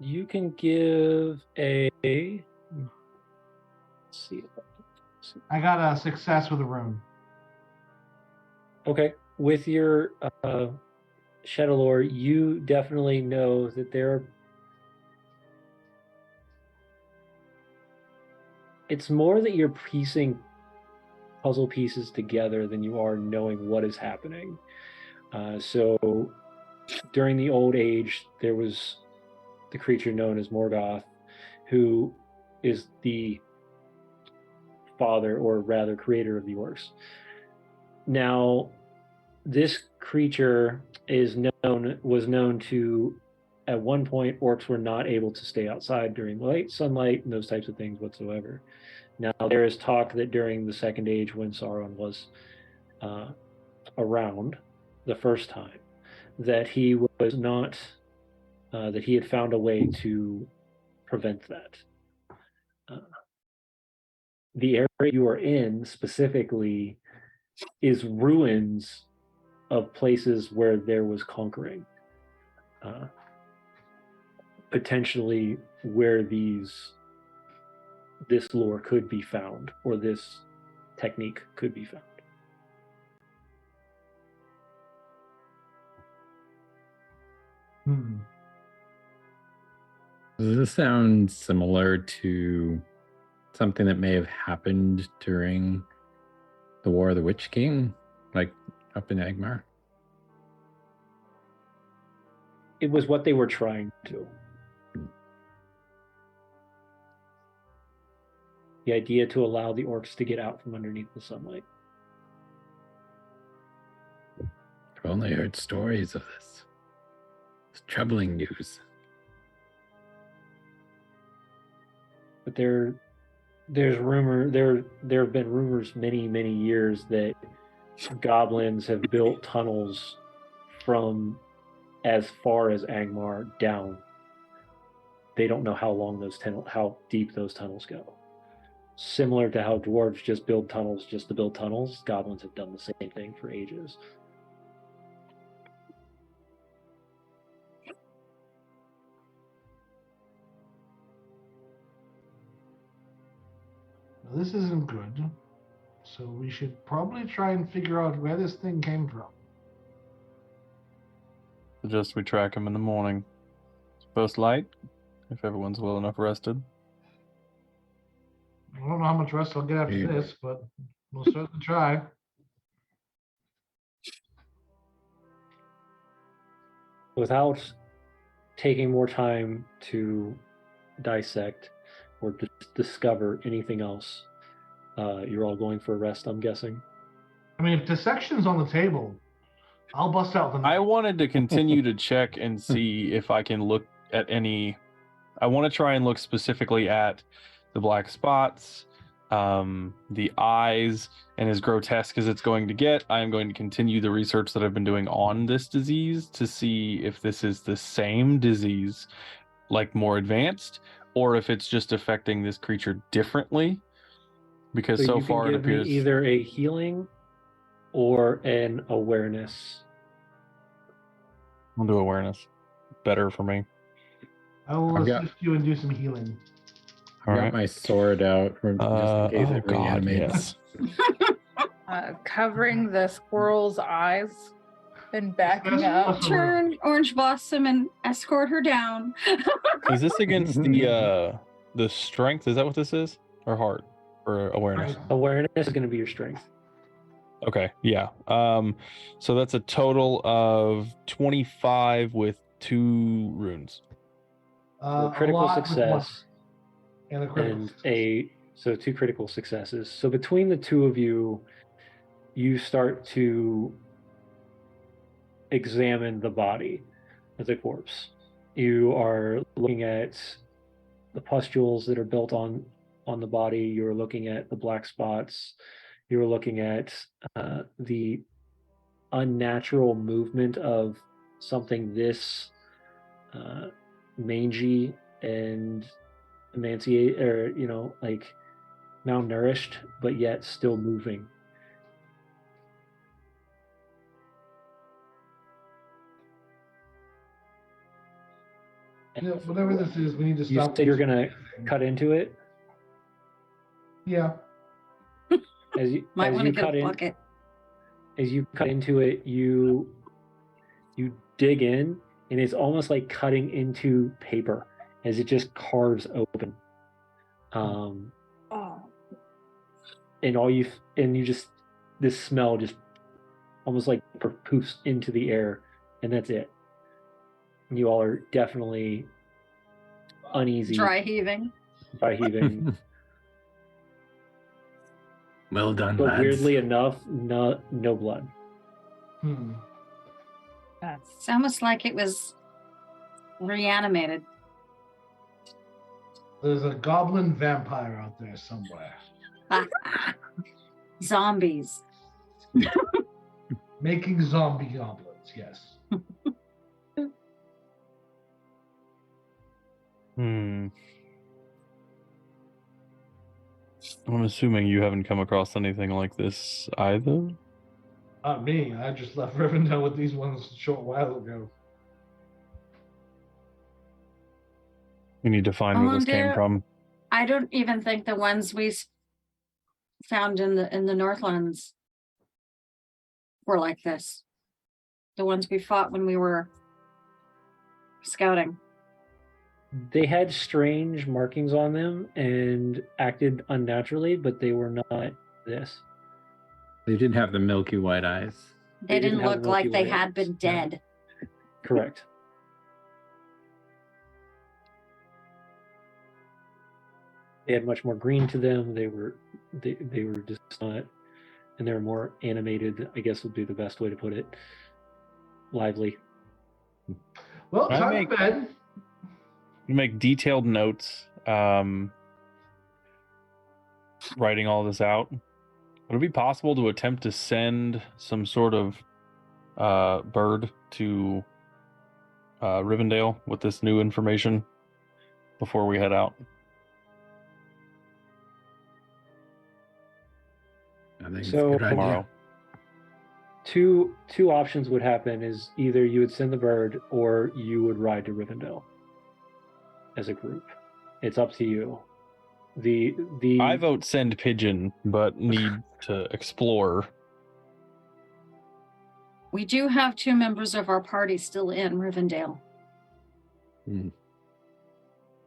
You can give a. Let's see. I got a success with a rune. Okay, with your Shadowlord, you definitely know that it's more that you're piecing puzzle pieces together than you are knowing what is happening. So during the Old Age, there was the creature known as Morgoth, who is the father, or rather creator, of the orcs. Now, this creature was known to, at one point, orcs were not able to stay outside during light, sunlight, and those types of things whatsoever. Now, there is talk that during the Second Age, when Sauron was around the first time, that he was not, that he had found a way to prevent that. The area you are in specifically is ruins of places where there was conquering. Potentially where this lore could be found, or this technique could be found. Does this sound similar to something that may have happened during the War of the Witch King, like up in Angmar? It was what they were trying to do. The idea to allow the orcs to get out from underneath the sunlight. I've only heard stories of this. It's troubling news. But there have been rumors many years that goblins have built tunnels from as far as Angmar down. They don't know how deep those tunnels go. Similar to how dwarves just build tunnels just to build tunnels, goblins have done the same thing for ages. This isn't good. So we should probably try and figure out where this thing came from. Suggest we track him in the morning. Post light, if everyone's well enough rested. I don't know how much rest I'll get after this, but we'll certainly try. Without taking more time to dissect or discover anything else, you're all going for a rest, I'm guessing. I mean, if dissection's on the table, I'll bust out the knife. I wanted to continue to check and see if I can look at any. I want to try and look specifically at the black spots, the eyes, and as grotesque as it's going to get, I am going to continue the research that I've been doing on this disease to see if this is the same disease, like more advanced, or if it's just affecting this creature differently. Because so far it appears either a healing or an awareness. I'll do awareness. Better for me. I will assist you and do some healing. I got my sword out just in case it reanimates. Yes. Covering the squirrel's eyes and backing up. Turn Orangeblossom and escort her down. Is this against the strength? Is that what this is? Or heart? Or awareness? Awareness is going to be your strength. Okay, yeah. So that's a total of 25 with 2 runes. A critical success and a critical so 2 critical successes. So between the two of you, you start to examine the body of the corpse. You are looking at the pustules that are built on the body. You're looking at the black spots. You're looking at the unnatural movement of something this mangy and emaciated, or like malnourished, but yet still moving. Yeah, whatever this is, we need to You stop. said you're gonna cut into it. Yeah. As you cut into it, you dig in, and it's almost like cutting into paper as it just carves open. Oh. And you just, this smell just almost like poofs into the air, and that's it. You all are definitely uneasy. Dry heaving. Dry heaving. Well done, But lads. weirdly enough, no blood. That's It's almost like it was reanimated. There's a goblin vampire out there somewhere. Zombies. Making zombie goblins, yes. I'm assuming you haven't come across anything like this either. Not me. I just left Rivendell with these ones a short while ago. We need to find where this came Elondir, from. I don't even think the ones we found in the Northlands were like this. The ones we fought when we were scouting. They had strange markings on them and acted unnaturally, but they were not this. They did have the milky white eyes. They didn't have look milky like they white had eyes. been dead. Correct. They had much more green to them. They were just not, and they were more animated, I guess would be the best way to put it. Lively. Well, I time to bed. You make detailed notes, writing all this out. Would it be possible to attempt to send some sort of bird to Rivendell with this new information before we head out? I think it's So- a good idea. Tomorrow. Two options would happen: is either you would send the bird or you would ride to Rivendell as a group. It's up to you. The I vote send pigeon, but need to explore. We do have 2 members of our party still in Rivendell.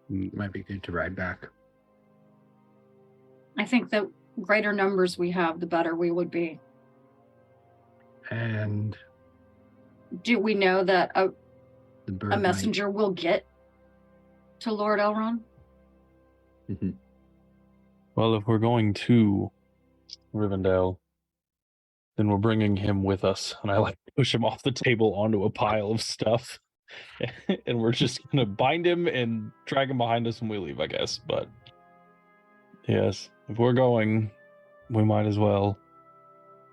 Might be good to ride back. I think the greater numbers we have, the better we would be. And Do we know that the bird a might- messenger will get to Lord Elrond? Mhm. Well, if we're going to Rivendell, then we're bringing him with us. And I like to push him off the table onto a pile of stuff. And we're just going to bind him and drag him behind us when we leave, I guess. But yes, if we're going, we might as well.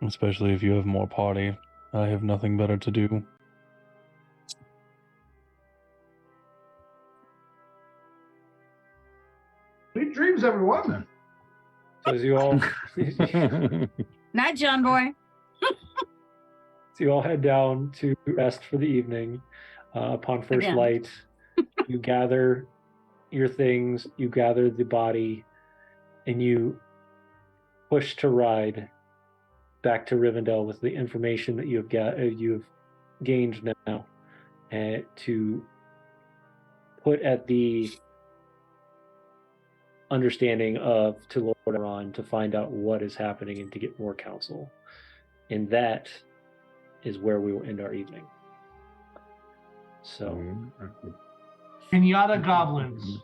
Especially if you have more party. I have nothing better to do. Sweet dreams, everyone. so as you all Night, John boy. so you all head down to rest for the evening. Upon first Again. light, you gather your things, you gather the body, and you push to ride back to Rivendell with the information that you've gained now, to put at the understanding of to Lord Elrond to find out what is happening and to get more counsel. And that is where we will end our evening. So Pinata goblins.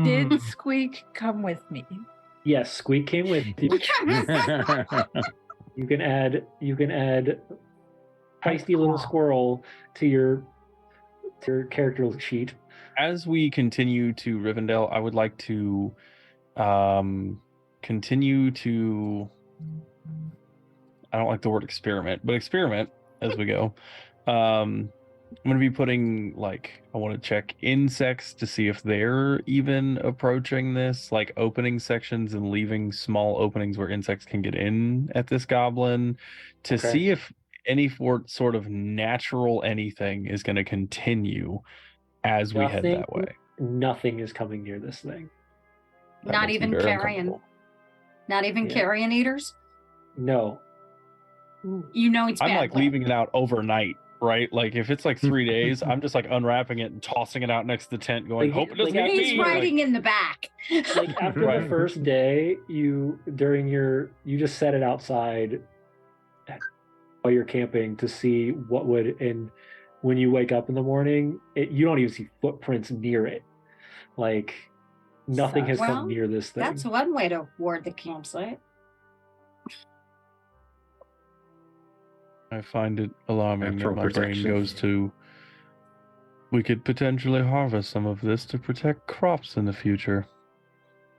Did Squeak come with me? yes, Squeak came with you. You can add feisty little squirrel to your character sheet. As we continue to Rivendell, I would like to continue to, I don't like the word experiment, but experiment as we go. I'm going to be putting, like, I want to check insects to see if they're even approaching this, like opening sections and leaving small openings where insects can get in at this goblin to Okay. see if any sort of natural anything is going to continue as we head that way. Nothing is coming near this thing. That Not makes me even very carrion. uncomfortable. Not even Yeah. carrion eaters? No. You know it's I'm bad. like leaving it out overnight right? Like if it's like 3 days, I'm just like unwrapping it and tossing it out next to the tent, going, Like- "Hope it doesn't like eat He's me." riding in the back. Like after Right. the first day, you just set it outside while you're camping to see what would, and when you wake up in the morning, you don't even see footprints near it. Like nothing has Well, come near this thing. That's one way to ward the campsite. I find it alarming that Natural my brain protection. goes to, we could potentially harvest some of this to protect crops in the future.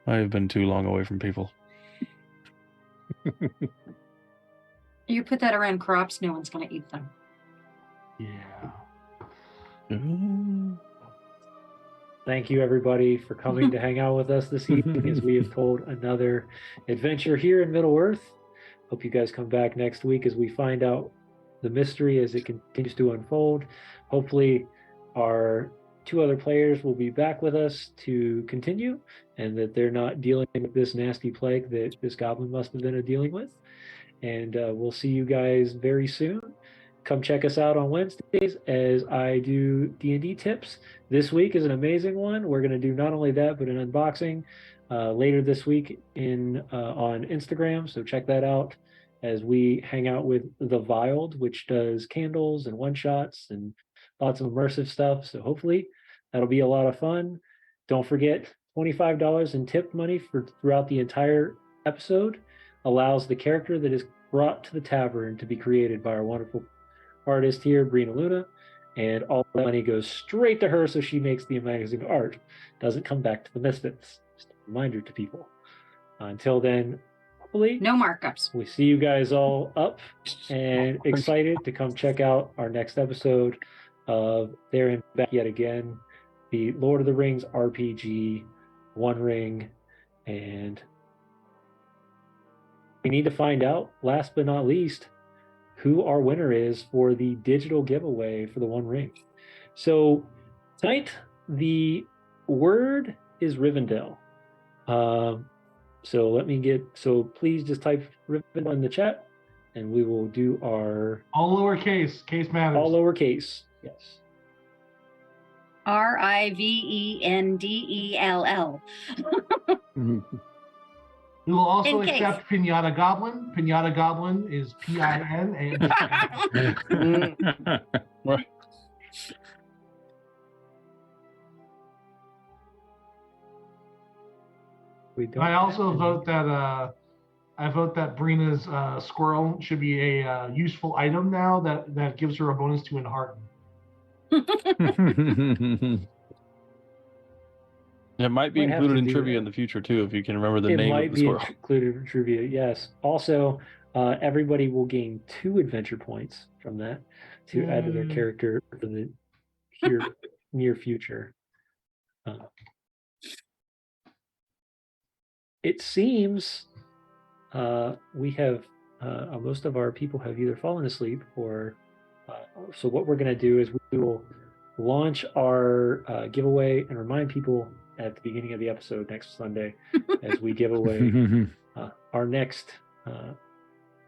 I have been too long away from people. You put that around crops, no one's going to eat them. Yeah. Thank you, everybody, for coming to hang out with us this evening as we have told another adventure here in Middle Earth. Hope you guys come back next week as we find out the mystery as it continues to unfold. Hopefully, our 2 other players will be back with us to continue, and that they're not dealing with this nasty plague that this goblin must have been dealing with. And we'll see you guys very soon. Come check us out on Wednesdays as I do D&D tips. This week is an amazing one. We're going to do not only that, but an unboxing later this week on Instagram. So check that out as we hang out with The Viled, which does candles and one-shots and lots of immersive stuff. So hopefully that'll be a lot of fun. Don't forget, $25 in tip money throughout the entire episode allows the character that is brought to the tavern to be created by our wonderful artist here, Breena Luna, and all the money goes straight to her so she makes the amazing art. Doesn't come back to the Misfits. Just a reminder to people. Until then, hopefully, No markups. we see you guys all up and excited to come check out our next episode of Daeron back yet again, the Lord of the Rings RPG, One Ring, and we need to find out, last but not least, who our winner is for the digital giveaway for the One Ring. So tonight, the word is Rivendell. So please just type Rivendell in the chat and we will do our All lowercase. Case matters. all lowercase. Yes. Rivendell. We will also In case. accept Pinata Goblin. Pinata Goblin is PIN. Right. We don't I also have vote that Breena's squirrel should be a useful item now that gives her a bonus to enhearten. It might be Might have included to in do trivia that. in the future too, if you can remember the It name might of the be squirrel. included in trivia, yes. Also, everybody will gain 2 adventure points from that to add to their Yay. character for the near future. It seems we have most of our people have either fallen asleep or so what we're going to do is we will launch our giveaway and remind people at the beginning of the episode next Sunday as we give away our next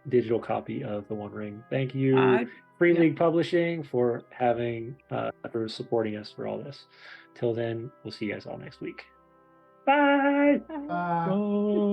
digital copy of the One Ring. Thank you, Free League Publishing, for supporting us for all this. Till then, we'll see you guys all next week. Bye. Bye. Oh.